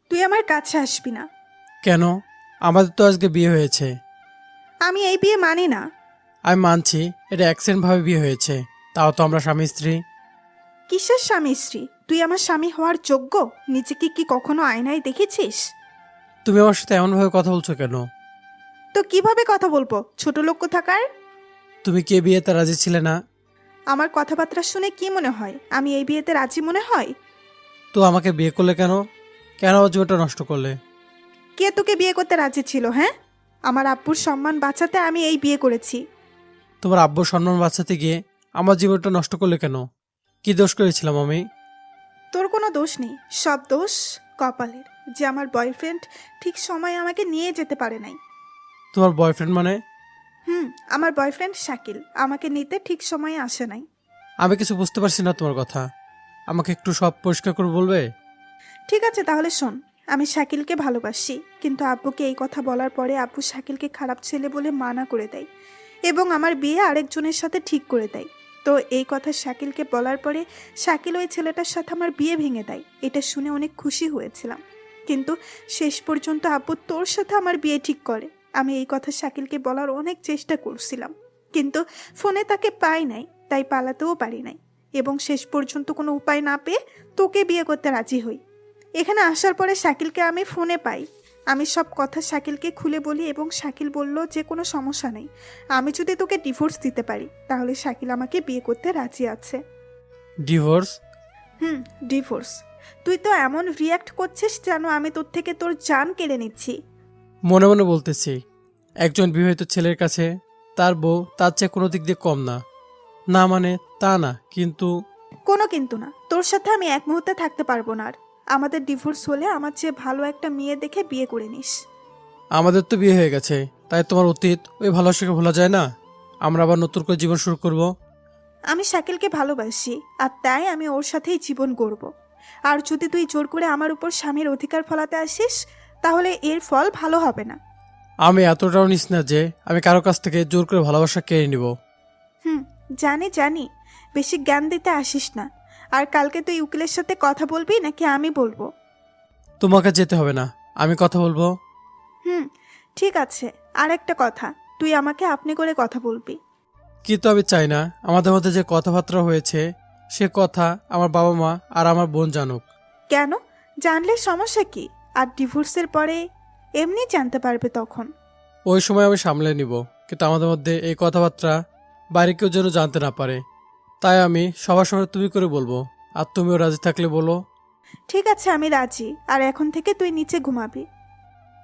তুই আমার কাছে আসবি না। কেন? আমাদের তো আজকে বিয়ে হয়েছে। আমি এই বিয়ে মানি না। আমি মানছি এটা অ্যাক্সিডেন্টভাবে বিয়ে হয়েছে, তাও তো আমরা স্বামী স্ত্রী। কিসের স্বামী স্ত্রী? তুই আমার স্বামী হওয়ার যোগ্য? নিজেকে কি কখনো আয়নায় দেখেছিস? তুমি আমার সাথে এমনভাবে কথা বলছো কেন? তো কিভাবে কথা বলবো, ছোট লোক কোথাকার? তুমি কি এ বিয়েতে রাজি ছিলে না? আমার কথাবার্তা শুনে কি মনে হয় আমি এই বিয়েতে রাজি মনে হয়? তো আমাকে বিয়ে করলে কেন? কেন আমার জীবনটা নষ্ট করলে? কে তোকে বিয়ে করতে রাজি ছিল? হ্যাঁ, আমার আব্বুর সম্মান বাঁচাতে আমি এই বিয়ে করেছি। তোমার আব্বুর সম্মান বাঁচাতে গিয়ে আমার জীবনটা নষ্ট করলে কেন? কি দোষ করেছিলাম আমি? তোর কোনো দোষ নেই, সব দোষ কপালের, যে আমার বয়ফ্রেন্ড ঠিক সময়ে আমাকে নিয়ে যেতে পারে নাই। তোমার বয়ফ্রেন্ড মানে? আমার বয়ফ্রেন্ড শাকিল আমাকে নিতে ঠিক সময়ে আসে নাই। আমি কিছু বুঝতে পারছি না তোমার কথা। আমাকে একটু সব পরিষ্কার করে বলবে? ঠিক আছে তাহলে শোন, আমি শাকিলকে ভালোবাসি, কিন্তু আব্বুকে এই কথা বলার পরে আব্বু শাকিলকে খারাপ ছেলে বলে মানা করে দেয় এবং আমার বিয়ে আরেকজনের সাথে ঠিক করে দেয়। তো এই কথা শাকিলকে বলার পরে শাকিল ওই ছেলেটার সাথে আমার বিয়ে ভেঙে দেয়। এটা শুনে অনেক খুশি হয়েছিলাম, কিন্তু শেষ পর্যন্ত আব্বু তোর সাথে আমার বিয়ে ঠিক করে। আমি এই কথা শাকিলকে বলার অনেক চেষ্টা করছিলাম, কিন্তু ফোনে তাকে পাই নাই, তাই পালাতেও পারি নাই এবং শেষ পর্যন্ত কোনো উপায় না পেয়ে তোকে বিয়ে করতে রাজি হই। এখানে আসার পরে শাকিলকে আমি ফোনে পাই। আমি সব কথা শাকিলকে খুলে বলি এবং শাকিল বলল যে কোনো সমস্যা নেই, আমি যদি তোকে ডিভোর্স দিতে পারি তাহলে শাকিল আমাকে বিয়ে করতে রাজি আছে। ডিভোর্স? ডিভোর্স। তুই তো এমন রিয়্যাক্ট করছিস যেন আমি তোর থেকে তোর জান কেড়ে নিচ্ছি। মনে মনে বলতেছি, একজন বিবাহিত ছেলের কাছে তার বউ তার চেয়ে কোনো দিক দিয়ে কম না। না মানে তা না, কিন্তু কোনো কিন্তু না, তোর সাথে আমি এক মুহূর্তে থাকতে পারবো না আর। আমাদের ডিভোর্স হলে আমার চেয়ে ভালো একটা মেয়ে দেখে বিয়ে করে নিস। আমাদের তো বিয়ে হয়ে গেছে, তাই তোমার অতীত ওই ভালোবাসাকে ভোলা যায় না? আমরা আবার নতুন করে জীবন শুরু করব। আমি শাকিলকে ভালোবাসি, আর তাই আমি ওর সাথেই জীবন গড়ব। আর যদি তুই জোর করে আমার উপর স্বামীর অধিকার ফলাতে আসিস তাহলে এর ফল ভালো হবে না। আমি এতটাও নিস না যে আমি কারো কাছ থেকে জোর করে ভালোবাসা কেড়ে নিব। জানি জানি, বেশি জ্ঞান দিতে আসিস না। আর কালকে তুই উকিলের সাথে কথা বলবি নাকি আমি বলবো? তোমাকে যেতে হবে না, আমি কথা বলবো। ঠিক আছে। আর একটা কথা, তুই আমাকে আপনি করে কথা বলবি। কিন্তু আমি চাই না আমাদের মধ্যে যে কথাবার্তা হয়েছে সে কথা আমার বাবা মা আর আমার বোন জানুক। কেন? জানলে সমস্যা কি? আর ডিভোর্সের পরে এমনি জানতে পারবে তখন। ওই সময় আমি সামলে নিব, কিন্তু আমাদের মধ্যে এই কথাবার্তা বাইরে কেউ যেন জানতে না পারে। তাই আমি সবার সামনে তুমি করে বলবো, আর তুমিও রাজি থাকলে বলো। ঠিক আছে, আমি রাজি। আর এখন থেকে তুই নিচে ঘুমাবি।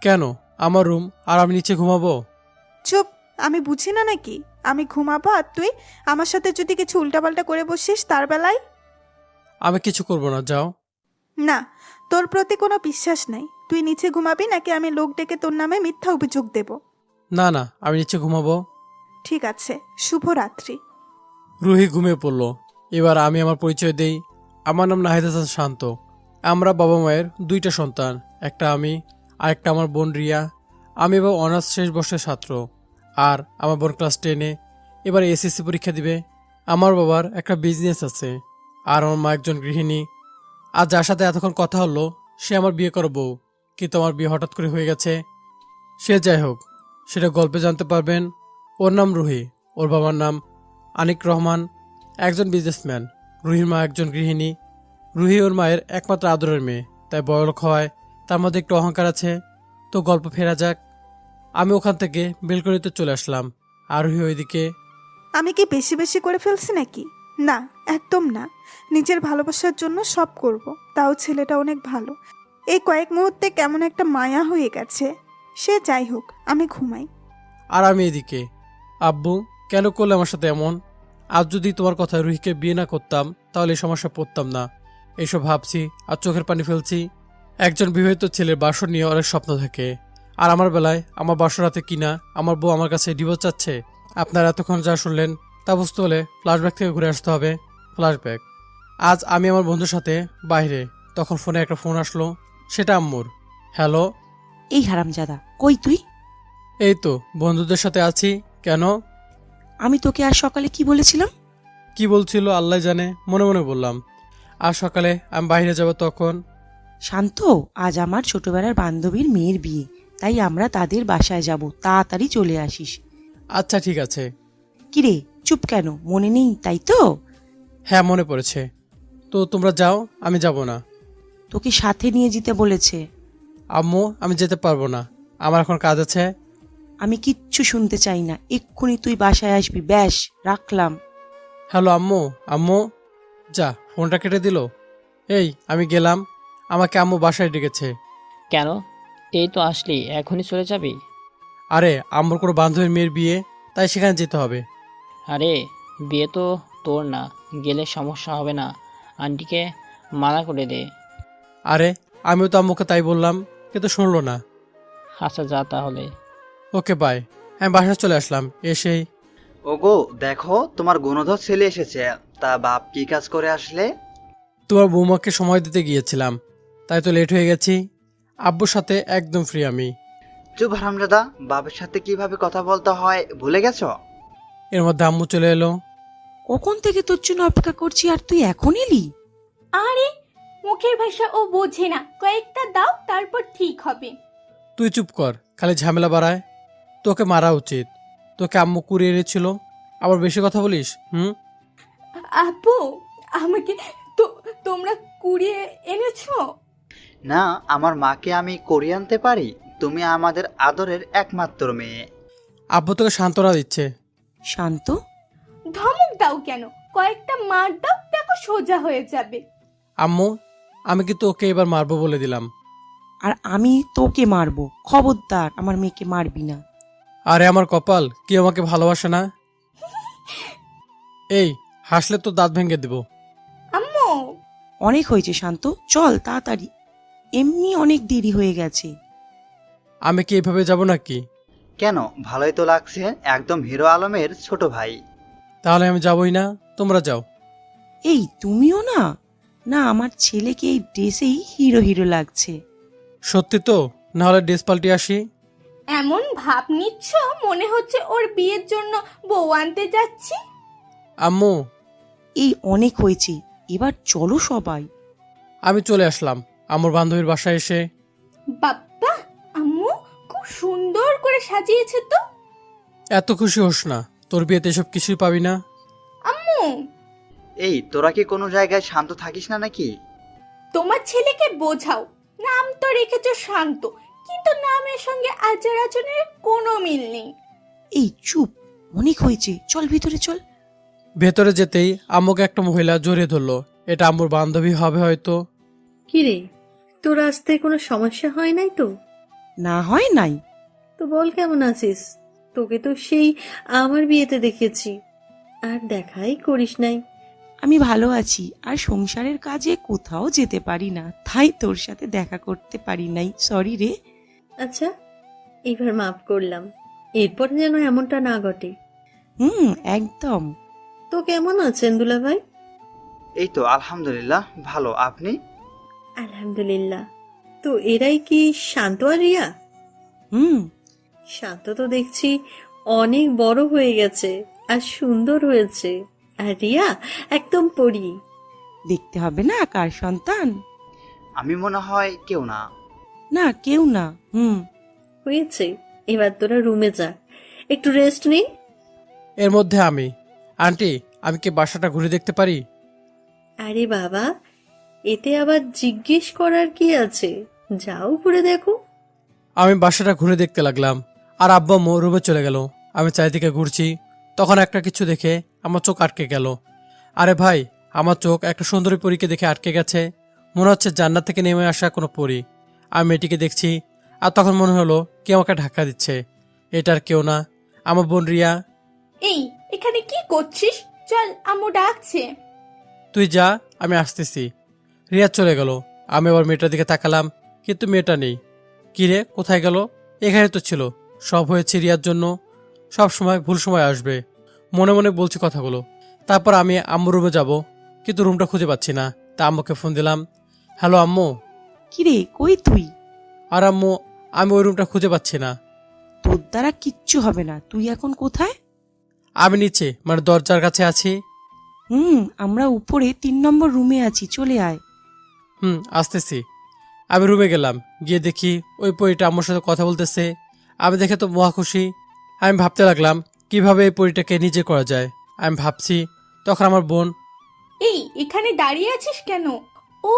কেন? আমার রুম আর আমি নিচে ঘুমাবো? চুপ, আমি বুঝি না নাকি? আমি ঘুমাবো আর তুই আমার সাথে যদি কিছু উল্টাপাল্টা করে বসিস তার বেলায়? আমি কিছু করব না, যাও। না, তোর প্রতি কোনো বিশ্বাস নেই। তুই নিচে ঘুমাবি নাকি আমি লোক ডেকে তোর নামে মিথ্যা অভিযোগ দেব? না না, আমি নিচে ঘুমাবো। ঠিক আছে, শুভরাত্রি। রুহি ঘুমিয়ে পড়ল। এবার আমি আমার পরিচয় দেই। আমার নাম নাহিদ হাসান শান্ত। আমরা বাবা মায়ের দুইটা সন্তান, একটা আমি আর একটা আমার বোন রিয়া। আমি এবার অনার্স শেষ বর্ষের ছাত্র, আর আমার বোন ক্লাস 10-এ। এবার এসএসসি পরীক্ষা দিবে। আমার বাবার একটা বিজনেস আছে, আর আমার মা একজন গৃহিণী। আর যার সাথে এতক্ষণ কথা হলো সে আমার বিয়ে করা বউ, কিন্তু আমার বিয়ে হঠাৎ করে হয়ে গেছে। সে যাই হোক, সেটা গল্পে জানতে পারবেন। ওর নাম রুহি, ওর বাবার নাম আনিক রহমান, একজন বিজনেসম্যান। রুহির মা একজন গৃহিণী। রুহি ওর মায়ের একমাত্র আদরের মেয়ে, তাই বড়লোক হওয়ায় তার মধ্যে একটু অহংকার আছে। তো গল্প ফেরা যাক। আমি ওখান থেকে বেলকনিতে চলে আসলাম, আর রুহি ওইদিকে। আমি কি বেশি বেশি করে ফেলছি নাকি? না, একদম না। নিজের ভালোবাসার জন্য সব করব, তাও ছেলেটা অনেক ভালো। এই কয়েক মুহূর্তে কেমন একটা মায়া হয়ে গেছে। সে যাই হোক, আমি ঘুমাই। আর আমি এদিকে। আব্বু, কেন করলে আমার সাথে এমন? আজ যদি তোমার কথায় রুহিকে বিয়ে না করতাম তাহলে এই সমস্যা পড়তাম না। এইসব ভাবছি আর চোখের পানি ফেলছি। একজন বিবাহিত ছেলের বাসর নিয়ে অনেক স্বপ্ন থাকে, আর আমার বেলায় আমার বাসর রাতে কিনা আমার বউ আমার কাছে ডিভোর্স চাচ্ছে। আপনারা এতক্ষণ যা শুনলেন তা বুঝতে হলে ফ্ল্যাশব্যাক থেকে ঘুরে আসতে হবে। ফ্ল্যাশব্যাক। আজ আমি আমার বন্ধুর সাথে বাইরে, তখন ফোনে একটা ফোন আসলো। সেটা আম্মুর। হ্যালো। এই হারামজাদা, কই তুই? এই তো বন্ধুদের সাথে আছি। কেন? আমি তোকে আজ সকালে কি বলেছিলাম? কি বলছিল আল্লাহ জানে, মনে মনে বললাম। আর সকালে আমি বাইরে যাব তখন। শান্ত, আজ আমার ছোটবেলার বান্ধবীর মেয়ের বিয়ে, তাই আমরা তাদের বাসায় যাব, তাড়াতাড়ি চলে আসিস। আচ্ছা ঠিক আছে। কিরে চুপ কেন, মনে নেই তাই তো? হ্যাঁ মনে পড়েছে। তো তোমরা যাও, আমি যাব না। তোকে সাথে নিয়ে যেতে বলেছে। আম্মু আমি যেতে পারবো না, আমার এখন কাজ আছে। আমি কিচ্ছু শুনতে চাই না, এক্ষুনি তুই বাসায় আসবি, ব্যাস রাখলাম। হ্যালো আম্মু। আম্মু, যা ফোনটা কেটে দিল। এই আমি গেলাম, আমাকে আম্মু বাসায় ডেকেছে। কেন? এই তো আসলি, এখনই চলে যাবি? আরে আম্মুর কোনো বান্ধবীর মেয়ের বিয়ে, তাই সেখানে যেতে হবে। আরে বিয়ে তো তোর না, গেলে সমস্যা হবে না, আন্টিকে মানা করে দে। আরে আমিও তো আম্মুকে তাই বললাম, কিন্তু শুনলো না। আচ্ছা যা তাহলে। Okay bye. আমি বাসায় চলে আসলাম, এসেই ওগো দেখো, তোমার গুণধর ছেলে এসেছে। তা বাপ কি কাজ করে আসলে? তোমার বৌমাকে সময় দিতে গিয়েছিলাম, তাই তো লেট হয়ে গেছি। আব্বুর সাথে একদম ফ্রি আমি। চুপ হারামজাদা, বাপের সাথে কিভাবে কথা বলতে হয় ভুলে গেছো? এর মধ্যে আম্মু চলে এলো। কখন থেকে তোর জন্য অপেক্ষা করছি, আর তুই এখন এলি? আরে মুখের ভাষা ও বোঝে না, কয়েকটা দাও তারপর ঠিক হবে। তুই চুপ কর, খালি ঝামেলা বাড়ায়। তোকে মারা উচিত, তোকে আম্মু কুড়িয়ে এনেছিল, আবার বেশি কথা বলিস। আপু, আমাকে তো তোমরা কুড়িয়ে এনেছো? না, আমার মাকে আমি করিয়ে আনতে পারি। তুমি আমাদের আদরের একমাত্র মেয়ে। আব্বু তোকে সান্ত্বনা দিচ্ছে। শান্ত, ধমক দাও কেন? কয়েকটা মার দাও, দেখো সোজা হয়ে যাবে। আম্মু আমি কিন্তু ওকে এবার মারবো বলে দিলাম। আর আমি তোকে মারবো, খবরদার আমার মেয়েকে মারবি না। আরে আমার কপাল, কেউ আমাকে ভালোবাসে না। এই হাসলে তো দাঁত ভেঙে দেব। আম্মু, অনেক হয়েছে শান্ত, চল তাড়াতাড়ি, এমনি অনেক দেরি হয়ে গেছে। আমি কি এভাবে যাব নাকি? কেন, ভালোই তো লাগছে, একদম হিরো আলমের ছোট ভাই। তাহলে আমি যাবই না, তোমরা যাও। এই তুমিও না? না, আমার ছেলেকে এই ড্রেসেই হিরো হিরো লাগছে। সত্যি তো? না হলে ড্রেস পাল্টে আসি। এমন ভাব নিচ্ছ মনে হচ্ছে ওর বিয়ের জন্য বউ আনতে যাচ্ছি। আম্মু এই অনেক হয়েছে, এবার চলো সবাই। আমি চলে আসলাম আমার বান্ধবীর বাসায় এসে। বাপ্পা, আম্মু খুব সুন্দর করে সাজিয়েছে তো। এত খুশি হোস না, তোর বিয়েতে এসব কিছুই পাবি না। আম্মু, এই তোরা কি কোনো জায়গায় শান্ত থাকিস না নাকি? তোমার ছেলেকে বোঝাও, নাম তো রেখেছো শান্ত, কিন্তু নামের সঙ্গে আচার আচরণের কোনো মিল নেই। এই চুপ, অনেক হয়েছে, চল ভিতরে চল। ভেতরে যেতেই আম্মুকে একটা মহিলা জড়িয়ে ধরলো। এটা আম্মুর বান্ধবী হবে হয়তো। কিরে, তোর আসতে কোনো সমস্যা হয় নাই তো? না হয় নাই। তো বল কেমন আছিস? তোকে তো সেই আমার বিয়েতে দেখেছি, আর দেখাই করিস নাই। আমি ভালো আছি, আর সংসারের কাজে কোথাও যেতে পারি না, তাই তোর সাথে দেখা করতে পারি নাই, সরি রে। আচ্ছা, এবার মাফ করলাম, এরপর যেন এমনটা না ঘটে। একদম। তো কেমন আছেন দুলা ভাই? এই তো আলহামদুলিল্লাহ ভালো, আপনি? আলহামদুলিল্লাহ। তো এরাই কি শান্ত আর রিয়া? হুম শান্ত তো দেখছি অনেক বড় হয়ে গেছে আর সুন্দর হয়েছে, আর রিয়া একদম পরী। দেখতে হবে না কার সন্তান? আমি মনে হয় কেউ না। না কেউ না। হয়েছে, এবার তোরা রুমে যা, একটু রেস্ট নে। এর মধ্যে আমি, আন্টি আমি কি বাসাটা ঘুরে দেখতে পারি? আরে বাবা, এতে আবার জিজ্ঞেস করার কি আছে, যাও ঘুরে দেখো। আমি বাসাটা ঘুরে দেখতে লাগলাম, আর আব্বা আম্মু রুমে চলে গেল। আমি চারিদিকে ঘুরছি, তখন একটা কিছু দেখে আমার চোখ আটকে গেল। আরে ভাই, আমার চোখ একটা সুন্দরী পরীকে দেখে আটকে গেছে। মনে হচ্ছে জান্নাত থেকে নেমে আসা কোনো পরী। আমি মেয়েটিকে দেখছি, আর তখন মনে হলো কে আমাকে ধাক্কা দিচ্ছে। এটার কেউ না, আমার বোন রিয়া। এই এখানে কি করছিস? চল, আম্মু ডাকছে। তুই যা, আমি আসতেছি। রিয়া চলে গেল। আমি আবার মেয়েটার দিকে তাকালাম, কিন্তু মেয়েটা নেই। কিরে, কোথায় গেল? এখানে তো ছিল। সব হয়েছে রিয়ার জন্য, সব সময় ভুল সময় আসবে, মনে মনে বলছি কথাগুলো। তারপর আমি আম্মুর রুমে যাব, কিন্তু রুমটা খুঁজে পাচ্ছি না। তা আম্মুকে ফোন দিলাম। হ্যালো আম্মু। কিরে কই তুই? আর আম্মু, আমি ওই রুমটা খুঁজে পাচ্ছি না। তোর দ্বারা কিচ্ছু হবে না, তুই এখন কোথায়? আমি নিচে, মানে দরজার কাছে আছি। আমরা উপরে 3 নম্বর রুমে আছি, চলে আয়। আসতেছি। আমি রুমে গেলাম, গিয়ে দেখি ওই পরীটা আমার সাথে কথা বলতেছে। আমি দেখে তো মহা খুশি। আমি ভাবতে লাগলাম কিভাবে এই পরীটাকে নিজে করা যায়। আমি ভাবছি, তখন আমার বোন, এই এখানে দাঁড়িয়ে আছিস কেন? ও,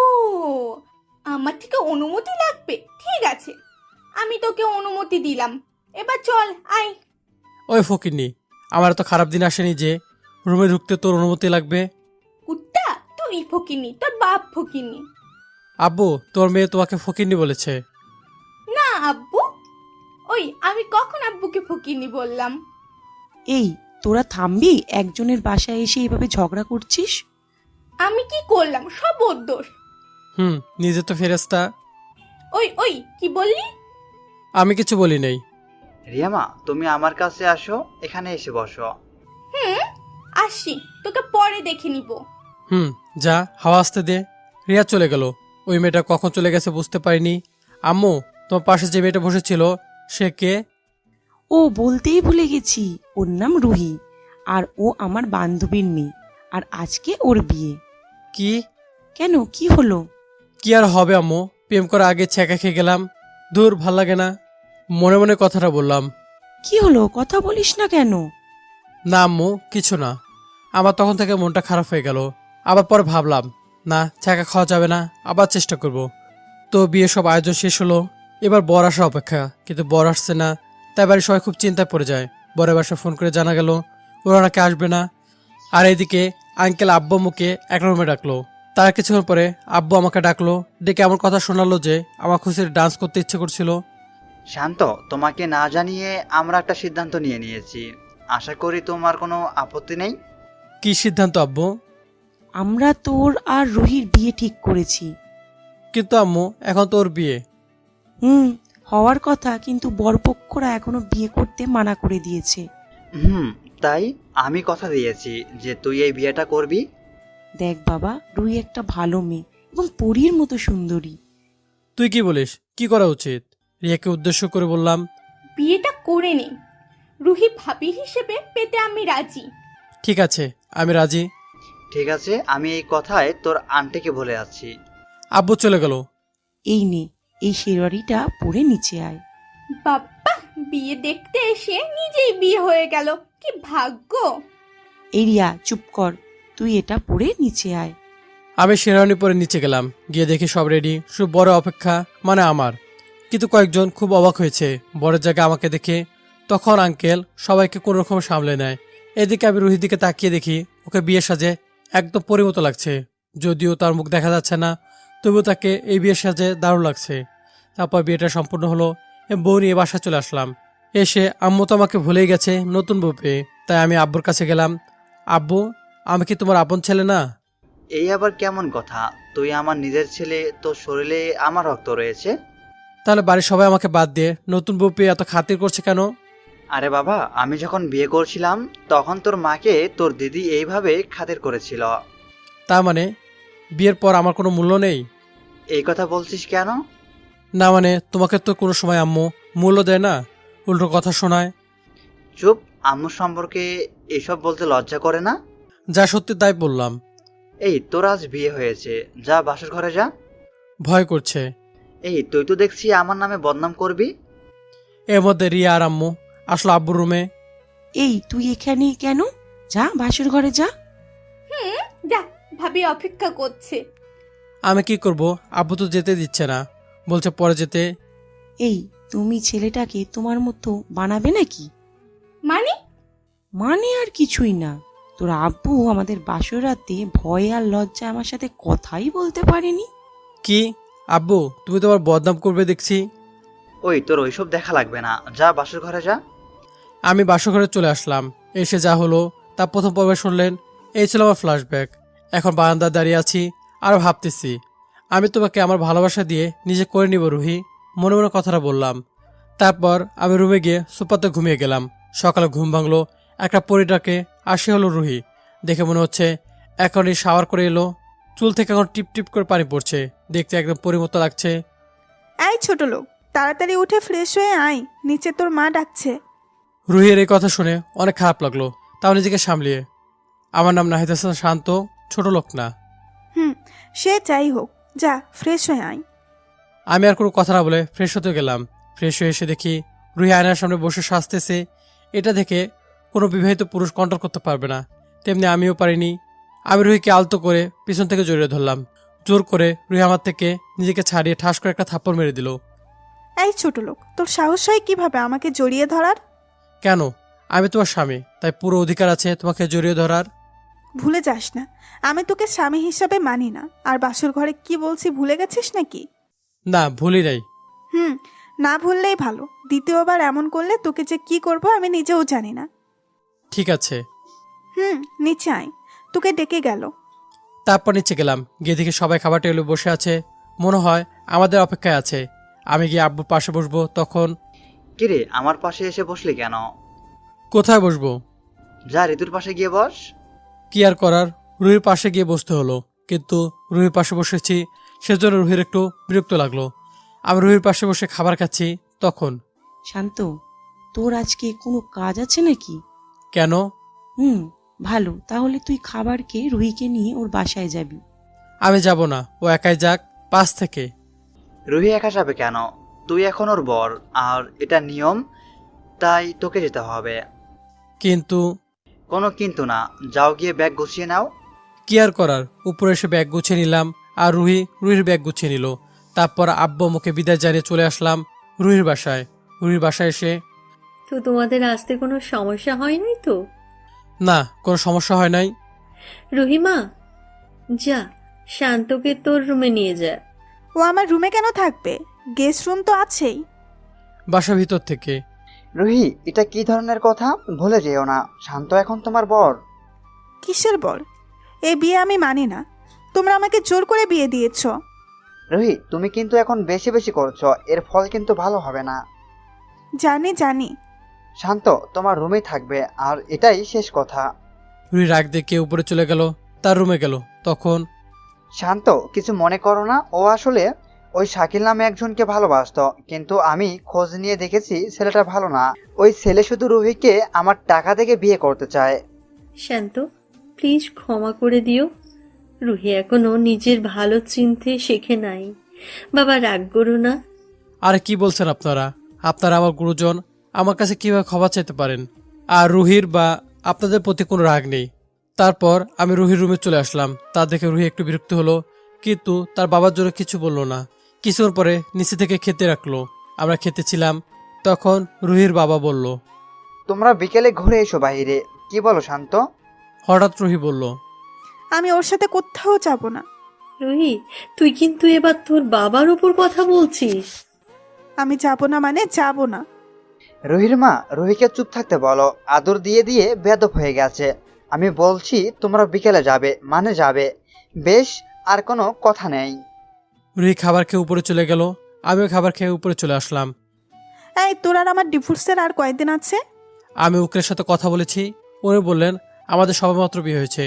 আমার থেকে অনুমতি লাগবে? ঠিক আছে, আমি তোকে অনুমতি দিলাম। এবার চল, আয়। ওই ফকিন্নি, আমার এত খারাপ দিন আসেনি যে রুমে ঢুকতে তোর অনুমতি লাগবে। কুত্তা, তুই ফকিনি, তোর বাপ ফকিনি। আব্বু, তোর মেয়ে তোমাকে ফকিন্নি বলেছে। না আব্বু, ওই আমি কখন আব্বুকে ফকিনি বললাম? এই তোরা থামবি? একজনের বাসায় এসে এইভাবে ঝগড়া করছিস। আমি কি করলাম? সব ওর দোষ। নিজে তো ফেরেস্তা। ওই ওই কি বললি? আমি কিছু বলি নাই। রিয়ামা, তুমি আমার কাছে আসো, এখানে এসে বসো। আসি, তোকে পরে দেখে নিব। যা, হাওয়া আসতে দে। রিয়া চলে গেল। ওই মেয়েটা কখন চলে গেছে বুঝতে পারিনি। আম্মু, তোমার পাশে যে মেয়েটা বসেছিল সে কে? ও, বলতেই ভুলে গেছি, ওর নাম রুহি, আর ও আমার বান্ধবীর মেয়ে, আর আজকে ওর বিয়ে। কি? কেন, কি হলো? কি আর হবে আম্মু, প্রেম করার আগে ছ্যাঁকা খেয়ে গেলাম। দূর, ভাল লাগে না। মনে মনে কথাটা বললাম। কি হলো, কথা বলিস না কেন? না আম্মু, কিছু না। আমার তখন থেকে মনটা খারাপ হয়ে গেল। আবার পরে ভাবলাম, না, ছ্যাঁকা খাওয়া যাবে না, আবার চেষ্টা করব। তো বিয়ে সব আয়োজন শেষ হলো। এবার বর আসা অপেক্ষা, কিন্তু বর আসছে না। তাই বাড়ির সবাই খুব চিন্তায় পড়ে যায়। বরের বাসায় ফোন করে জানা গেল ওরা নাকি আসবে না। আর এদিকে আঙ্কেল আব্বু মুখে এক রুমে ডাকলো। তার কিছুক্ষণ পরে আব্বু আমাকে ডাকলো, ডেকে এমন কথা শোনালো যে আমার খুশির ডান্স করতে ইচ্ছে করছিল। শান্ত, তোমাকে না জানিয়ে আমরা একটা সিদ্ধান্ত নিয়ে নিয়েছি। আশা করি তোমার কোনো আপত্তি নেই। কি সিদ্ধান্ত আব্বু? আমরা তোর আর রুহির বিয়ে ঠিক করেছি। কিন্তু আম্মু, এখন তো ওর বিয়ে। হওয়ার কথা, কিন্তু বরপক্ষরা এখনো বিয়ে করতে মানা করে দিয়েছে। তাই আমি কথা দিয়েছি যে তুই এই বিয়েটা করবি। দেখ বাবা, রুহি একটা ভালো মেয়ে এবং পরীর মতো সুন্দরী। তুই কি বলিস? কি করা উচিত? রিয়াকে উদ্দেশ্য করে বললাম। বিয়েটা করে নে, রুহি ভাবি হিসেবে পেতে আমি রাজি। ঠিক আছে, আমি রাজি। ঠিক আছে, আমি এই কথায় তোর আন্টিকে বলে আছি। আব্বু চলে গেল। এই নে, এই শেরওয়ারিটা পরে নিচে আয়। বাপ্পা, বিয়ে দেখতে এসে নিজেই বিয়ে হয়ে গেল, কি ভাগ্য। এই রিয়া, চুপ কর, তুই এটা পরে নিচে আয়। আমি শেরওয়ানি পরে নিচে গেলাম। গিয়ে দেখি সব রেডি, শুধু বড় অপেক্ষা, মানে আমার। কিন্তু কয়েকজন খুব অবাক হয়েছে বরের জায়গায় আমাকে দেখে। তখন আঙ্কেল সবাইকে কোনো রকম সামলে নেয়। এদিকে আমি রুহির দিকে তাকিয়ে দেখি ওকে বিয়ের সাজে একদম পরিমতো লাগছে। যদিও তার মুখ দেখা যাচ্ছে না, তবুও তাকে এই বিয়ের সাজে দারুণ লাগছে। তারপর বিয়েটা সম্পূর্ণ হলো, বউ নিয়ে বাসায় চলে আসলাম। এসে আম্মু তো আমাকে ভুলেই গেছে নতুন বউ পেয়ে। তাই আমি আব্বুর কাছে গেলাম। আব্বু, আমি কি তোমার আপন ছেলে না? এই আবার কেমন কথা? তুই আমার নিজের ছেলে, তোর শরীরে আমার রক্ত রয়েছে। তাহলে বাড়ির সবাই আমাকে বাদ দিয়ে নতুন বউ পেয়ে এত খাতির করছে কেন? আরে বাবা, আমি যখন বিয়ে করছিলাম তখন তোর মাকে তোর দিদি এইভাবে খাতির করেছিল। তার মানে বিয়ের পর আমার কোনো মূল্য নেই? এই কথা বলছিস কেন? না মানে, তোমাকে তো কোনো সময় আম্মু মূল্য দেয় না, উল্টো কথা শোনায়। চুপ, আম্মুর সম্পর্কে এসব বলতে লজ্জা করে না? যা সত্যি তাই বললাম। এই, তোর আজ বিয়ে হয়েছে, যা বাসর ঘরে যা। ভয় করছে। এই, তুই তো দেখছি আমার নামে বদনাম করবি। এর মধ্যে রিয়া আর আম্মু আসলো আব্বুর রুমে। এই, তুই এখানে কেন? যা বাসর ঘরে যা। যা, ভাবি অপেক্ষা করছে। আমি কি করব? আব্বু তো যেতে দিচ্ছে না, বলছে পরে যেতে। এই, তুমি ছেলেটাকে তোমার মতো বানাবে নাকি? মানে? মানে আর কিছুই না, তোর আব্বু আমাদের বাসর রাতে ভয় আর লজ্জায় আমার সাথে কথাই বলতে পারেনি। কি? আব্বু, তুমি তোমার বদনাম করবে দেখছি। ওই, তোর ওইসব দেখা লাগবে না, যা বাসর ঘরে যা। আমি বাসঘরে চলে আসলাম। এসে যা হলো তা প্রথম পর্বে শুনলেন। এই ছিল আমার ফ্ল্যাশব্যাক। এখন বারান্দায় দাঁড়িয়ে আছি আর ভাবতেছি, আমি তোমাকে আমার ভালোবাসা দিয়ে নিজে করে নিব রুহি। মনে মনে কথাটা বললাম। তারপর আমি রুমে গিয়ে সোফাতে ঘুমিয়ে গেলাম। সকালে ঘুম ভাঙলো একটা পরিটাকে। আসে হলো রুহি। দেখে মনে হচ্ছে এখনই শাওয়ার করে এলো। চুল থেকে এখন টিপ টিপ করে পানি পড়ছে। দেখতে একদম পরিমতো লাগছে। এই ছোট লোক, তাড়াতাড়ি উঠে ফ্রেশ হয়ে আয়, নিচে তোর মা ডাকছে। রুহির এই কথা শুনে অনেক খারাপ লাগলো, তাও নিজেকে সামলিয়ে, আমার নাম নাহিদ হাসান শান্ত, ছোট লোক না। হুম, সে যাই হোক, যা ফ্রেশ হয়ে আয়। আমি আর কোনো কথা না বলে ফ্রেশ হতে গেলাম। ফ্রেশ হয়ে এসে দেখি রুহি আয়নার সামনে বসে সাজতেছে। এটা দেখে কোনো বিবাহিত পুরুষ কন্ট্রোল করতে পারবে না, তেমনি আমিও পারিনি। আমি রুহিকে আলতো করে পিছন থেকে জড়িয়ে ধরলাম। জোর করে রুহি আমার থেকে নিজেকে ছাড়িয়ে ঠাস করে একটা থাপ্পড় মেরে দিল। এই ছোট লোক, তোর সাহস হয় কিভাবে আমাকে জড়িয়ে ধরার? কেন? আমি তোমার স্বামী, তাই পুরো অধিকার আছে তোমাকে জড়িয়ে ধরার। ভুলে যাস না, আমি তোকে স্বামী হিসাবে মানি না। আর বাসর ঘরে কি বলছি ভুলে গেছিস নাকি? না, ভুলি নাই। হুম, না ভুললেই ভালো। দ্বিতীয়বার এমন করলে তোকে যে কি করব আমি নিজেও জানি না। ঠিক আছে। হুম, নিচে আয়, তোকে ডেকে গেল। তারপর নিচে গেলাম, গিয়ে দেখি সবাই খাবার টেবিলে বসে আছে। মনে হয় আমাদের অপেক্ষায় আছে। আমি গিয়ে আব্বুর পাশে বসবো, তখন কিরে, আমার পাশে এসে বসলি কেন? কোথায় বসবো? যা ঋতুর পাশে গিয়ে বস। কি আর করার, রুহির পাশে গিয়ে বসতে হলো। কিন্তু রুহির পাশে বসেছি, সেজন্য রুহির একটু বিরক্ত লাগলো। আমি রুহির পাশে বসে খাবার খাচ্ছি, তখন শান্ত, তোর আজকে কোনো কাজ আছে নাকি? কেন? ভালো, তাহলে তুই খাবার খেয়ে রুহিকে নিয়ে ওর বাসায় যাবি। আমি যাব না, ও একাই যাক পাশ থেকে। রুহি একা যাবে কেন? তুই এখন ওর বর, আর এটা নিয়ম, তাই তোকে যেতে হবে। কিন্তু কোনো কিন্তু না, যাও গিয়ে ব্যাগ গুছিয়ে নাও। কি আর করার, উপরে এসে ব্যাগ গুছিয়ে নিলাম, আর রুহির ব্যাগ গুছিয়ে নিল। তারপর আব্বু মুখে বিদায় জানিয়ে চলে আসলাম রুহির বাসায়। রুহির বাসায় এসে তো তোমাদের আসতে কোনো সমস্যা হয় নাই তো? না, কোনো সমস্যা হয় নাই। রহিমা, যা শান্তকে তোর রুমে নিয়ে যা। ও আমার রুমে কেন থাকবে? গেস্ট রুম তো আছেই। বাসার ভিতর থেকে রুহি, এটা কি ধরনের কথা? ভুলে যেও না, শান্ত এখন তোমার বর। কিসের বর? এই বিয়ে আমি মানি না। তোমরা আমাকে জোর করে বিয়ে দিয়েছ। রুহি, তুমি কিন্তু এখন বেশি বেশি করছো, এর ফল কিন্তু ভালো হবে না। জানি জানি। শান্ত তোমার রুমেই থাকবে, আর এটাই শেষ কথা। রুহি রাগ দেখে উপরে চলে গেল, তার রুমে গেল। তখন শান্ত, কিছু মনে করো না, ও আসলে ওই শাকিল নামে একজনকে ভালোবাসতো, কিন্তু আমি খোঁজ নিয়ে দেখেছি ছেলেটা ভালো না। ওই ছেলে শুধু রুহিকে আমার টাকা থেকে বিয়ে করতে চায়। শান্ত, প্লিজ ক্ষমা করে দিও। রুহি এখনো নিজের ভালো চিনতে শেখে নাই। বাবা, রাগ করো না। আরে কি বলছেন আপনারা? আপনারা আমার গুরুজন, আমার কাছে কিভাবে ক্ষমা চাইতে পারেন? আর রুহির বা আপনাদের প্রতি কোনো রাগ নেই। তারপর আমি রুহির রুমে চলে আসলাম। তা দেখে রুহি একটু বিরক্ত হলো, কিন্তু তার বাবার জন্য কিছু বলল না। কিছুক্ষণ পরে নিচে থেকে খেতে রাখলো। আমরা খেতেছিলাম, তখন রুহির বাবা বলল। তোমরা বিকেলে ঘুরে এসো বাইরে। কি বলো শান্ত? হঠাৎ রুহি বলল, আমি ওর সাথে কোথাও যাব না। রুহি, তুই কিন্তু এবার তোর বাবার উপর কথা বলছিস। আমি যাব না মানে যাব না। রুহির মা, রুহিকে চুপ থাকতে বলো, আদর দিয়ে দিয়ে বেয়াদব হয়ে গেছে। আমি বলছি তোমরা বিকেলে যাবে মানে যাবে, বেশ, আর কোনো কথা নেই। রুহি খাবার খেয়ে উপরে চলে গেল, আমিও খাবার খেয়ে উপরে চলে আসলাম। এই, তোর আর আমার ডিভোর্সের আর কয়দিন আছে? আমি উকিলের সাথে কথা বলেছি, উনি বললেন আমাদের সবেমাত্র বিয়ে হয়েছে,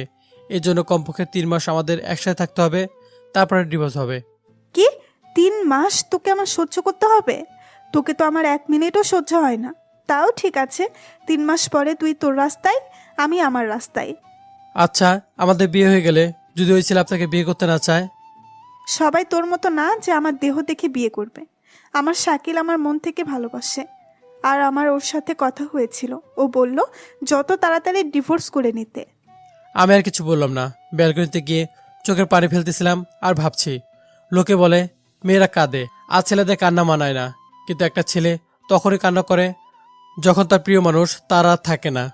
এর জন্য কমপক্ষে 3 মাস আমাদের একসাথে থাকতে হবে, তারপরে ডিভোর্স হবে। কি? 3 মাস তোকে আমার সহ্য করতে হবে? তোকে তো আমার 1 মিনিটও সহ্য হয় না। তাও ঠিক আছে, 3 মাস পরে তুই তোর রাস্তায়, আমি আমার রাস্তায়। আচ্ছা, আমাদের বিয়ে হয়ে গেলে যদি ওই ছেলে আপনাকে বিয়ে করতে না চায়? সবাই তোর মতো না যে আমার দেহ দেখে বিয়ে করবে। আমার শাকিল আমার মন থেকে ভালোবাসে। আর আমার ওর সাথে কথা হয়েছিল, ও বলল যত তাড়াতাড়ি ডিভোর্স করে নিতে। আমি আর কিছু বললাম না। ব্যালকনিতে গিয়ে চোখের পানি ফেলতেছিলাম আর ভাবছি, লোকে বলে মেয়েরা কাঁদে আর ছেলেদের কান্না মানায় না, কিন্তু একটা ছেলে তখনই কান্না করে যখন তার প্রিয় মানুষ তার আর থাকে না।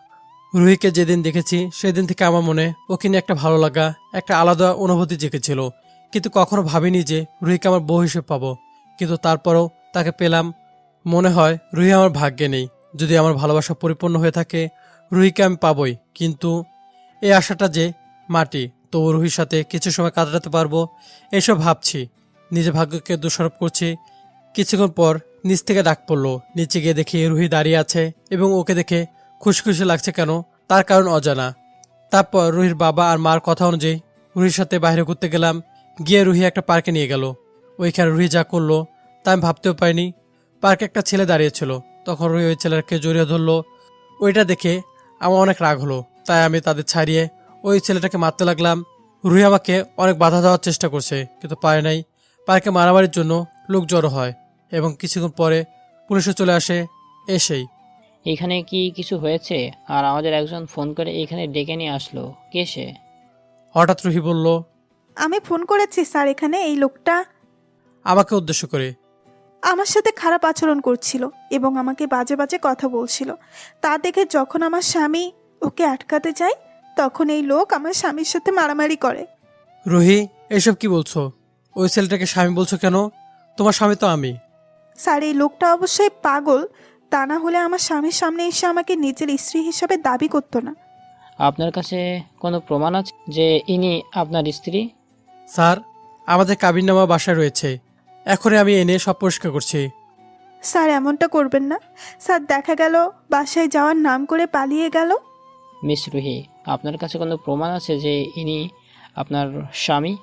রুহিকে যেদিন দেখেছি সেদিন থেকে আমার মনে ওকে নিয়ে একটা ভালো লাগা, একটা আলাদা অনুভূতি জেগেছিল। কিন্তু কখনো ভাবিনি যে রুহিকে আমার বউ হিসেবে পাবো, কিন্তু তারপরও তাকে পেলাম। মনে হয় রুহি আমার ভাগ্যে নেই। যদি আমার ভালোবাসা পরিপূর্ণ হয়ে থাকে, রুহিকে আমি পাবই, কিন্তু এই আশাটা যে মাটি। তবু রুহির সাথে কিছু সময় কাটাতে পারবো এসব ভাবছি, নিজে ভাগ্যকে দোষারোপ করছি। কিছুক্ষণ পর নিচ থেকে ডাক পড়লো। নিচে গিয়ে দেখি রুহি দাঁড়িয়ে আছে এবং ওকে দেখে খুশি খুশি লাগছে কেন তার কারণ অজানা। তারপর রুহির বাবা আর মার কথা অনুযায়ী রুহির সাথে বাইরে ঘুরতে গেলাম। গিয়ে রুহি একটা পার্কে নিয়ে গেল। ওইখানে রুহি যা করলো তা আমি ভাবতেও পারিনি। পার্কে একটা ছেলে দাঁড়িয়েছিল, তখন রুহি ওই ছেলেকে জড়িয়ে ধরলো। ওইটা দেখে আমার অনেক রাগ হলো, তাই আমি তাদের ছাড়িয়ে ওই ছেলেটাকে মারতে লাগলাম। রুহি আমাকে অনেক বাধা দেওয়ার চেষ্টা করছে, কিন্তু পারে নাই। পার্কে মারামারির জন্য লোক জড়ো হয় এবং কিছুক্ষণ পরে পুলিশও চলে আসে। এসেই এখানে কি কিছু হয়েছে? আর আমাদের একজন ফোন করে এখানে ডেকে নিয়ে আসলো, কে সে? হঠাৎ রুহি বলল, আমি ফোন করেছি স্যার, এখানে এই লোকটা আমাকে উদ্দেশ্য করে। আমার সাথে খারাপ আচরণ করছিল এবং আমাকে বাজে বাজে কথা বলছিল। তা দেখে যখন আমার স্বামী ওকে আটকাতে যায়, তখন এই লোক আমার স্বামীর সাথে মারামারি করে। রুহি, এসব কি বলছো? ওই ছেলেটাকে স্বামী বলছো কেন? তোমার স্বামী তো আমি। স্যার, এই লোকটা অবশ্যই পাগল, তা না হলে আমার স্বামীর সামনে এসে আমাকে নিজের স্ত্রী হিসাবে দাবি করতো না। আপনার কাছে কোনো প্রমাণ আছে যে ইনি আপনার স্ত্রী? স্যার, আমাদের কাবিননামা বাসায় রয়েছে, এখনই আমি এনে সব পরিষ্কার করছি। স্যার, এমনটা করবেন না। স্যার, দেখা গেল বাসায় যাওয়ার নাম করে পালিয়ে গেল। মিস রুহি, আপনার কাছে কোনো প্রমাণ আছে যে ইনি আপনার স্বামী?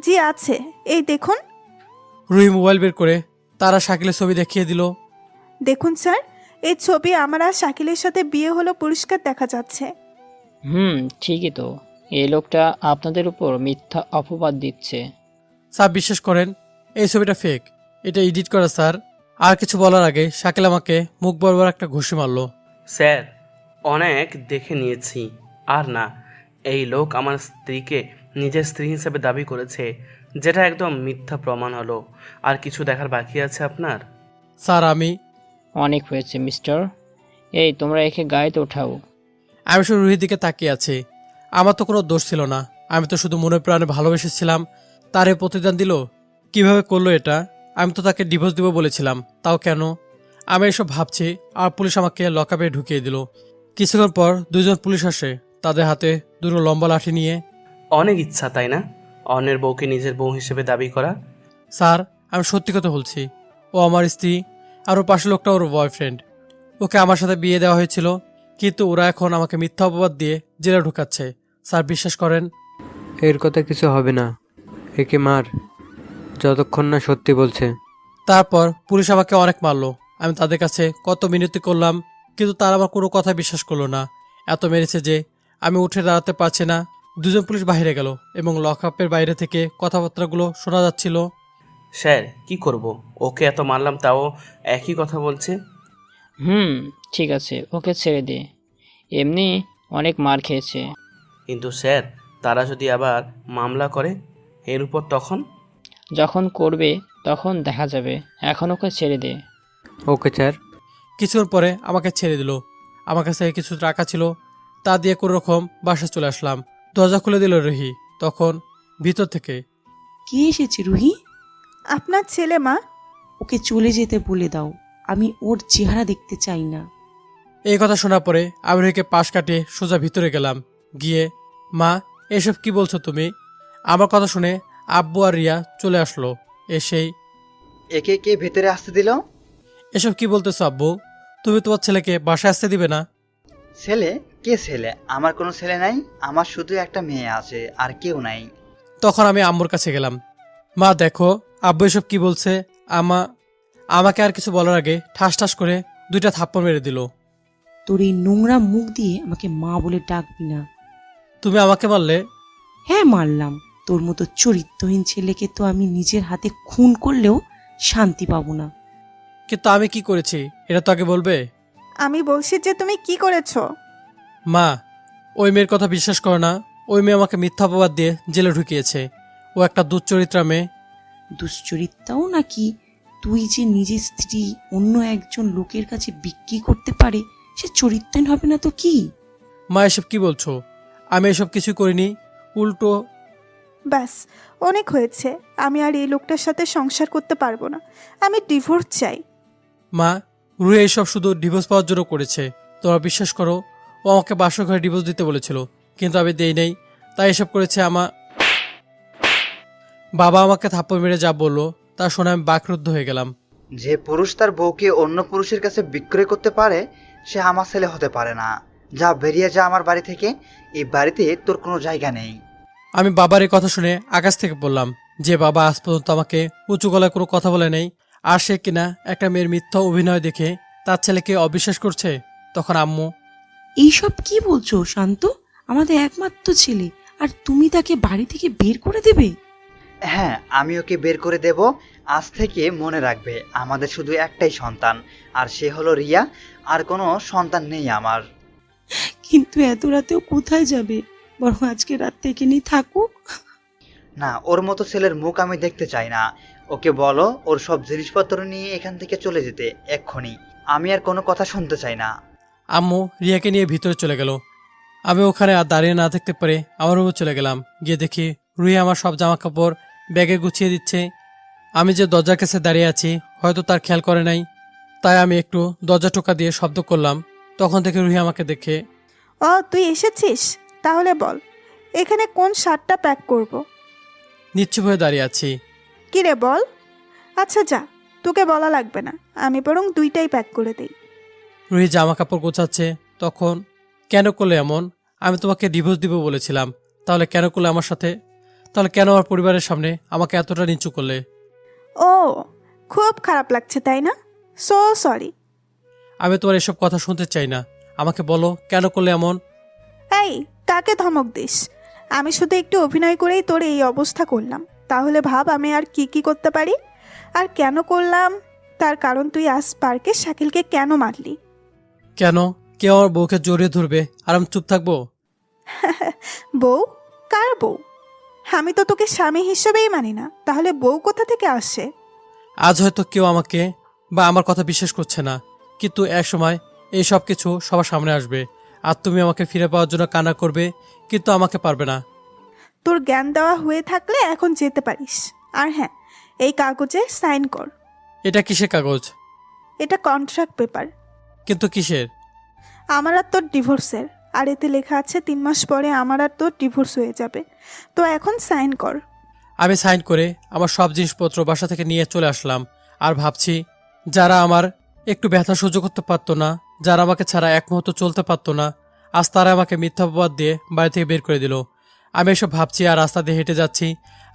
জি আছে, এই দেখুন। রুহি মোবাইল বের করে তারা শাকিলের ছবি দেখিয়ে দিল। দেখুন স্যার, এই ছবি আমার আর শাকিলের সাথে বিয়ে হলো পরিষ্কার দেখা যাচ্ছে। ঠিকই তো। এই লোকটা আপনাদের উপর মিথ্যা অপবাদ দিচ্ছে। স্যার বিশ্বাস করেন, এই ছবিটা ফেক, এটা এডিট করা স্যার। আর কিছু বলার আগে শাকিল আমাকে মুখ বরাবর একটা ঘুষি মারলো। স্যার, অনেক দেখে নিয়েছি। আর না, এই লোক আমার স্ত্রীকে নিজের স্ত্রী হিসেবে দাবি করেছে, যেটা একদম মিথ্যা প্রমাণ হলো। আর কিছু দেখার বাকি আছে আপনার? স্যার আমি অনেক হয়েছে মিস্টার। এই তোমরা একে গাড়িতে ওঠাও। আমি শুধু রুহির দিকে তাকিয়ে আছি। আমার তো কোনো দোষ ছিল না, আমি তো শুধু মনে প্রাণে ভালোবেসেছিলাম। তারে প্রতিদান দিল, কিভাবে করলো এটা? আমি তো তাকে ডিভোর্স দিব বলেছিলাম, তাও কেন? আমি এসব ভাবছি আর পুলিশ আমাকে লকআপে ঢুকিয়ে দিল। কিছুক্ষণ পর দুজন পুলিশ আসে, তাদের হাতে দুটো লম্বা লাঠি নিয়ে। অনেক ইচ্ছা, তাই না, অন্যের বউকে নিজের বউ হিসেবে দাবি করা? স্যার, আমি সত্যি কথা বলছি, ও আমার স্ত্রী, আর ওর পাশের লোকটা ওর বয়ফ্রেন্ড। ওকে আমার সাথে বিয়ে দেওয়া হয়েছিল, কিন্তু ওরা এখন আমাকে মিথ্যা অপবাদ দিয়ে জেলে ঢুকাচ্ছে। স্যার বিশ্বাস করেন। এর কথা কিছু হবে না, একে মার, যতক্ষণ না সত্যি বলছে। তারপর পুলিশ আমাকে অনেক মারলো। আমি তাদের কাছে কত মিনতি করলাম, কিন্তু তারা আমার কোনো কথা বিশ্বাস করলো না। এত মেরেছে যে আমি উঠে দাঁড়াতে পারছি না। দুজন পুলিশ বাইরে গেল এবং লকআপের বাইরে থেকে কথাবার্তাগুলো শোনা যাচ্ছিল। স্যার, কি করব? ওকে এত মারলাম, তাও একই কথা বলছে। ঠিক আছে, ওকে ছেড়ে দে, এমনি অনেক মার খেয়েছে। কিন্তু স্যার, তারা যদি আবার মামলা করে এর উপর, তখন? যখন করবে তখন দেখা যাবে, এখন ওকে ছেড়ে দে। Okay sir. কিছুক্ষণ পরে আমাকে ছেড়ে দিল। আমার কাছে কিছু টাকা ছিল, তা দিয়ে কোনো রকম বাসা চলে আসলাম। দরজা খুলে দিল রুহি। তখন ভিতর থেকে, কে এসেছে রুহি? আপনার ছেলে, মা। ওকে চলে যেতে বলে দাও, আমি ওর চেহারা দেখতে চাই না। এই কথা শোনার পরে আমি রুহিকে পাশ কাটিয়ে সোজা ভিতরে গেলাম। গিয়ে, মা, এসব কি বলছো তুমি? আমার কথা শুনে আব্বু আর রিয়া চলে আসলো। এসেই, একে কে ভেতরে আসতে দিল? এসব কি বলতেছো আব্বু? তুমি তোমার ছেলেকে বাসায় আসতে দিবে না? ছেলে? কে ছেলে? আমার কোনো ছেলে নাই, আমার শুধু একটা মেয়ে আছে, আর কেউ নাই। তখন আমি আম্মুর কাছে গেলাম। মা দেখো, আব্বু এসব কি বলছে। আমাকে আর কিছু বলার আগে ঠাস ঠাস করে 2টা থাপ্পড় মেরে দিল। তোর এই নোংরা মুখ দিয়ে আমাকে মা বলে ডাকবি না। তুমি আমাকে মারলে? হ্যাঁ মারলাম, তোর মতো চরিত্রহীন ছেলেকে তো আমি নিজের হাতে খুন করলেও শান্তি পাবো না। কিন্তু আমি কি করেছি এটা তো আগে বলবে। আমি বলছি যে তুমি কি করেছো। মা, ওই মেয়ের কথা বিশ্বাস করো না। ওই মেয়ে আমাকে মিথ্যা অপবাদ দিয়ে জেলে ঢুকিয়েছে। ও একটা দুশ্চরিত্রা মেয়ে। দুশ্চরিত্রাও নাকি? তুই যে নিজের স্ত্রী অন্য একজন লোকের কাছে বিক্রি করতে পারে, সে চরিত্রহীন হবে না তো কি? মা এসব কি বলছো? আমি এসব কিছু করিনি, উল্টো। ব্যাস, অনেক হয়েছে। আমি আর এই লোকটার সাথে সংসার করতে পারবো না। আমি ডিভোর্স চাই। মা, রুহি এইসব শুধু ডিভোর্স পাওয়ার জন্য করেছে। তোমরা বিশ্বাস করো, ও আমাকে বাসর ঘরে ডিভোর্স দিতে বলেছিল, কিন্তু আমি দেই নাই, তাই এসব করেছে। বাবা আমাকে থাপ্পড় মেরে যা বললো তা শুনে আমি বাকরুদ্ধ হয়ে গেলাম। যে পুরুষ তার বউকে অন্য পুরুষের কাছে বিক্রয় করতে পারে, সে আমার ছেলে হতে পারে না। যা, বেরিয়ে যা আমার বাড়ি থেকে। এই বাড়িতে তোর কোনো জায়গা নেই। আমি বাবার এই কথা শুনে আকাশ থেকে বললাম, যে বাবা আজ পর্যন্ত আমাকে উঁচু গলায় কোনো কথা বলে নেই, আর সে কিনা একটা মেয়ের মিথ্যা অভিনয় দেখে তার ছেলেকে অবিশ্বাস করছে। তখন আম্মু, এইসব কি বলছো শান্ত? আমাদের একমাত্র ছেলে, আর তুমি তাকে বাড়ি থেকে বের করে দেবে? হ্যাঁ, আমি ওকে বের করে দেব। আজ থেকে মনে রাখবে, আমাদের শুধু একটাই সন্তান, আর সে হলো রিয়া। আর কোনো সন্তান নেই আমার। কিন্তু এত রাতেও কোথায় যাবে? বরং আজকে রাত থেকে নিয়ে থাকুক। না, ওর মতো ছেলের মুখ আমি দেখতে চাই না। ওকে বলো ওর সব জিনিসপত্র নিয়ে এখান থেকে চলে যেতে এক্ষুনি। আমি আর কোনো কথা শুনতে চাই না। আম্মু রিয়াকে নিয়ে ভিতরে চলে গেল। আমি ওখানে আর দাঁড়িয়ে না থাকতে পারে আমার রুমে চলে গেলাম। গিয়ে দেখি রুহি আমার সব জামা কাপড় ব্যাগে গুছিয়ে দিচ্ছে। আমি যে দরজার কাছে দাঁড়িয়ে আছি হয়তো তার খেয়াল করে নাই, তাই আমি একটু দরজা টোকা দিয়ে শব্দ করলাম। তখন থেকে রুহি আমাকে দেখে, ও তুই এসেছিস, তাহলে বল এখানে কোন শার্টটা প্যাক করব। নিশ্চুপ হয়ে দাঁড়িয়ে আছি। কি রে বল। আচ্ছা যা, তোকে বলা লাগবে না, আমি বরং দুইটাই প্যাক করে দেই। রুহি জামা কাপড় গোছাচ্ছে। তখন, কেন করলে এমন? আমি তোমাকে ডিভোর্স দিব বলেছিলাম, তাহলে কেন করলে আমার সাথে? তাহলে কেন আমার পরিবারের সামনে আমাকে এতটা নিচু করলে? ও, খুব খারাপ লাগছে তাই না? So sorry. আমি তোমার এসব কথা শুনতে চাই না। আমাকে বলো কেন করলে এমন? এই, কাকে ধমক দিস? আমি শুধু একটু অভিনয় করেই তোর এই অবস্থা করলাম। তাহলে ভাব আমি আর কি কি করতে পারি। আর কেন করলাম তার কারণ তুই আজ পার্কে শাকিলকে কেন মারলি। কেন? কেউ আমার বউকে জড়িয়ে ধরবে আর আমি চুপ থাকবো? বউ? কার বউ? আমি তো তোকে স্বামী হিসেবেই মানি না, তাহলে বউ কোথা থেকে আসে? আজ হয়তো কেউ আমাকে বা আমার কথা বিশ্বাস করছে না, কিন্তু এক সময় এই সব কিছু সবার সামনে আসবে। আর তুমি আমাকে ফিরে পাওয়ার জন্য কান্না করবে, কিন্তু আমাকে পারবে না। তোর জ্ঞান দেওয়া হয়ে থাকলে এখন যেতে পারিস। আর হ্যাঁ, এই কাগজে সাইন কর। এটা কিসের কাগজ? এটা কন্ট্রাক্ট পেপার। কিন্তু কিসের? আমার আর তোর ডিভোর্সের। আর এতে লেখা আছে 3 মাস পরে আমার আর তোর ডিভোর্স হয়ে যাবে। তো এখন সাইন কর। আমি সাইন করে আমার সব জিনিসপত্র বাসা থেকে নিয়ে চলে আসলাম। আর ভাবছি, যারা আমার একটু ব্যথা সহ্য করতে পারতো না, যারা আমাকে ছাড়া এক মুহূর্ত চলতে পারতো না, আজ তারা আমাকে মিথ্যা অপবাদ দিয়ে বাড়ি থেকে বের করে দিল। আমি এসব ভাবছি আর রাস্তা দিয়ে হেঁটে যাচ্ছি।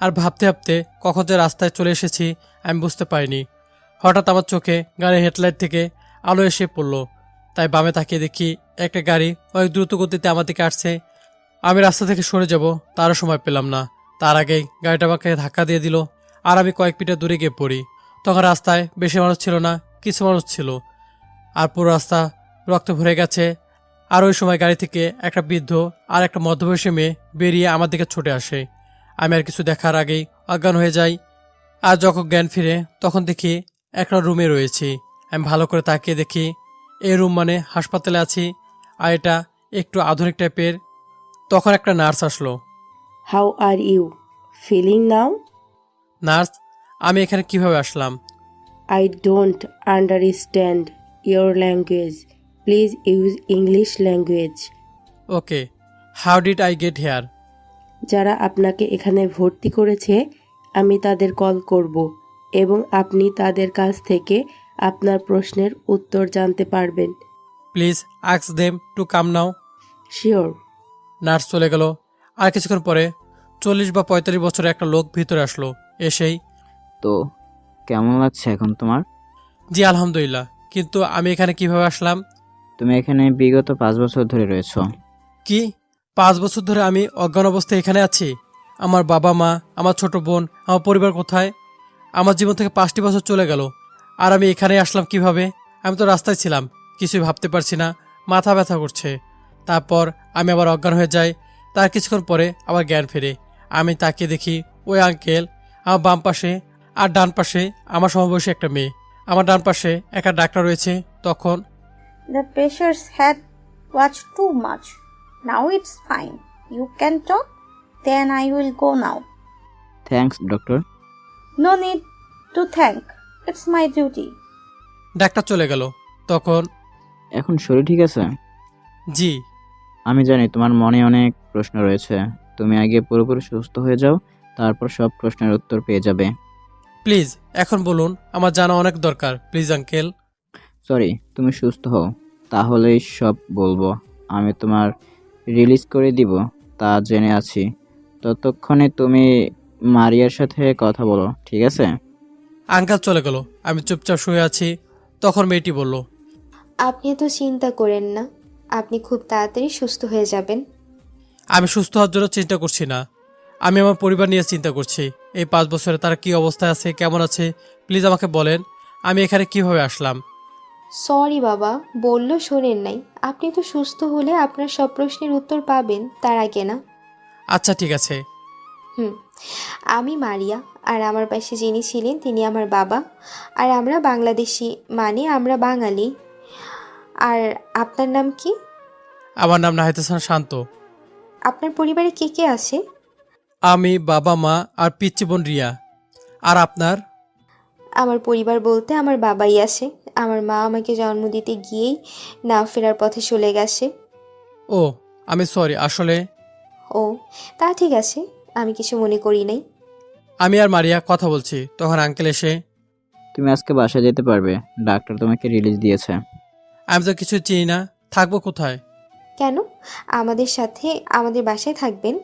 আর ভাবতে ভাবতে কখন যে রাস্তায় চলে এসেছি আমি বুঝতে পারিনি। হঠাৎ আমার চোখে গাড়ির হেডলাইট থেকে আলো এসে পড়ল। তাই বামে তাকিয়ে দেখি একটা গাড়ি অনেক দ্রুত গতিতে আমার দিকে আসছে। আমি রাস্তা থেকে সরে যাব তারও সময় পেলাম না। তার আগেই গাড়িটা আমাকে ধাক্কা দিয়ে দিল আর আমি কয়েক মিটার দূরে গিয়ে পড়ি। তখন রাস্তায় বেশি মানুষ ছিল না, কিছু মানুষ ছিল। আর পুরো রাস্তা রক্তে ভরে গেছে। আর ওই সময় গাড়ি থেকে একটা বৃদ্ধ আর একটা মধ্যবয়সী মেয়ে বেরিয়ে আমার দিকে ছুটে আসে। আমি আর কিছু দেখার আগেই অজ্ঞান হয়ে যাই। আর যখন জ্ঞান ফিরে তখন দেখি একটা রুমে রয়েছি। আমি ভালো করে তাকিয়ে দেখি এই রুম মানে হাসপাতালে আছি, আর এটা একটু আধুনিক টাইপের। তখন একটা নার্স আসলো। How are you feeling now? Nurse, আমি এখানে কিভাবে আসলাম? I don't understand your language. Please use English language. Okay, how did I get here? যারা আপনাকে এখানে ভর্তি করেছে আমি তাদের কল করব এবং আপনি তাদের কাছ থেকে আপনার প্রশ্নের উত্তর জানতে পারবেন। Please ask them to come now. Sure. Nurse চলে গেল। আর কিছুক্ষণ পরে 40 বা 45 বছরের একটা লোক ভিতরে আসলো। এসেই, তো কেমন লাগছে এখন তোমার? জি আলহামদুলিল্লাহ, কিন্তু আমি এখানে কিভাবে আসলাম? তুমি এখানে বিগত 5 বছর ধরে রয়েছো। কি 5 বছর ধরে আমি অজ্ঞান অবস্থায় এখানে আছি? আমার বাবা মা, আমার ছোট বোন, আমার পরিবার কোথায়? আমার জীবন থেকে 5টি বছর চলে গেল, আর আমি এখানে আসলাম কিভাবে? আমি তো রাস্তায় ছিলাম, কিছুই ভাবতে পারছি না, মাথা ব্যথা করছে। তারপর আমি আবার অজ্ঞান হয়ে যাই। তার কিছুক্ষণ পরে আবার জ্ঞান ফেরে। আমি তাকিয়ে দেখি ওই আঙ্কেল আমার বাম পাশে, আর ডান পাশে আমার সমবয়সী একটা মেয়ে। আমার ডান পাশে একটা ডাক্তার রয়েছে। তখন, The patient's head was too much. Now it's fine. You can talk. Then I will go now. Thanks doctor. No need to thank. It's my duty. Doctor চলে গেল। তখন, এখন শরীর ঠিক আছে? জি। আমি জানি তোমার মনে অনেক প্রশ্ন রয়েছে। তুমি আগে পুরোপুরি সুস্থ হয়ে যাও, তারপর সব প্রশ্নের উত্তর পেয়ে যাবে। প্লিজ এখন বলুন, আমার জানা অনেক দরকার। Please uncle. সরি, তুমি সুস্থ হও, তাহলেই সব বলবো। আমি তোমার রিলিজ করে দিব তা জেনে আছি। ততক্ষণে তুমি মারিয়ার সাথে কথা বলো, ঠিক আছে? আঙ্কেল চলে গেল। আমি চুপচাপ শুয়ে আছি। তখন মেয়েটি বলল, আপনি এত চিন্তা করেন না, আপনি খুব তাড়াতাড়ি সুস্থ হয়ে যাবেন। আমি সুস্থ হওয়ার জন্য চিন্তা করছি না, আমি আমার পরিবার নিয়ে চিন্তা করছি। এই 5 বছরে তারা কি অবস্থায় আছে, কেমন আছে, প্লিজ আমাকে বলেন আমি এখানে কিভাবে আসলাম। সরি বাবা, বললো শোনেন নাই। আপনি তো সুস্থ হলে আপনার সব প্রশ্নের উত্তর পাবেন, তার আগে না। আচ্ছা ঠিক আছে। আমি মারিয়া, আর আমার পাশে যিনি ছিলেন তিনি আমার বাবা। আর আমরা বাংলাদেশি, মানে আমরা বাঙালি। আর আপনার নাম কি? আমার নাম নাহিদ হাসান শান্ত। আপনার পরিবারে কে কে আছে? আমি, বাবা, মা আর পিচ্চি বোন রিয়া। আর আপনার? আমার পরিবার বলতে আমার বাবাই আছে। আমার মা আমাকে জন্ম দিতে গিয়েই না ফেরার পথে চলে গেছে। ও, আমি সরি, আসলে ও, তা ঠিক আছে, আমি কিছু মনে করি নাই। আমি আর মারিয়া কথা বলছি, তখন আঙ্কেল এসে, তুমি আজকে বাসায় যেতে পারবে, ডাক্তার তোমাকে রিলিজ দিয়েছে। আমি তো কিছু চিনি না, থাকবো কোথায়? কেন? আমাদের সাথে আমাদের বাসায় থাকবেন।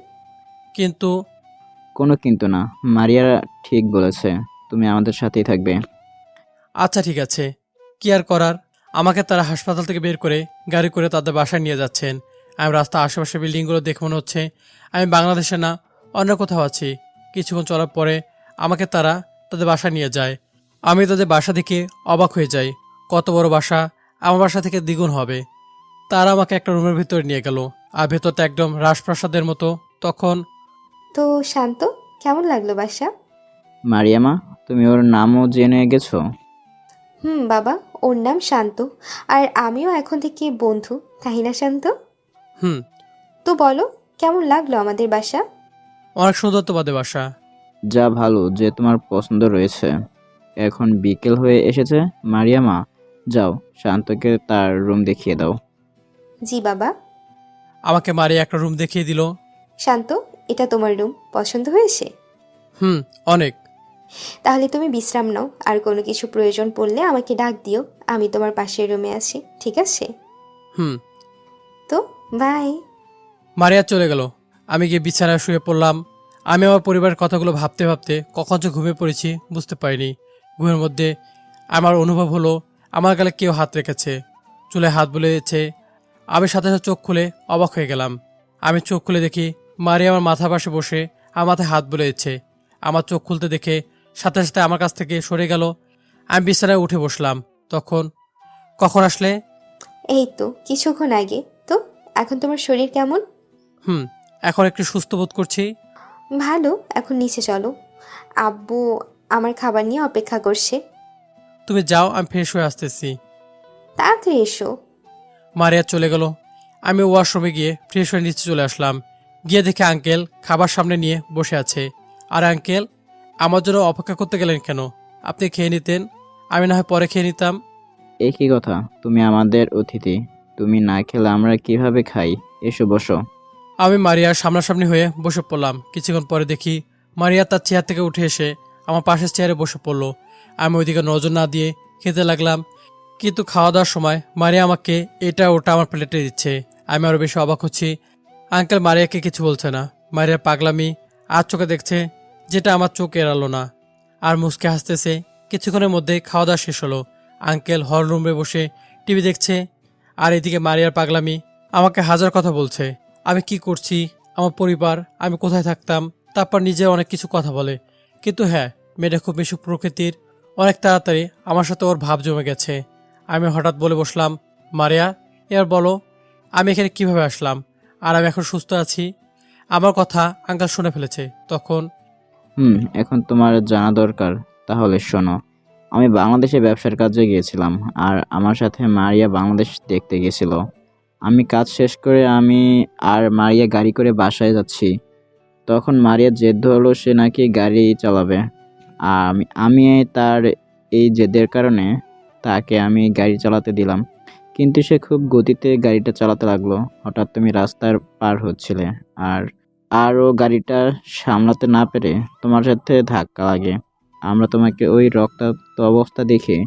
কিন্তু কোনো কিন্তু না, মারিয়া ঠিক বলেছে, তুমি আমাদের সাথেই থাকবে। আচ্ছা ঠিক আছে, কি আর করার। আমাকে তারা হাসপাতাল থেকে বের করে গাড়ি করে তাদের বাসায় নিয়ে যাচ্ছেন। আমি রাস্তার আশেপাশে বিল্ডিংগুলো দেখে মনে হচ্ছে আমি বাংলাদেশে না, অন্য কোথাও আছি। কিছুক্ষণ চলার পরে আমাকে তারা তাদের বাসায় নিয়ে যায়। আমি তাদের বাসা দেখে অবাক হয়ে যাই। কত বড় বাসা, আমার বাসা থেকে দ্বিগুণ হবে। তারা আমাকে একটা রুমের ভিতরে নিয়ে গেল, আর ভেতরটা একদম রাজপ্রাসাদের মতো। তখন তো শান্ত, কেমন লাগলো বাসা? মারিয়ামা, তুমি ওর নামও জেনে গেছো? বাবা, ওর নাম শান্ত, আর আমিও এখন থেকে বন্ধু, তাই না শান্ত? তো বলো, কেমন লাগলো আমাদের বাসা? অনেক সুন্দর তোমাদের বাসা। যা ভালো যে তোমার পছন্দ রয়েছে। এখন বিকেল হয়ে এসেছে, মারিয়ামা যাও শান্তকে তার রুম দেখিয়ে দাও। জি বাবা। আমাকে মারিয়া একটা রুম দেখিয়ে দিল। শান্ত, এটা তোমার রুম, পছন্দ হয়েছে? অনেক। তাহলে তুমি বিশ্রাম নাও, আর কোনো কিছু প্রয়োজন পড়লে আমাকে ডাক দিও, আমি তোমার পাশের রুমে আছি, ঠিক আছে? তো বাই। মারিয়া চলে গেল। আমি গিয়ে বিছানায় শুয়ে পড়লাম। আমি আমার পরিবারের কথাগুলো ভাবতে ভাবতে কখন যে ঘুমিয়ে পড়েছি বুঝতে পারিনি। ঘুমের মধ্যে আমার অনুভব হলো আমার গালে কেউ হাত রেখেছে, চুলে হাত বুলিয়েছে। আমি সাথে সাথে চোখ খুলে অবাক হয়ে গেলাম। আমি চোখ খুলে দেখি মারিয়া আমার মাথার পাশে বসে আমার মাথায় হাত বুলিয়েছে। আমার চোখ খুলতে দেখে সাথে সাথে আমার কাছ থেকে সরে গেল। আমি বিছানায় উঠে বসলাম। তখন কখন আসলে? এই তো কিছুক্ষণ আগে। তো এখন তোমার শরীর কেমন? এখন একটু সুস্থ বোধ করছি। ভালো, এখন নিচে চলো, আব্বু আমার খাবার নিয়ে অপেক্ষা করছে। তুমি যাও, আমি ফ্রেশ হয়ে আসতেছি। তাড়াতাড়ি এসো। মারিয়া চলে গেল। আমি ওয়াশরুমে গিয়ে ফ্রেশ হয়ে নিচে চলে আসলাম। গিয়ে দেখে আঙ্কেল খাবার সামনে নিয়ে বসে আছে। আর আঙ্কেল, আমার জন্য অপেক্ষা করতে গেলেন কেন? আপনি খেয়ে নিতেন, আমি না হয় পরে খেয়ে নিতাম। এই কি কথা, তুমি আমাদের অতিথি, তুমি না খেলে আমরা কিভাবে খাই? এসো বসো। আমি মারিয়ার সামনাসামনি হয়ে বসে পড়লাম। কিছুক্ষণ পরে দেখি মারিয়া তার চেয়ার থেকে উঠে এসে আমার পাশের চেয়ারে বসে পড়ল। আমি ওইদিকে নজর না দিয়ে খেতে লাগলাম। কিন্তু খাওয়া দাওয়ার সময় মারিয়া আমাকে এটা ওটা আমার প্লেটে দিচ্ছে। আমি আরও বেশি অবাক হচ্ছি। আঙ্কেল মারিয়াকে কিছু বলছে না। মারিয়ার পাগলামি আর চোখে দেখছে, যেটা আমার চোখ এড়ালো না। আর মুচকে হাসতেছে। কিছুক্ষণের মধ্যে খাওয়া দাওয়া শেষ হলো। আঙ্কেল হল রুমে বসে টিভি দেখছে। আর এদিকে মারিয়ার পাগলামি আমাকে হাজার কথা বলছে। আমি কি করছি, আমার পরিবার, আমি কোথায় থাকতাম, তারপর নিজে অনেক কিছু কথা বলে। কিন্তু হ্যাঁ, মেয়েটা খুব মিশুক প্রকৃতির। অনেক তাড়াতাড়ি আমার সাথে ওর ভাব জমে গেছে। আমি হঠাৎ বলে বসলাম, মারিয়া, এবার বলো আমি এখানে কিভাবে আসলাম, আর আমি এখন সুস্থ আছি। আমার কথা আঙ্কেল শুনে ফেলেছে। তখন এখন তোমার জানা দরকার, তাহলে শোনো। আমি বাংলাদেশে ব্যবসার কাজে গিয়েছিলাম, আর আমার সাথে মারিয়া বাংলাদেশ দেখতে গেছিল। আমি কাজ শেষ করে আমি আর মারিয়া গাড়ি করে বাসায় যাচ্ছি। তখন মারিয়া জেদ ধরলো সে নাকি গাড়ি চালাবে। আর আমি তার এই জেদের কারণে তাকে আমি গাড়ি চালাতে দিলাম। কিন্তু সে খুব গতিতে গাড়িটা চালাতে লাগলো। হঠাৎ তুমি রাস্তার পার হচ্ছিলে, আর ও গাড়িটা সামলাতে না পেরে তোমার সাথে ধাক্কা লাগে। আমরা তোমাকে ওই রক্তাক্ত অবস্থা দেখে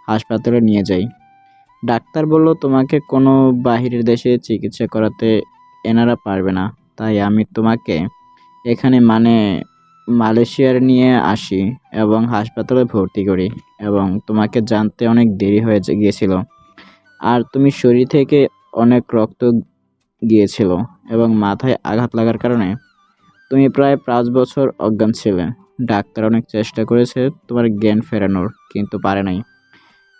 হাসপাতালে নিয়ে যাই। ডাক্তার বলল তোমাকে কোনো বাহিরের দেশে চিকিৎসা করাতে এনারা পারবে না। তাই আমি তোমাকে এখানে মালয়েশিয়ার নিয়ে আসি এবং হাসপাতালে ভর্তি করি, এবং তোমাকে জানতে অনেক দেরি হয়ে গিয়েছিল। আর তুমি শরীর থেকে অনেক রক্ত গিয়েছিল এবং মাথায় আঘাত লাগার কারণে তুমি প্রায় 5 বছর অজ্ঞান ছিলে। ডাক্তার অনেক চেষ্টা করেছে তোমার জ্ঞান ফেরানোর, কিন্তু পারে নাই।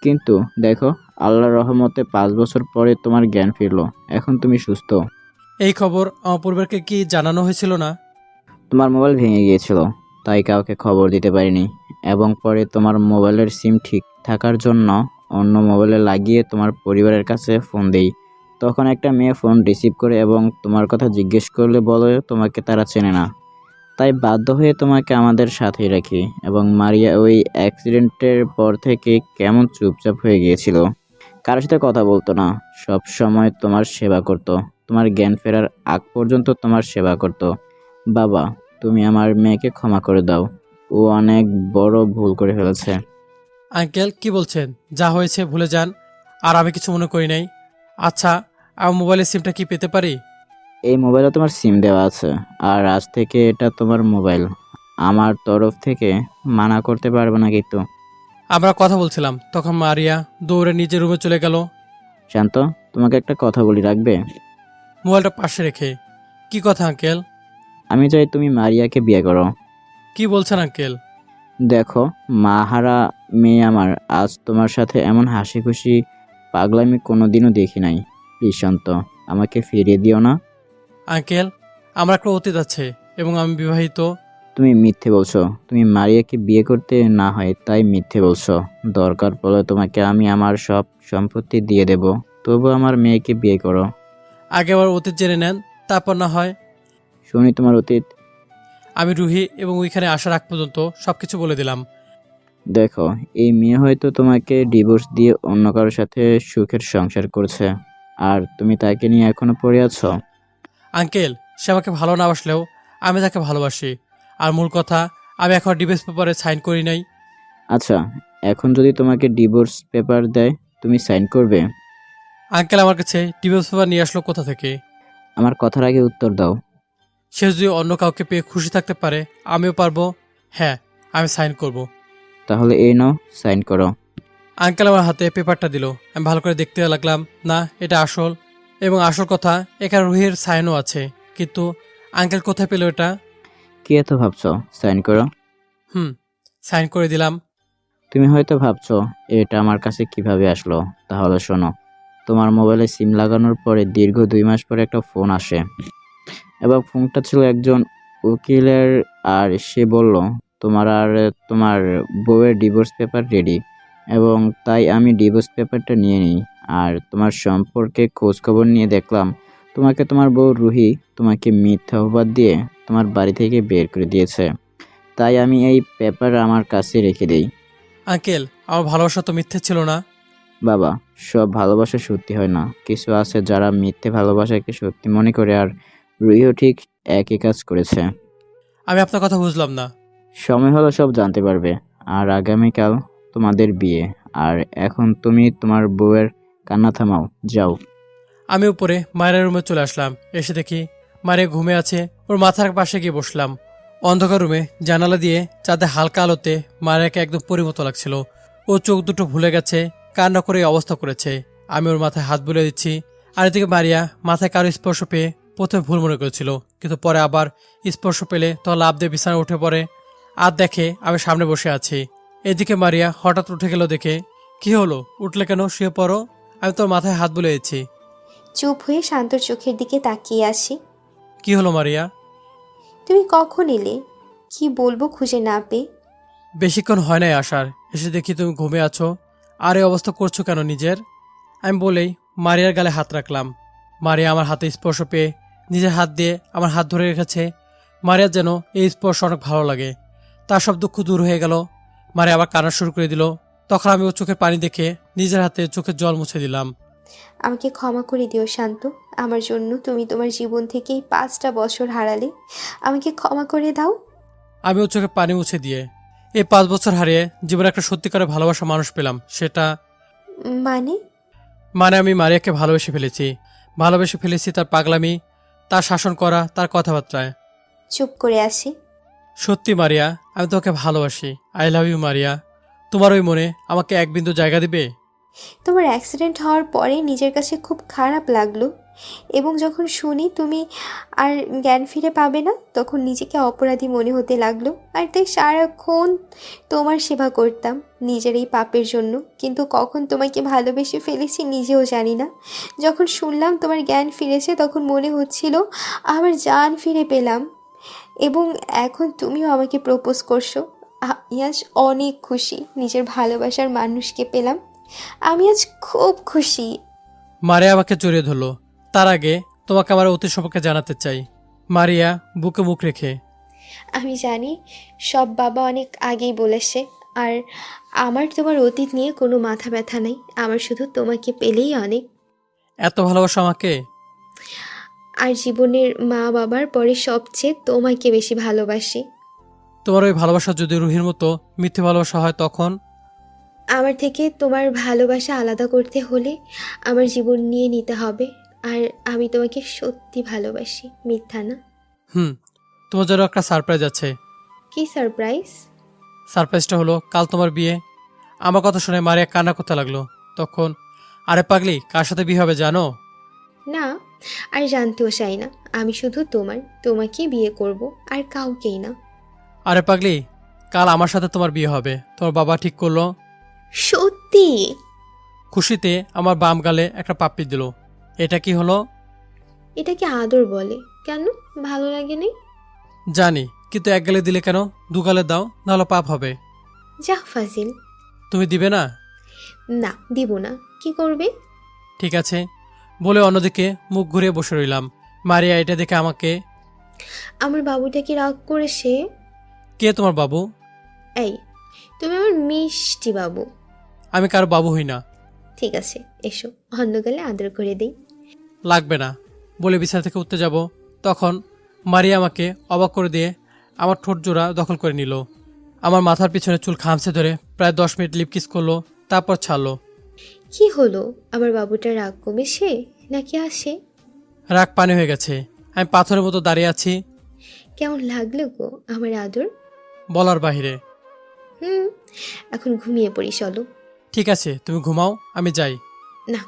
কিন্তু দেখো, আল্লাহর রহমতে 5 বছর পরে তোমার জ্ঞান ফিরলো। এখন তুমি সুস্থ। এই খবর আমার পরিবারকে কি জানানো হয়েছিল না? তোমার মোবাইল ভেঙে গিয়েছিল, তাই কাউকে খবর দিতে পারিনি। এবং পরে তোমার মোবাইলের সিম ঠিক থাকার জন্য অন্য মোবাইলে লাগিয়ে তোমার পরিবারের কাছে ফোন দেই। তখন একটা মেয়ে ফোন রিসিভ করে এবং তোমার কথা জিজ্ঞেস করলে বলে তোমাকে তারা চেনে না। তাই বাধ্য হয়ে তোমাকে আমাদের সাথেই রাখি। এবং মারিয়া ওই অ্যাক্সিডেন্টের পর থেকে কেমন চুপচাপ হয়ে গিয়েছিল, কারোর সাথে কথা বলতো না, সব সময় তোমার সেবা করতো। তোমার জ্ঞান ফেরার আগ পর্যন্ত তোমার সেবা করতো। বাবা, তুমি আমার মেয়েকে ক্ষমা করে দাও। ও অনেক বড় ভুল করে ফেলেছে। আঙ্কেল কি বলছেন? যা হয়েছে ভুলে যান, আর আমি কিছু মনে করি নাই। আচ্ছা, আমার মোবাইলের সিমটা কি পেতে পারি? এই মোবাইলে তোমার সিম দেওয়া আছে, আর আজ থেকে এটা তোমার মোবাইল। আমার তরফ থেকে মানা করতে পারবে না কিন্তু। আমরা কথা বলছিলাম, তখন মারিয়া দৌড়ে নিজের রুমে চলে গেল। শান্ত, তোমাকে একটা কথা বলি, রাখবে? মোবাইলটা পাশে রেখে। কি কথা আঙ্কেল? আমি চাই তুমি মারিয়াকে বিয়ে করো। কি বলছেন আঙ্কেল? দেখো, মাহারা মেয়ে আমার, আজ তোমার সাথে এমন হাসি খুশি পাগলামি কোনোদিনও দেখি নাই। প্লিজ শান্ত, আমাকে ফিরিয়ে দিও না। আঙ্কেল, আমার একটা অতীত আছে এবং আমি বিবাহিত। তুমি মিথ্যে বলছো। তুমি মারিয়াকে বিয়ে করতে না হয় তাই মিথ্যে বলছো। দরকার পড়লে তোমাকে আমি আমার সব সম্পত্তি দিয়ে দেব, তবু আমার মেয়েকে বিয়ে করো। আগে আমার অতীত জেনে নেন, তারপর না হয়। শুনি তোমার অতীত। আমি রুহি এবং ওইখানে আসার আগ পর্যন্ত সবকিছু বলে দিলাম। দেখো, এই মেয়ে হয়তো তোমাকে ডিভোর্স দিয়ে অন্য কারোর সাথে সুখের সংসার করছে, আর তুমি তাকে নিয়ে এখনো পড়ে আছো। আঙ্কেল, সে আমাকে ভালো না বাসলেও আমি তাকে ভালোবাসি। আর মূল কথা, আমি এখন ডিভোর্স পেপারে সাইন করি নাই। আচ্ছা, এখন যদি তোমাকে ডিভোর্স পেপার দেয়, তুমি সাইন করবে? আঙ্কেল আমার কাছে ডিভোর্স পেপার নিয়ে আসলো কোথা থেকে? আমার কথার আগে উত্তর দাও। সে যদি অন্য কাউকে পেয়ে খুশি থাকতে পারে, আমিও পারবো। হ্যাঁ, আমি সাইন করব। তাহলে এই নাও, সাইন করো। আঙ্কেল আমার হাতে পেপারটা দিল। আমি ভালো করে দেখতে লাগলাম, না এটা আসল। এবং আসল কথা, এখানে রুহির সাইনও আছে। কিন্তু আঙ্কেল কোথায় পেল এটা? কি এত ভাবছো? সাইন করো। সাইন করে দিলাম। তুমি হয়তো ভাবছো এটা আমার কাছে কিভাবে আসলো। তাহলে শোনো, তোমার মোবাইলে সিম লাগানোর পরে দীর্ঘ 2 মাস পরে একটা ফোন আসে, এবং ফোনটা ছিল একজন উকিলের। আর সে বলল তোমার আর তোমার বউয়ের ডিভোর্স পেপার রেডি, এবং তাই আমি ডিভোর্স পেপারটা নিয়ে নিই। আর তোমার সম্পর্কে খোঁজ খবর নিয়ে দেখলাম তোমাকে তোমার বউ রুহি তোমাকে মিথ্যা অপবাদ দিয়ে তোমার বাড়ি থেকে বের করে দিয়েছে। তাই আমি এই পেপার আমার কাছে রেখে দেই। আঙ্কেল, আমার ভালোবাসা তো মিথ্যে ছিল না। বাবা, সব ভালোবাসা সত্যি হয় না। কিছু আছে যারা মিথ্যে ভালোবাসাকে সত্যি মনে করে, আর রুহিও ঠিক একই কাজ করেছে। আমি আপনার কথা বুঝলাম না। সময় হলো সব জানতে পারবে। আর আগামীকাল তোমাদের বিয়ে। আর এখন তুমি তোমার বউয়ের কান্না থামাও, যাও। আমি উপরে মায়ের রুমে চলে আসলাম। এসে দেখি মারে ঘুমে আছে। ওর মাথার পাশে গিয়ে বসলাম। অন্ধকার রুমে জানালা দিয়ে চাঁদে হালকা আলোতে মারিয়াকে একদম পরিমতো লাগছিল। ও চোখ দুটো ভুলে গেছে, কান্না করে এই অবস্থা করেছে। আমি ওর মাথায় হাত বুলিয়ে দিচ্ছি। আর এদিকে মারিয়া মাথায় কারো স্পর্শ পেয়ে প্রথমে ভুল মনে করেছিল, কিন্তু পরে আবার স্পর্শ পেলে তো লাফ দিয়ে বিছানায় উঠে পড়ে। আর দেখে আমি সামনে বসে আছি। এদিকে মারিয়া হঠাৎ উঠে গেল। দেখে, কি হলো, উঠলে কেন? শুয়ে পড়ো। আমি তোর মাথায় হাত বুলিয়ে দিচ্ছি। চুপ হয়ে শান্তর চোখের দিকে তাকিয়ে আসি। কি হলো মারিয়া? তুমি কখন এলে? কি বলবো খুঁজে না পেয়ে। বেশিক্ষণ হয় নাই আসার। এসে দেখি তুমি ঘুমিয়ে আছো। আর এই অবস্থা করছো কেন নিজের? আমি বলেই মারিয়ার গালে হাত রাখলাম। মারিয়া আমার হাতে স্পর্শ পেয়ে নিজের হাত দিয়ে আমার হাত ধরে রেখেছে। মারিয়ার যেন এই স্পর্শ অনেক ভালো লাগে। তার সব দুঃখ দূর হয়ে গেল। মারিয়া আবার কান্না শুরু করে দিল। তখন আমি ওর চোখের পানি দেখে নিজের হাতে চোখের জল মুছে দিলাম। আমাকে ক্ষমা করে দিও শান্ত। আমার জন্য তুমি তোমার জীবন থেকেই 5টা বছর হারালে। আমাকে ক্ষমা করে দাও। আমি ওর চোখে পানি মুছে দিয়ে এই 5 বছর হারিয়ে জীবনে একটা সত্যিকারের ভালোবাসা মানুষ পেলাম। সেটা মানে আমি মারিয়াকে ভালোবেসে ফেলেছি তার পাগলামি, তার শাসন করা, তার কথাবার্তায়। চুপ করে আসি। সত্যি মারিয়া, আমি তোকে ভালোবাসি। I love you Maria. তোমার ওই মনে আমাকে এক বিন্দু জায়গা দিবে? তোমার অ্যাক্সিডেন্ট হওয়ার পরে নিজের কাছে খুব খারাপ লাগলো। এবং যখন শুনি তুমি আর জ্ঞান ফিরে পাবে না, তখন নিজেকে অপরাধী মনে হতে লাগলো। আর তাই সারাক্ষণ তোমার সেবা করতাম নিজের এই পাপের জন্য। কিন্তু কখন তোমাকে ভালোবেসে ফেলেছি নিজেও জানি না। যখন শুনলাম তোমার জ্ঞান ফিরেছে, তখন মনে হচ্ছিল আবার জান ফিরে পেলাম। এবং এখন তুমিও আমাকে প্রপোজ করছো। আমি আজ অনেক খুশি, নিজের ভালোবাসার মানুষকে পেলাম। আমি আজ খুব খুশি। মারিয়া আমাকে জড়িয়ে ধরলো। তার আগে তোমাকে আমার অতীত সম্পর্কে জানাতে চাই। মারিয়া বুকে মুখ রেখে। আমি জানি সব বাবা অনেক আগেই বলেছে, আর আমার তোমার অতীত নিয়ে কোনো মাথা ব্যথা নেই। আমার শুধু তোমাকে পেলেই অনেক। এত ভালোবাসা আমাকে? আর জীবনের মা বাবার পরে সবচেয়ে তোমাকে বেশি ভালোবাসি। তোমার ওই ভালোবাসা যদি রুহির মতো মিথ্যে ভালোবাসা হয় তখন? আমার থেকে তোমার ভালোবাসা আলাদা করতে হলে আমার জীবন নিয়ে নিতে হবে। আর আমি তোমাকে সত্যি ভালোবাসি, মিথ্যা না। তোমার জন্য একটা সারপ্রাইজ আছে। কি সারপ্রাইজ? সারপ্রাইজটা হলো কাল তোমার বিয়ে। আমার কথা শুনে মারিয়া কান্না করতে লাগলো। তখন, আরে পাগলি, কার সাথে বিয়ে হবে জানো? না, আর জানতেও চাই না। আমি শুধু তোমাকে বিয়ে করব, আর কাউকেই না। আরে পাগলি, কাল আমার সাথে তোমার বিয়ে হবে, তোমার বাবা ঠিক করলো। সত্যি? খুশিতে আমার বাম গালে একটা পাপ্পি দিল। এটা কি হলো? এটাকে আদর বলে। কেন, ভালো লাগেনি? জানি, কিন্তু এক গালে দিলে কেন? দু গালে দাও, নাহলে পাপ হবে। যা ফাজিল। তুমি দিবে না? না, দিব না। কি করবে? ঠিক আছে বলে অন্যদিকে মুখ ঘুরিয়ে বসে রইলাম। মারিয়া এটা দেখে আমাকে, আমার বাবুটা কি রাগ করেছে? কে তোমার বাবু? এই, তুমি আমার মিষ্টি বাবু। আমি কারো বাবু হই না। ঠিক আছে, এসো, অন্য গেলে আদর করে দিই। লাগবে না বলে বিছানা থেকে উঠতে যাব, তখন মারিয়া আমাকে অবাক করে দিয়ে আমার ঠোঁট জোড়া দখল করে নিল। আমার মাথার পিছনে চুল খামছে ধরে প্রায় 10 মিনিট লিপ কিস করলো, তারপর ছাড়লো। কি হলো? আমার বাবুটা রাগ কমেছে নাকি আসে? রাগ পানি হয়ে গেছে। আমি পাথরের মতো দাঁড়িয়ে আছি। কেমন লাগলো গো আমার আদর? বলার বাহিরে। এখন ঘুমিয়ে পড়ি, চলো। ঠিক আছে, তুমি ঘুমাও, আমি যাই। না,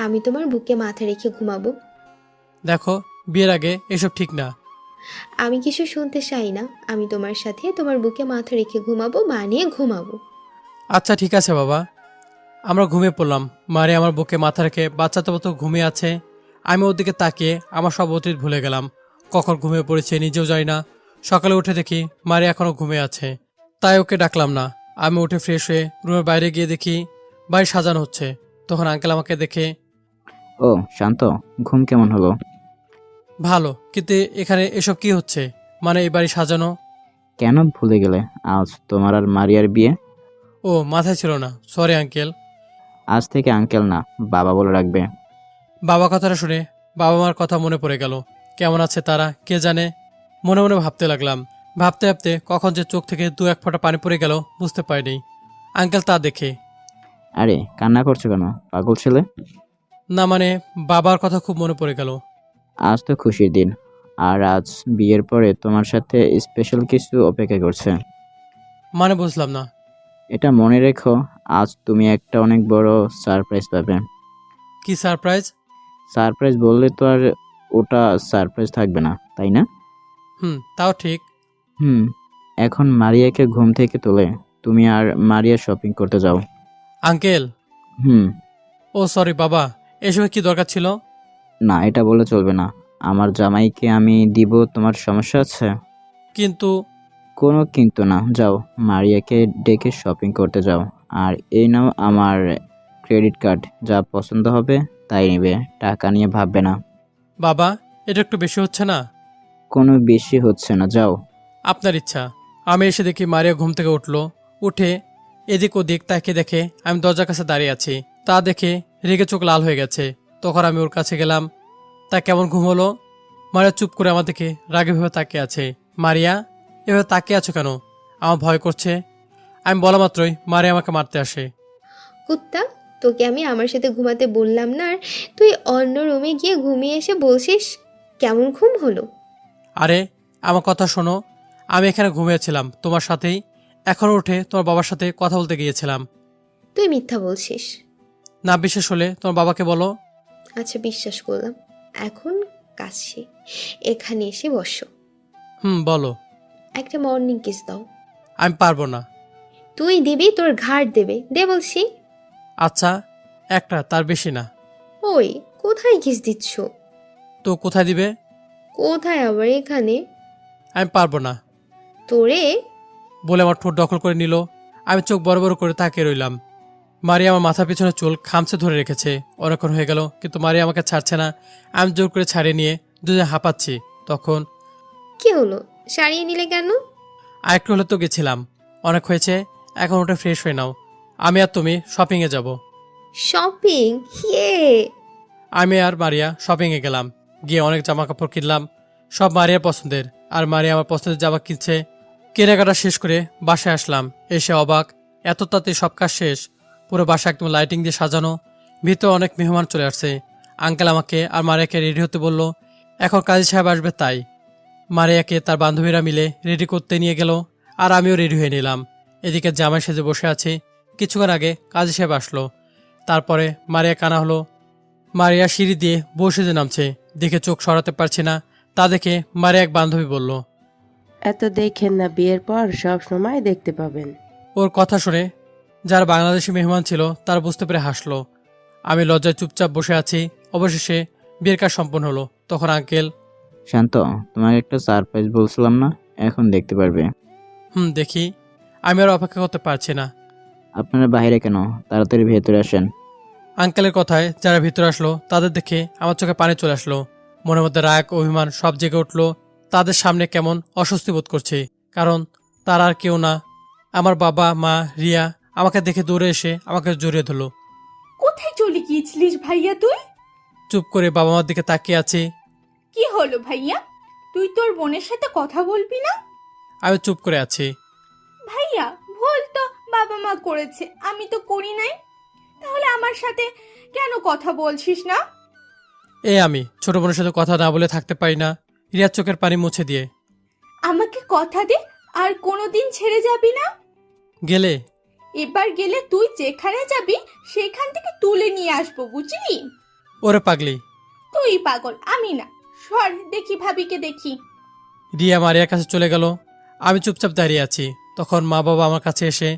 আমি তোমার বুকে মাথা রেখে ঘুমাবো। দেখো, বিয়ের আগে এসব ঠিক না। আমি কিছু শুনতে চাই না। আমি তোমার সাথে তোমার বুকে মাথা রেখে ঘুমাবো, মানে ঘুমাবো। আচ্ছা ঠিক আছে বাবা। আমরা ঘুমিয়ে পড়লাম। মারে আমার বুকে মাথা রেখে বাচ্চাদের মতো ঘুমিয়ে আছে। আমি ওর দিকে তাকিয়ে আমার সব অতীত ভুলে গেলাম। কখন ঘুমিয়ে পড়েছে নিজেও জানি না। সকালে উঠে দেখি মারে এখনও ঘুমিয়ে আছে। তাই ওকে ডাকলাম না। আমি উঠে ফ্রেশ হয়ে রুমের বাইরে গিয়ে দেখি বাড়ি সাজানো হচ্ছে। তখন আঙ্কেল আমাকে দেখে, ও শান্ত, ঘুম কেমন হলো? ভালো, কিন্তু এখানে এসব কি হচ্ছে? মানে এই বাড়ি সাজানো? কেন ভুলে গেলে আজ তোমার আর মারিয়ার বিয়ে? ও, মাথায় ছিল না, সরি আঙ্কেল। আজ থেকে আঙ্কেল না, বাবা বলে রাখবে। বাবা কথাটা শুনে বাবা মার কথা মনে পড়ে গেল। কেমন আছে তারা কে জানে। মনে মনে ভাবতে লাগলাম। ভাবতে ভাবতে কখন যে চোখ থেকে 2-1 ফোঁটা পানি পড়ে গেল বুঝতে পারিনি। আঙ্কেল তা দেখে, আরে কান্না করছো কেন পাগল ছেলে? না মানে বাবার কথা খুব মনে পড়ে গেল। আজ তো খুশির দিন, আর আজ বিয়ের পরে তোমার সাথে স্পেশাল কিছু অপেক্ষা করছে। মানে বুঝলাম না। এটা মনে রেখো, আজ তুমি একটা অনেক বড় সারপ্রাইজ পাবে। কি সারপ্রাইজ? সারপ্রাইজ বললে তো আর ওটা সারপ্রাইজ থাকবে না, তাই না? তাও ঠিক। এখন মারিয়াকে ঘুম থেকে তোলে তুমি আর মারিয়া শপিং করতে যাও। আঙ্কেল। ও সরি বাবা, এসব কি দরকার ছিল? না, এটা বলে চলবে না। আমার জামাইকে আমি দিব, তোমার সমস্যা আছে? কিন্তু। কোনো কিন্তু না, যাও মারিয়াকে ডেকে শপিং করতে যাও। আর এই নাও আমার ক্রেডিট কার্ড, যা পছন্দ হবে তাই নেবে, টাকা নিয়ে ভাববে না। বাবা, এটা একটু বেশি হচ্ছে না? কোনো বেশি হচ্ছে না, যাও। আপনার ইচ্ছা। আমি এসে দেখি মারিয়া ঘুম থেকে উঠলো। উঠে এদিক ওদিক তাকে দেখে আমি দরজার কাছে দাঁড়িয়ে আছি। তা দেখে রেগে চোখ লাল হয়ে গেছে। তখন আমি ওর কাছে গেলাম। তা কেমন ঘুম হলো? মারিয়া চুপ করে আমার দিকে রাগীভাবে তাকিয়ে আছে। মারিয়া, এভাবে তাকিয়ে আছো কেন? আমার ভয় করছে। আমি বলা মাত্রই মারিয়া আমাকে মারতে আসে। কুত্তা, তোকে আমি আমার সাথে ঘুমাতে বললাম না, আর তুই অন্য রুমে গিয়ে ঘুমিয়ে এসে বলছিস কেমন ঘুম হলো? আরে আমার কথা শোনো, আমি এখানে ঘুমিয়েছিলাম তোমার সাথেই। এখন উঠে তোমার বাবার সাথে কথা বলতে গিয়েছিলাম। তুই মিথ্যা বলছিস। না বিশ্বাস হলে তোমার বাবাকে বলো। আচ্ছা, বিশ্বাস করলাম। এখন কাছে এখানে এসে বসো। বলো। একটা মর্নিং কিস দাও। আমি পারবো না। তুই দিবি, তোর ঘাড় দেবে, দে বলছি। আচ্ছা, একটা, তার বেশি না। ওই কোথায় কিস দিচ্ছ? তো কোথায় দিবে? কোথায় আবার? এখানে। আমি পারবো না তোরে বলে আমার ঠোঁট দখল করে নিল। আমি চোখ বড় বড় করে তাকিয়ে রইলাম। মারিয়া আমার মাথার পিছনে চুল খামচে ধরে রেখেছে। অনেকক্ষণ হয়ে গেল, কিন্তু মারিয়া আমাকে ছাড়ছে না। আমি জোর করে ছাড়িয়ে নিয়ে দুজনে হাঁপাচ্ছি। তখন কি হলো? সারিয়ে নিলে কেন? আরেকটু হলে তো গেছিলাম। অনেক হয়েছে, এখন ওটা ফ্রেশ হয়ে নাও। আমি আর তুমি শপিংয়ে যাব। শপিং? ইয়ে। আমি আর মারিয়া শপিংয়ে গেলাম। গিয়ে অনেক জামা কাপড় কিনলাম, সব মারিয়ার পছন্দের। আর মারিয়া আমার পছন্দের জামা কিনছে। কেনাকাটা শেষ করে বাসায় আসলাম। এসে অবাক, এত তাতে সব কাজ শেষ। পুরো বাসা একদম লাইটিং দিয়ে সাজানো। ভিতরে অনেক মেহমান চলে আসছে। আঙ্কেল আমাকে আর মারিয়াকে রেডি হতে বলল, এখন কাজী সাহেব আসবে তাই। মারিয়াকে তার বান্ধবীরা মিলে রেডি করতে নিয়ে গেল, আর আমিও রেডি হয়ে নিলাম। এদিকে জামাই সেজে বসে আছি। কিছুক্ষণ আগে কাজী সাহেব আসলো। তারপরে মারিয়া কানা হলো। মারিয়া সিঁড়ি দিয়ে বউ সেজে নামছে, দেখে চোখ সরাতে পারছি না। তা দেখে মারিয়া এক বান্ধবী বলল, এত দেখেন না, বিয়ের পর সব সময় দেখতে পাবেন। ওর কথা শুনে যারা বাংলাদেশি মেহমান ছিল তারা বুঝতে পেরে হাসলো। আমি লজ্জায় চুপচাপ বসে আছি। অবশেষে বিয়ের কাজ সম্পন্ন হলো। তখন আঙ্কেল, শান্ত, তোমাকে একটা সারপ্রাইজ বলছিলাম না, এখন দেখতে পারবে। দেখি। আমি আর অপেক্ষা করতে পারছি না। আপনারা বাইরে কেন? তাড়াতাড়ি ভেতরে আসেন। আঙ্কেলের কথায় যারা ভিতরে আসলো তাদের দেখে আমার চোখে পানি চলে আসলো। মনের মধ্যে রাগ, অভিমান সব জেগে উঠলো। তাদের সামনে কেমন অস্বস্তি বোধ করছে, কারণ তারা আর কেউ না, আমার বাবা মা রিয়া। আমাকে দেখে দৌড়ে এসে আমাকে জড়িয়ে ধরলো। কোথায় চলে গিয়েছিলিস ভাইয়া তুই? চুপ করে বাবা মার দিকে তাকিয়ে আছি। কি হলো ভাইয়া? তুই তোর বোনের সাথে কথা বলবি না? আমি চুপ করে আছি। ভাইয়া, ভুল তো বাবা মা করেছে, আমি তো করি নাই। তাহলে আমার সাথে কেন কথা বলছিস না? আমি ছোট বোনের সাথে কথা না বলে থাকতে পারি না। রিয়ার চোখের পানি মুছে দিয়ে, আমাকে কথা দে আর কোনোদিন ছেড়ে যাবি না। গেলে এবার গেলে তুই যেখানে যাবি সেখান থেকে তুলে নিয়ে আসবো, বুঝলি? ওরে পাগলি। তুই পাগল, আমি না। সর দেখি, ভাবিকে দেখি। রিয়া মারিয়ার কাছে চলে গেল। আমি চুপচাপ দাঁড়িয়ে আছি। তখন মা বাবা আমার কাছে এসে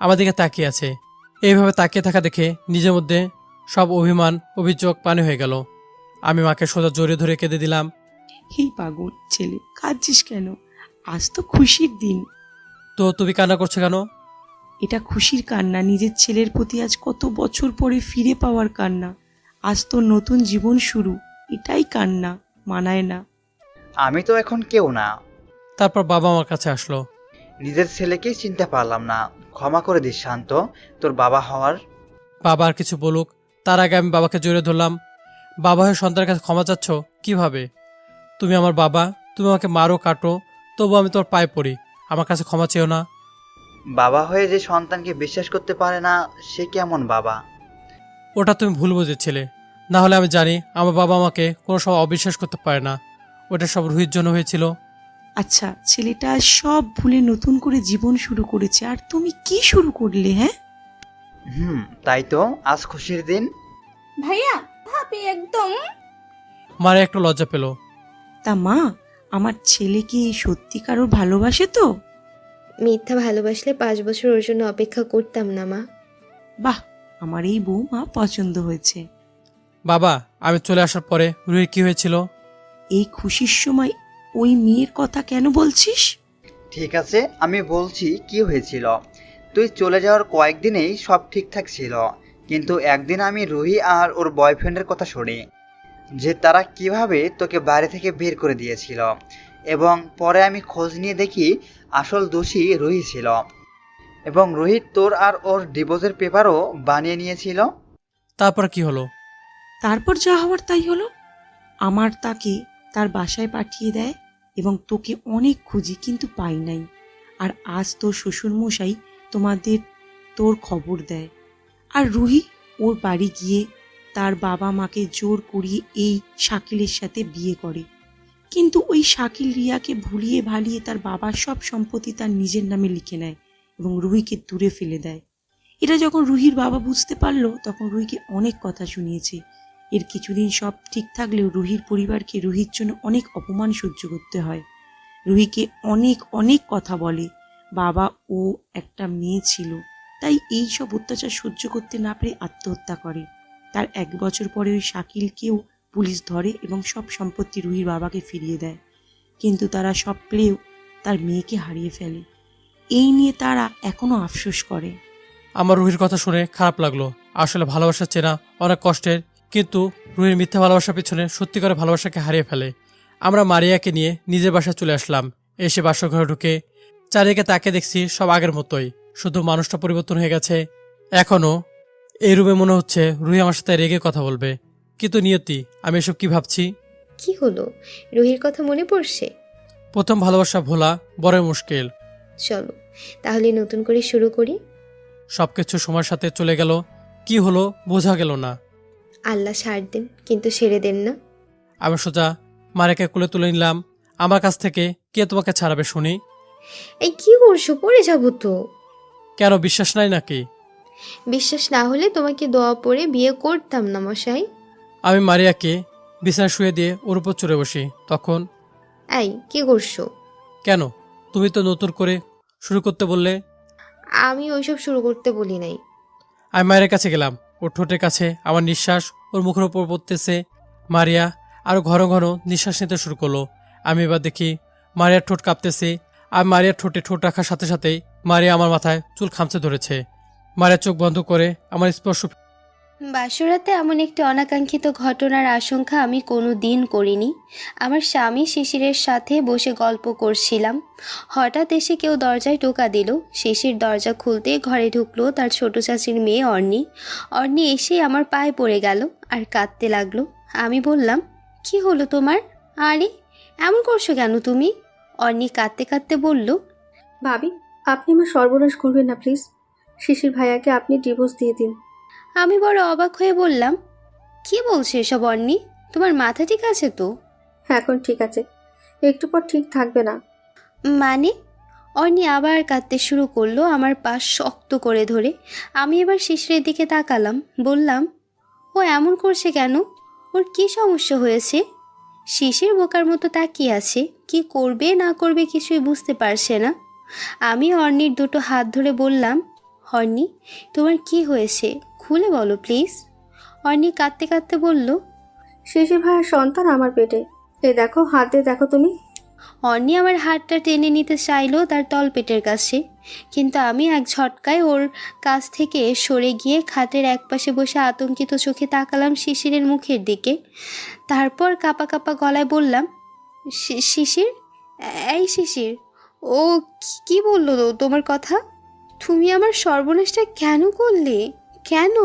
আমার দিকে তাকিয়ে আছে। এইভাবে তাকিয়ে থাকা দেখে নিজের মধ্যে সব অভিমান অভিযোগ পানি হয়ে গেল। আমি মাকে সোজা জড়িয়ে ধরে কেঁদে দিলাম। এই পাগল ছেলে, কাঁদছিস কেন? আজ তো খুশির দিন। তো তুমি কান্না করছো কেন? এটা খুশির কান্না, নিজের ছেলের প্রতি আজ কত বছর পরে ফিরে পাওয়ার কান্না। আজ তোর নতুন জীবন শুরু, এটাই কান্না, মানায় না। আমি তো এখন কেউ না। তারপর বাবা আমার কাছে আসলো। নিজের ছেলেকেই চিনতে পারলাম না, ক্ষমা করে দিস শান্ত, তোর বাবা হওয়ার। বাবা আর কিছু বলুক তার আগে আমি বাবাকে জড়িয়ে ধরলাম। বাবা হয়ে সন্তানের কাছে ক্ষমা চাচ্ছ কিভাবে? তুমি আমার বাবা, তুমি আমাকে মারো কাটো, তবু আমি তোর পায়ে পড়ি। আমার কাছে ক্ষমা চেও না। বাবা হয়ে যে সন্তানকে বিশ্বাস করতে পারে না, সে কেমন বাবা? ওটা তুমি ভুল বুঝেছিলে। না হলে আমি জানি আমার বাবা আমাকে কোনো সময় অবিশ্বাস করতে পারে না। ওটা সব রুহির জন্য হয়েছিল। আচ্ছা, ছেলেটা সব ভুলে নতুন করে জীবন শুরু করেছে, আর তুমি কি শুরু করলে? হ্যাঁ, তাই তো, আজ খুশির দিন। ভাইয়া, ভাবি একদম। মারে একটু লজ্জা পেল। তা মা, আমার ছেলে কি সত্যিকারও ভালোবাসে তো? মিথ্যা ভালোবাসলে 5 বছর ওর জন্য অপেক্ষা করতাম না মা। বাহ, আমার এই বউ মা পছন্দ হয়েছে। বাবা, আমি চলে আসার পরে রুহির কি হয়েছিল? এই খুশির সময় ওই মেয়ের কথা কেন বলছিস? ঠিক আছে, আমি বলছি কি হয়েছিল। তুই চলে যাওয়ার কয়েকদিনেই সব ঠিকঠাক ছিল, কিন্তু একদিন আমি রুহি আর ওর বয়ফ্রেন্ডের কথা শুনি যে তারা কিভাবে তোকে বাড়ি থেকে বের করে দিয়েছিল, এবং পরে আমি খোঁজ নিয়ে দেখি আসল দোষী রুহি ছিল, এবং রোহিত তোর আর ওর ডিভোর্সের পেপারও বানিয়ে নিয়েছিল। তারপর কি হলো? তারপর যা হওয়ার তাই হলো। আমার তাকে তার বাসায় পাঠিয়ে দেয় এবং তোকে অনেক খুঁজি কিন্তু পাই নাই। আর আজ তোর শ্বশুরমশাই তোর খবর দেয়, আর রুহি ওর বাড়ি গিয়ে তার বাবা মাকে জোর করিয়ে এই শাকিলের সাথে বিয়ে করে। কিন্তু ওই শাকিল রিয়াকে ভুলিয়ে ভালিয়ে তার বাবার সব সম্পত্তি তার নিজের নামে লিখে নেয় এবং রুহিকে দূরে ফেলে দেয়। এটা যখন রুহির বাবা বুঝতে পারলো, তখন রুহিকে অনেক কথা শুনিয়েছে এর কিছুদিন সব ঠিক থাকলেও রুহির পরিবারকে রুহির জন্য অনেক অপমান সহ্য করতে হয়। রুহিকে অনেক অনেক কথা বলে। বাবা ও একটা মেয়ে ছিল, তাই এই সব অত্যাচার সহ্য করতে না পেরে আত্মহত্যা করে। তার 1 বছর পরে ওই শাকিলকেও পুলিশ ধরে এবং সব সম্পত্তি রুহির বাবাকে ফিরিয়ে দেয়। কিন্তু তারা সব পেলেও তার মেয়েকে হারিয়ে ফেলে। এই নিয়ে তারা এখনো আফসোস করে। আমার রুহির কথা শুনে খারাপ লাগলো। আসলে ভালোবাসা চেনা অনেক কষ্টের, কিন্তু রুহির মিথ্যা ভালোবাসার পিছনে সত্যিকারের ভালোবাসাকে হারিয়ে ফেলে। আমরা মারিয়াকে নিয়ে নিজের বাসায় চলে আসলাম। এসে বাসঘরে ঢুকে চারিদিকে তাকে দেখছি সব আগের মতোই, শুধু মানুষটা পরিবর্তন হয়ে গেছে। এখনো এই রুমে মনে হচ্ছে রুহি আমার সাথে রেগে কথা বলবে, কিন্তু নিয়তি আমি এসব কি ভাবছি। কি হলো, রুহির কথা মনে পড়ছে? প্রথম ভালোবাসা ভোলা বড়ই মুশকিল। চলো তাহলে নতুন করে শুরু করি। সবকিছু সময়ের সাথে চলে গেল, কি হলো বোঝা গেল না। আল্লাহ ছাড় দেন, কিন্তু ছেড়ে দেন না। আমি সোজা মারিয়াকে কোলে তুলে নিলাম। আমার কাছ থেকে কে তোমাকে ছাড়াবে শুনি? এই কি করছো, পড়ে যাবো তো। কেন বিশ্বাস নাই নাকি? বিশ্বাস না হলে তোমাকে দোয়া পড়ে বিয়ে করতাম না মশাই। আমি মারিয়াকে বিছানায় শুয়ে দিয়ে ওর উপর চড়ে বসি। তখন এই কি করছো? কেন, তুমি তো নতুন করে শুরু করতে বললে। আমি ওইসব শুরু করতে বলি নাই। আমি মায়ের কাছে গেলাম। ওর ঠোঁটের কাছে আমার নিঃশ্বাস ওর মুখের উপর পড়তেছে। মারিয়া আরো ঘন ঘন নিঃশ্বাস নিতে শুরু করলো। আমি এবার দেখি মারিয়ার ঠোঁট কাঁপতেছে। আমি মারিয়ার ঠোঁটে ঠোঁট রাখার সাথে সাথেই মারিয়া আমার মাথায় চুল খামচে ধরেছে। মারিয়া চোখ বন্ধ করে আমার স্পর্শ। বাসরাতে এমন একটি অনাকাঙ্ক্ষিত ঘটনার আশঙ্কা আমি কোনো দিন করিনি। আমার স্বামী শিশিরের সাথে বসে গল্প করছিলাম। হঠাৎ এসে কেউ দরজায় টোকা দিল। শিশির দরজা খুলতে ঘরে ঢুকলো তার ছোট চাচির মেয়ে অর্নি। অর্নি এসে আমার পায়ে পড়ে গেল আর কাঁদতে লাগলো। আমি বললাম, কি হলো তোমার? আরে এমন করছো কেন তুমি? অর্নি কাঁদতে কাঁদতে বলল, ভাবি, আপনি আমার সর্বনাশ করবেন না প্লিজ। শিশির ভাইয়াকে আপনি ডিভোর্স দিয়ে দিন। আমি বড় অবাক হয়ে বললাম, কি বলছো এসব অর্নি? তোমার মাথা ঠিক আছে তো? এখন ঠিক আছে, একটু পর ঠিক থাকবে না। মানে? অর্নি আবার কাঁদতে শুরু করলো আমার পাশ শক্ত করে ধরে। আমি এবার শিশিরের দিকে তাকালাম, বললাম, ও এমন করছে কেন? ওর কি সমস্যা হয়েছে? শিশির বোকার মতো তাকিয়ে আছে, কি করবে না করবে কিছুই বুঝতে পারছে না। আমি অর্নির দুটো হাত ধরে বললাম, অর্নি তোমার কি হয়েছে, খুলে বলো প্লিজ। অর্নি কাঁদতে কাঁদতে বলল, শিশির ভাইয়ের সন্তান আমার পেটে, এই দেখো, হাত দিয়ে দেখো তুমি। অর্নি আমার হাতটা টেনে নিতে চাইলো তার তলপেটের কাছে, কিন্তু আমি এক ঝটকায় ওর কাছ থেকে সরে গিয়ে খাটের একপাশে বসে আতঙ্কিত চোখে তাকালাম শিশিরের মুখের দিকে। তারপর কাঁপা কাঁপা গলায় বললাম, শিশির, এই শিশির, ও কি বললো তোমার কথা? তুমি আমার সর্বনাশটা কেন করলে, কেন?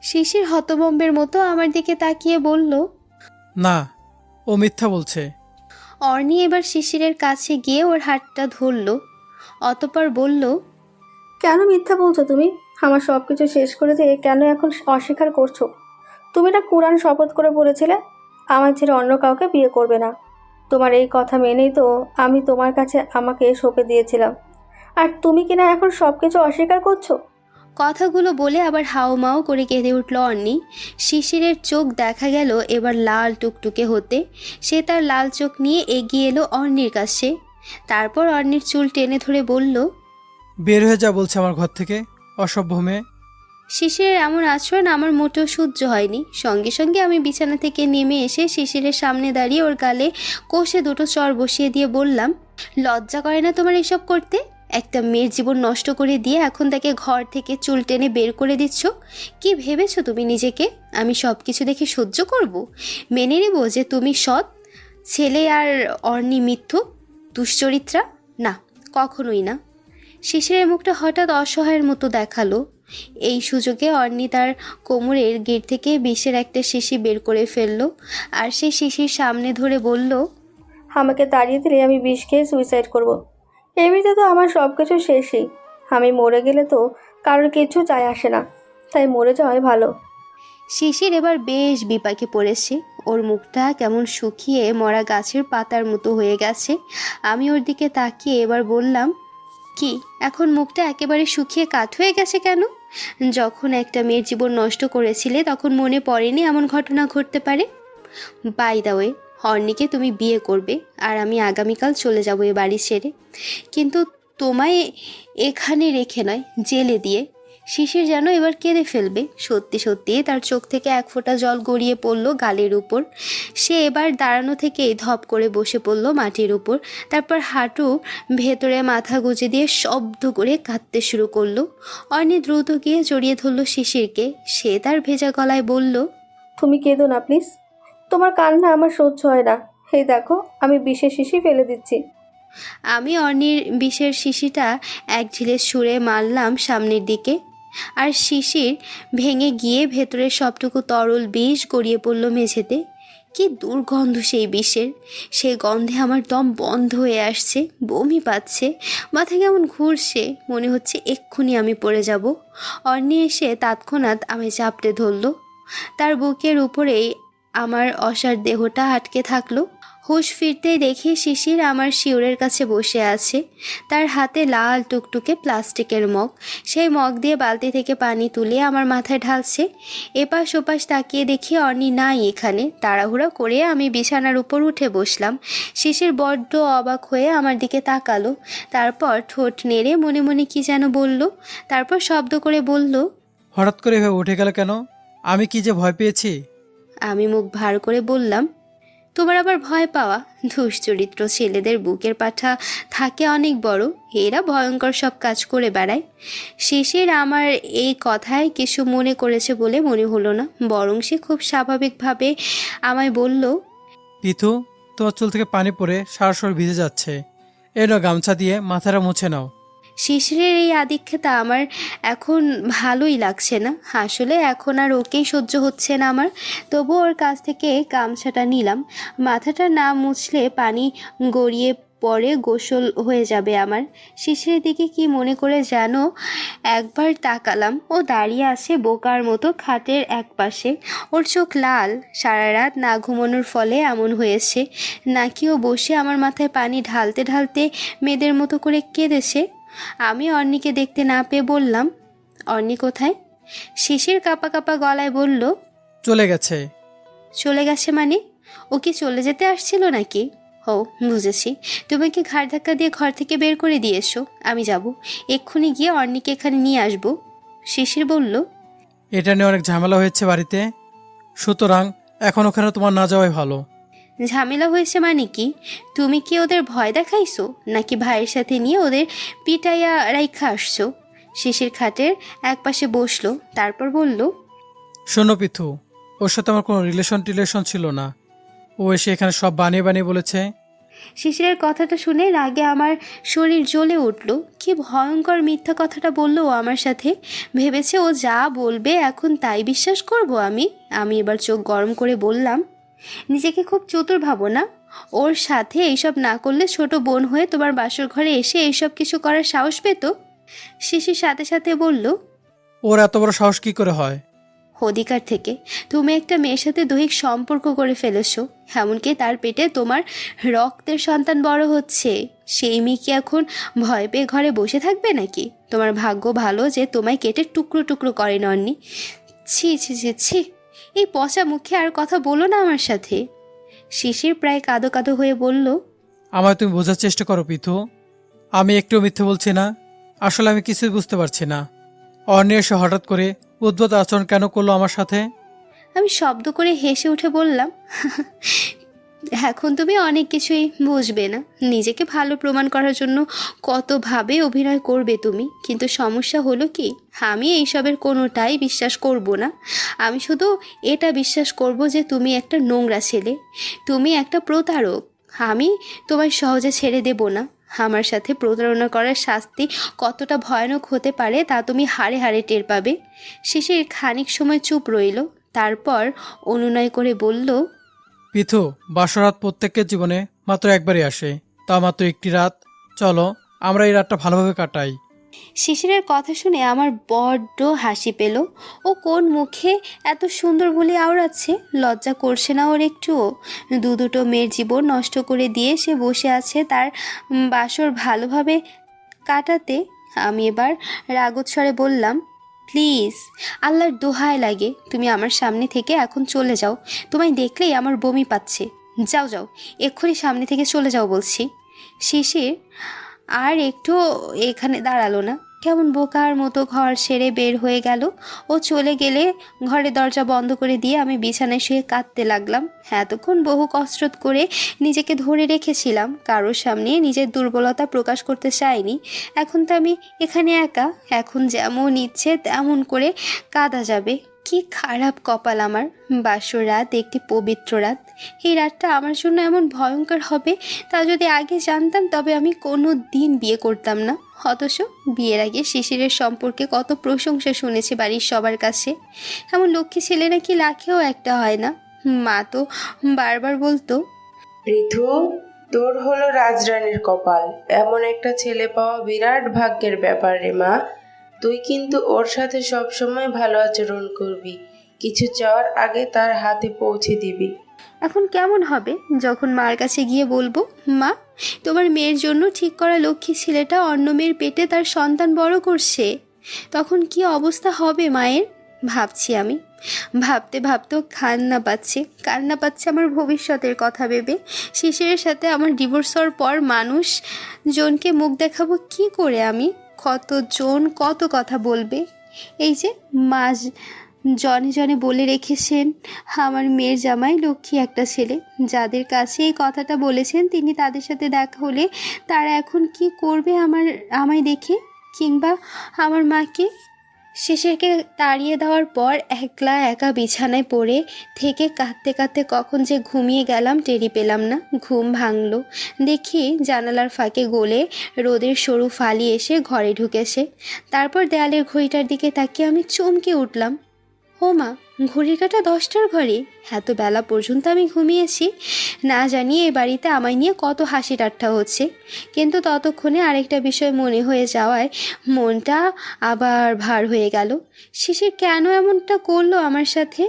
শিশির হতভম্বের মতো আমার দিকে তাকিয়ে বলল, না, ও মিথ্যা বলছে। অর্নি এবার শিশিরের কাছে গিয়ে ওর হাতটা ধরল, অতঃপর বলল, কেন মিথ্যা বলছো তুমি? আমার সব কিছু শেষ করে দিয়ে কেন এখন অস্বীকার করছো? তুমি না কোরআন শপথ করে বলেছিলে আমার ছেড়ে অন্য কাউকে বিয়ে করবে না। তোমার এই কথা মেনেই তো আমি তোমার কাছে আমাকে সঁপে দিয়েছিলাম, আর তুমি কিনা এখন সব কিছু অস্বীকার করছো। কথাগুলো বলে আবার হাউমাউ করে কেঁদে উঠল অর্নি। শিশিরের চোখ দেখা গেল এবার লাল টুকটুকে হতে। সে তার লাল চোখ নিয়ে এগিয়ে এলো অর্নির কাছে। তারপর অর্নির চুল টেনে ধরে বলল, বের হয়ে যা বলছে আমার ঘর থেকে, অসভ্য মেয়ে। শিশিরের এমন আচরণ আমার মোটেও সহ্য হয়নি। সঙ্গে সঙ্গে আমি বিছানা থেকে নেমে এসে শিশিরের সামনে দাঁড়িয়ে ওর গালে কষে দুটো চড় বসিয়ে দিয়ে বললাম, লজ্জা করে না তোমার এসব করতে? একটা মেয়ের জীবন নষ্ট করে দিয়ে এখন তাকে ঘর থেকে চুল টেনে বের করে দিচ্ছ। কি ভেবেছো তুমি নিজেকে? আমি সব কিছু দেখে সহ্য করব? মেনে নেব যে তুমি সৎ ছেলে আর অর্নি মিথ্যুক দুশ্চরিত্রা? না, কখনোই না। শিশিরের মুখটা হঠাৎ অসহায়ের মতো দেখালো। এই সুযোগে অর্নি তার কোমরের গিট থেকে বিষের একটা শিশি বের করে ফেললো আর সেই শিশির সামনে ধরে বলল, আমাকে তাড়িয়ে দিলে আমি বিষ খেয়ে সুইসাইড করব। এমনিতে তো আমার সব কিছু শেষই। আমি মরে গেলে তো কারোর কিছু যায় আসে না, তাই মরে যাওয়াই ভালো। শিশির এবার বেশ বিপাকে পড়েছে। ওর মুখটা কেমন শুকিয়ে মরা গাছের পাতার মতো হয়ে গেছে। আমি ওর দিকে তাকিয়ে এবার বললাম, কি এখন মুখটা একেবারে শুকিয়ে কাঠ হয়ে গেছে কেন? যখন একটা মেয়ের জীবন নষ্ট করেছিলে তখন মনে পড়েনি এমন ঘটনা ঘটতে পারে? বাই দ্য ওয়ে, অর্ণিকে তুমি বিয়ে করবে আর আমি আগামীকাল চলে যাব এ বাড়ি ছেড়ে, কিন্তু তোমায় এখানে রেখে নয়, জেলে দিয়ে। শিশির যেন এবার কেঁদে ফেলবে। সত্যি সত্যি তার চোখ থেকে এক ফোঁটা জল গড়িয়ে পড়ল গালের উপর। সে এবার দাঁড়ানো থেকেই ধপ করে বসে পড়ল মাটির উপর, তারপর হাঁটু ভেতরে মাথা গুজে দিয়ে শব্দ করে কাঁদতে শুরু করলো। অর্ণি দ্রুত গিয়ে জড়িয়ে ধরল শিশিরকে। সে তার ভেজা গলায় বলল, তুমি কেঁদো না প্লিজ, তোমার কান্না আমার সহ্য হয় না। এই দেখো, আমি বিষের শিশি ফেলে দিচ্ছি। আমি অর্ণির বিষের শিশিটা এক ঢিলে ছুঁড়ে মারলাম সামনের দিকে, আর শিশির ভেঙে গিয়ে ভেতরের সবটুকু তরল বিষ গড়িয়ে পড়ল মেঝেতে। কি দুর্গন্ধ সেই বিষের! সেই গন্ধে আমার দম বন্ধ হয়ে আসছে, বমি পাচ্ছে, মাথা কেমন ঘুরছে, মনে হচ্ছে এক্ষুনি আমি পড়ে যাব। অর্ণি এসে তৎক্ষণাৎ আমায় চাপটে ধরল। তার বুকের উপরেই আমার অসার দেহটা আটকে থাকলো। হুঁশ ফিরতেই দেখি শিশির আমার শিউরের কাছে বসে আছে। তার হাতে লাল টুকটুকে প্লাস্টিকের মগ। সেই মগ দিয়ে বালতি থেকে পানি তুলে আমার মাথায় ঢালছে। এপাশ ওপাশ তাকিয়ে দেখি অর্ণি নাই এখানে। তাড়াহুড়া করে আমি বিছানার উপর উঠে বসলাম। শিশির বড্ড অবাক হয়ে আমার দিকে তাকালো, তারপর ঠোঁট নেড়ে মনে মনে কি যেন বলল, তারপর শব্দ করে বলল, হঠাৎ করে এভাবে উঠে গেল কেন? আমি কি যে ভয় পেয়েছি! আমি মুখ ভার করে বললাম, তোমার আবার ভয় পাওয়া? দুশ্চরিত্র ছেলেদের বুকের পাঠা থাকে অনেক বড়, এরা ভয়ঙ্কর সব কাজ করে বেড়ায়। শিশির আমার এই কথায় কিছু মনে করেছে বলে মনে হলো না, বরং সে খুব স্বাভাবিকভাবে আমায় বলল, পিথু, তোমার চুল থেকে পানি পড়ে সারা শরীর ভিজে যাচ্ছে, এই নাও গামছা দিয়ে মাথাটা মুছে নাও। শিশিরের এই আদিক্ষেতা আমার এখন ভালোই লাগছে না। আসলে এখন আর ওকেই সহ্য হচ্ছে না আমার। তবু ওর কাছ থেকে গামছাটা নিলাম। মাথাটা না মুছলে পানি গড়িয়ে পরে গোসল হয়ে যাবে আমার। শিশিরের দিকে কি মনে করে যেন একবার তাকালাম। ও দাঁড়িয়ে আছে বোকার মতো খাটের এক পাশে। ওর চোখ লাল, সারা রাত না ঘুমানোর ফলে এমন হয়েছে, নাকি ও বসে আমার মাথায় পানি ঢালতে ঢালতে মেয়েদের মতো করে কেঁদেছে। আমি অর্ণিকে দেখতে না পেয়ে বললাম, অর্ণি কোথায়? শিশির কাঁপা কাঁপা গলায় বলল, চলে গেছে। চলে গেছে মানে? ও কি চলে যেতে আসছিল নাকি? ও বুঝেছি, তুমি কি ঘাড় ধাক্কা দিয়ে ঘর থেকে বের করে দিয়েছো? আমি যাব, এক্ষুনি গিয়ে অর্ণিকে এখানে নিয়ে আসবো। শিশির বলল, এটা নিয়ে অনেক ঝামেলা হয়েছে বাড়িতে, সুতরাং এখন ওখানে তোমার না যাওয়াই ভালো। ঝামেলা হয়েছে মানে কি? তুমি কি ওদের ভয় দেখাইছো, নাকি ভাইয়ের সাথে নিয়ে ওদের পিটাইয়া রাইখা আসছো? শিশির খাটের এক পাশে বসলো, তারপর বলল, শোনো পিথু, ওর সাথে আমার কোনো রিলেশন ছিল না। ও এসে এখানে সব বানিয়ে বানিয়ে বলেছে। শিশিরের কথাটা শুনে রাগে আমার শরীর জ্বলে উঠল। কি ভয়ঙ্কর মিথ্যা কথাটা বললো ও আমার সাথে। ভেবেছে ও যা বলবে এখন তাই বিশ্বাস করব আমি এবার চোখ গরম করে বললাম, নিজেকে খুব চতুর ভাবো না? ওর সাথে এইসব না করলে ছোট বোন হয়ে তোমার বাসর ঘরে এসে এইসব কিছু করার সাহস পেত? শিশির সাথে সাথে বলল, ওর এত বড় সাহস কি করে হয়? অধিকার থেকে। তুমি একটা মেয়ের সাথে দৈহিক সম্পর্ক করে ফেলেছো, এমনকি তার পেটে তোমার রক্তের সন্তান বড় হচ্ছে। সেই মেয়ে কি এখন ভয় পেয়ে ঘরে বসে থাকবে নাকি? তোমার ভাগ্য ভালো যে তোমায় কেটে টুকরো টুকরো করে নননি। ছি ছি ছি ছি, এই পচা মুখে আর কথা বলো না আমার সাথে। শিশির প্রায় কাঁদো কাঁদো হয়ে বলল, আমায় তুমি বোঝার চেষ্টা করো পিথু, আমি একটু মিথ্যে বলছি না। আসলে আমি কিছুই বুঝতে পারছি না, অর্ণি এসে হঠাৎ করে উদ্ভট আচরণ কেন করলো আমার সাথে। আমি শব্দ করে হেসে উঠে বললাম, এখন তুমি অনেক কিছুই বুঝবে না। নিজেকে ভালো প্রমাণ করার জন্য কতভাবে অভিনয় করবে তুমি, কিন্তু সমস্যা হলো কি, আমি এইসবের কোনোটাই বিশ্বাস করব না। আমি শুধু এটা বিশ্বাস করব যে তুমি একটা নোংরা ছেলে, তুমি একটা প্রতারক। আমি তোমায় সহজে ছেড়ে দেব না। আমার সাথে প্রতারণা করার শাস্তি কতটা ভয়ানক হতে পারে তা তুমি হাড়ে হাড়ে টের পাবে। শিশির খানিক সময় চুপ রইল, তারপর অনুনয় করে বলল, পিথু, বাসরাত প্রত্যেকের জীবনে মাত্র একবারই আসে, তা মাত্র একটি রাত। চলো আমরা এই রাতটা ভালোভাবে কাটাই। শিশিরের কথা শুনে আমার বড্ড হাসি পেল। ও কোন মুখে এত সুন্দর বলে আওড়াচ্ছে, লজ্জা করছে না ওর একটুও? দুটো মেয়ের জীবন নষ্ট করে দিয়ে সে বসে আছে তার বাসর ভালোভাবে কাটাতে। আমি এবার রাগত স্বরে বললাম, প্লিজ, আল্লাহর দোহায় লাগে, তুমি আমার সামনে থেকে এখন চলে যাও। তোমায় দেখলেই আমার বমি পাচ্ছে। যাও যাও, এক্ষুনি সামনে থেকে চলে যাও বলছি। শিশির আর একটু এখানে দাঁড়ালো না, কেমন বোকার মতো ঘর ছেড়ে বের হয়ে গেল। ও চলে গেলে ঘরের দরজা বন্ধ করে দিয়ে আমি বিছানায় শুয়ে কাঁদতে লাগলাম। এতক্ষণ বহু কসরত করে নিজেকে ধরে রেখেছিলাম, কারোর সামনে নিজের দুর্বলতা প্রকাশ করতে চাইনি। এখন তো আমি এখানে একা, এখন যেমন ইচ্ছে তেমন করে কাঁদা যাবে। কি খারাপ কপাল আমার। বাসর রাত একটি পবিত্র রাত, এই রাতটা আমার জন্য এমন ভয়ঙ্কর হবে তা যদি আগে জানতাম তবে আমি কোনো দিন বিয়ে করতাম না। অথচ বিয়ের আগে শিশিরের সম্পর্কে কত প্রশংসা শুনেছি বাড়ির সবার কাছে। এমন লক্ষ্মী ছেলে নাকি লাখেও একটা হয় না। মা তো বারবার বলতো, পৃথু, তোর হলো রাজরানীর কপাল, এমন একটা ছেলে পাওয়া বিরাট ভাগ্যের ব্যাপার রে মা। তুই কিন্তু ওর সাথে সবসময় ভালো আচরণ করবি, কিছু চাওয়ার আগে তার হাতে পৌঁছে দিবি। এখন কেমন হবে যখন মার কাছে গিয়ে বলবো, মা তোমার মেয়ের জন্য ঠিক করা লক্ষ্মী ছেলেটা অন্য মেয়ের পেটে তার সন্তান বড় করছে, তখন কি অবস্থা হবে মায়ের? ভাবছি আমি, ভাবতে ভাবতেও কান্না পাচ্ছে আমার ভবিষ্যতের কথা ভেবে। শিশিরের সাথে আমার ডিভোর্স হওয়ার পর মানুষজনকে মুখ দেখাবো কি করে আমি? কতজন কত কথা বলবে। এই যে মা জনে জনে বলে রেখেছেন আমার মেয়ের জামাই লক্ষ্মী একটা ছেলে, যাদের কাছে এই কথাটা বলেছেন তিনি তাদের সাথে দেখা হলে তারা এখন কি করবে আমায় দেখে, কিংবা আমার মাকে? শিশিরকে তাড়িয়ে দেওয়ার পর একলা একা বিছানায় পড়ে থেকে কাঁদতে কাঁদতে কখন যে ঘুমিয়ে গেলাম টেরি পেলাম না। ঘুম ভাঙলো, দেখি জানালার ফাঁকে গলে রোদের সরু ফালি এসে ঘরে ঢুকেছে। তারপর দেয়ালের ঘড়িটার দিকে তাকিয়ে আমি চমকে উঠলাম। ও মা, ঘড়ির কাঁটা 10টার ঘরে! এত বেলা পর্যন্ত আমি ঘুমিয়েছি। না জানি এ বাড়িতে আমায় নিয়ে কত হাসি ঠাট্টা হচ্ছে, কিন্তু ততক্ষণে আরেকটা বিষয় মনে হয়ে যাওয়ায় মনটা আবার ভার হয়ে গেল। শিশির কেন এমনটা করলো আমার সাথে?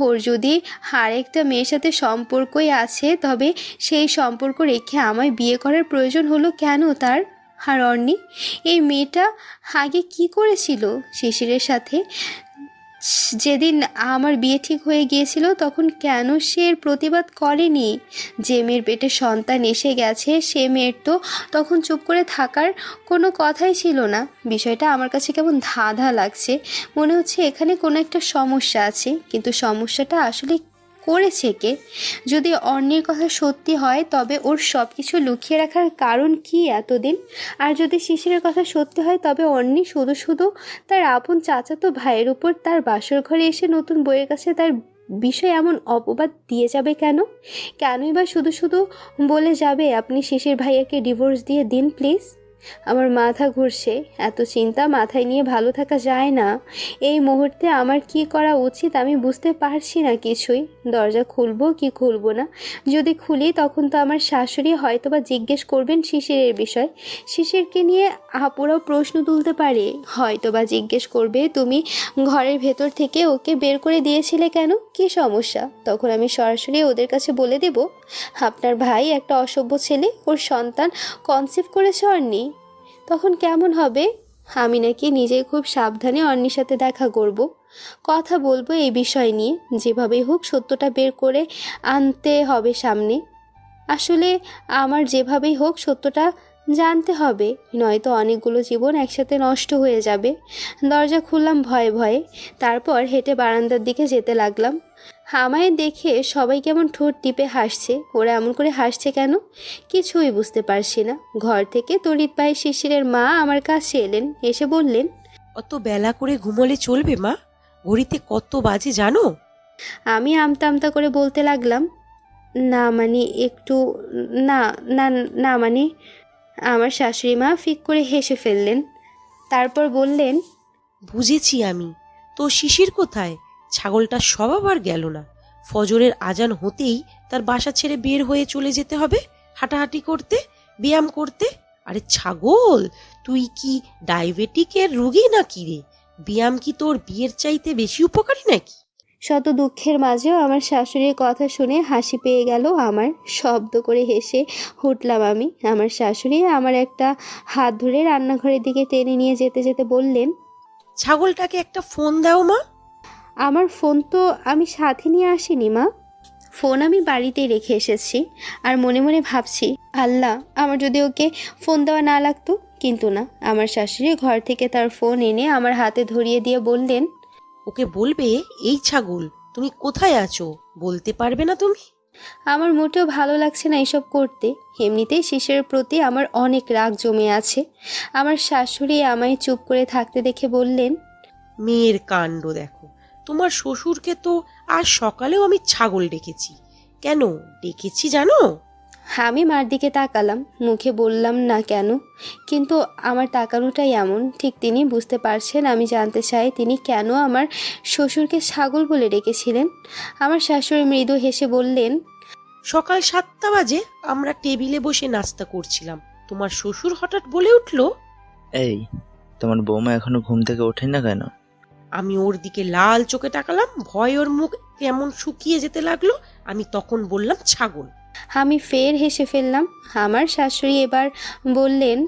ওর যদি আরেকটা মেয়ের সাথে সম্পর্কই আছে তবে সেই সম্পর্ক রেখে আমায় বিয়ে করার প্রয়োজন হলো কেন তার? আর অর্ণি, এই মেয়েটা আগে কি করেছিল শিশিরের সাথে? যেদিন আমার বিয়ে ঠিক হয়ে গিয়েছিল তখন কেন সে এর প্রতিবাদ করেনি? যে মেয়ের পেটে সন্তান এসে গেছে সে মেয়ের তো তখন চুপ করে থাকার কোনো কথাই ছিল না। বিষয়টা আমার কাছে কেমন ধাঁধা লাগছে, মনে হচ্ছে এখানে কোনো একটা সমস্যা আছে, কিন্তু সমস্যাটা আসলে করেছে কে? যদি অন্যের কথা সত্যি হয় তবে ওর সব কিছু লুকিয়ে রাখার কারণ কি এতদিন? আর যদি শিশিরের কথা সত্যি হয় তবে অন্যি শুধু শুধু তার আপন চাচাতো ভাইয়ের উপর তার বাসর ঘরে এসে নতুন বইয়ের কাছে তার বিষয় এমন অপবাদ দিয়ে যাবে কেন? কেনই বা শুধু শুধু বলে যাবে আপনি শিশির ভাইয়াকে ডিভোর্স দিয়ে দিন প্লিজ? আমার মাথা ঘুরছে, এত চিন্তা মাথায় নিয়ে ভালো থাকা যায় না। এই মুহূর্তে আমার কি করা উচিত আমি বুঝতে পারছি না কিছুই। দরজা খুলবো কি খুলবো না? যদি খুলি তখন তো আমার শাশুড়ি হয়তোবা জিজ্ঞেস করবেন শিশিরের বিষয়, শিশিরকে নিয়ে আপুরাও প্রশ্ন তুলতে পারে, হয়তোবা জিজ্ঞেস করবে তুমি ঘরের ভেতর থেকে ওকে বের করে দিয়েছিলে কেন, কি সমস্যা? তখন আমি সরাসরি ওদের কাছে বলে দেব আপনার ভাই একটা অসভ্য ছেলে, ওর সন্তান কনসিভ করেছে অর্ণি। তখন কেমন হবে? আমি নাকি নিজেই খুব সাবধানে অন্যের সাথে দেখা করব, কথা বলবো এই বিষয় নিয়ে, যেভাবেই হোক সত্যটা বের করে আনতে হবে সামনে। আসলে আমার যেভাবেই হোক সত্যটা জানতে হবে, নয়তো অনেকগুলো জীবন একসাথে নষ্ট হয়ে যাবে। দরজা খুললাম ভয়ে ভয়ে, তারপর হেঁটে বারান্দার দিকে যেতে লাগলাম। আমায় দেখে সবাই কেমন ঠোঁট টিপে হাসছে। ওরা এমন করে হাসছে কেন কিছুই বুঝতে পারছি না। ঘর থেকে তড়িৎ পায়ে শিশিরের মা আমার কাছে এলেন, এসে বললেন, অত বেলা করে ঘুমোলে চলবে মা? ঘড়িতে কত বাজে জানো? আমি আমতা আমতা করে বলতে লাগলাম, না মানে একটু, না না না মানে। আমার শাশুড়ি মা ফিক করে হেসে ফেললেন, তারপর বললেন, বুঝেছি আমি। তো শিশির কোথায়? ছাগলটা স্বভাব আর গেল না। ফজরের আজান হতেই তার বাসা ছেড়ে বের হয়ে চলে যেতে হবে হাঁটাহাঁটি করতে, ব্যায়াম করতে। আরে ছাগল, তুই কি ডায়াবেটিকের রোগী নাকি রে? ব্যায়াম কি তোর বিয়ের চাইতে বেশি উপকারী নাকি? শত দুঃখের মাঝেও আমার শাশুড়ির কথা শুনে হাসি পেয়ে গেল আমার। শব্দ করে হেসে উঠলাম আমি। আমার শাশুড়ি আমার একটা হাত ধরে রান্নাঘরের দিকে টেনে নিয়ে যেতে যেতে বললেন, ছাগলটাকে একটা ফোন দাও মা। আমার ফোন তো আমি সাথে নিয়ে আসিনি মা, ফোন আমি বাড়িতেই রেখে এসেছি। আর মনে মনে ভাবছি, আল্লাহ, আমার যদি ওকে ফোন দেওয়া না লাগতো। কিন্তু না, আমার শাশুড়ি ঘর থেকে তার ফোন এনে আমার হাতে ধরিয়ে দিয়ে বললেন, ওকে বলবে, এই ছাগল তুমি কোথায় আছো, বলতে পারবে না তুমি? আমার মোটেও ভালো লাগছে না এসব করতে। এমনিতেই শিশিরের প্রতি আমার অনেক রাগ জমে আছে। আমার শাশুড়ি আমায় চুপ করে থাকতে দেখে বললেন, মেয়ের কাণ্ড দেখো, তোমার শ্বশুরকে তো আজ সকালেও আমি ছাগল ডেকেছি। কেন ডেকেছি জানো? আমি মার দিকে তাকালাম, মুখে বললাম না কেন, কিন্তু আমার তাকানোটাই এমন। ঠিক তিনি বুঝতে পারছেন আমি জানতে চাই তিনি কেন আমার শ্বশুরকে ছাগল বলে ডেকেছিলেন। আমার শাশুড়ি মৃদু হেসে বললেন, সকাল 7টা বাজে আমরা টেবিলে বসে নাস্তা করছিলাম, তোমার শ্বশুর হঠাৎ বলে উঠল, এই, তোমার বৌমা এখনো ঘুম থেকে ওঠেন না কেন? আমি ওর দিকে লাল চোখে তাকালাম, ভয় ওর মুখ কেমন শুকিয়ে যেতে লাগলো। আমি তখন বললাম ছাগল। আমি ফের হেসে ফেললাম। আমার শাশুড়ি এবার বললেন,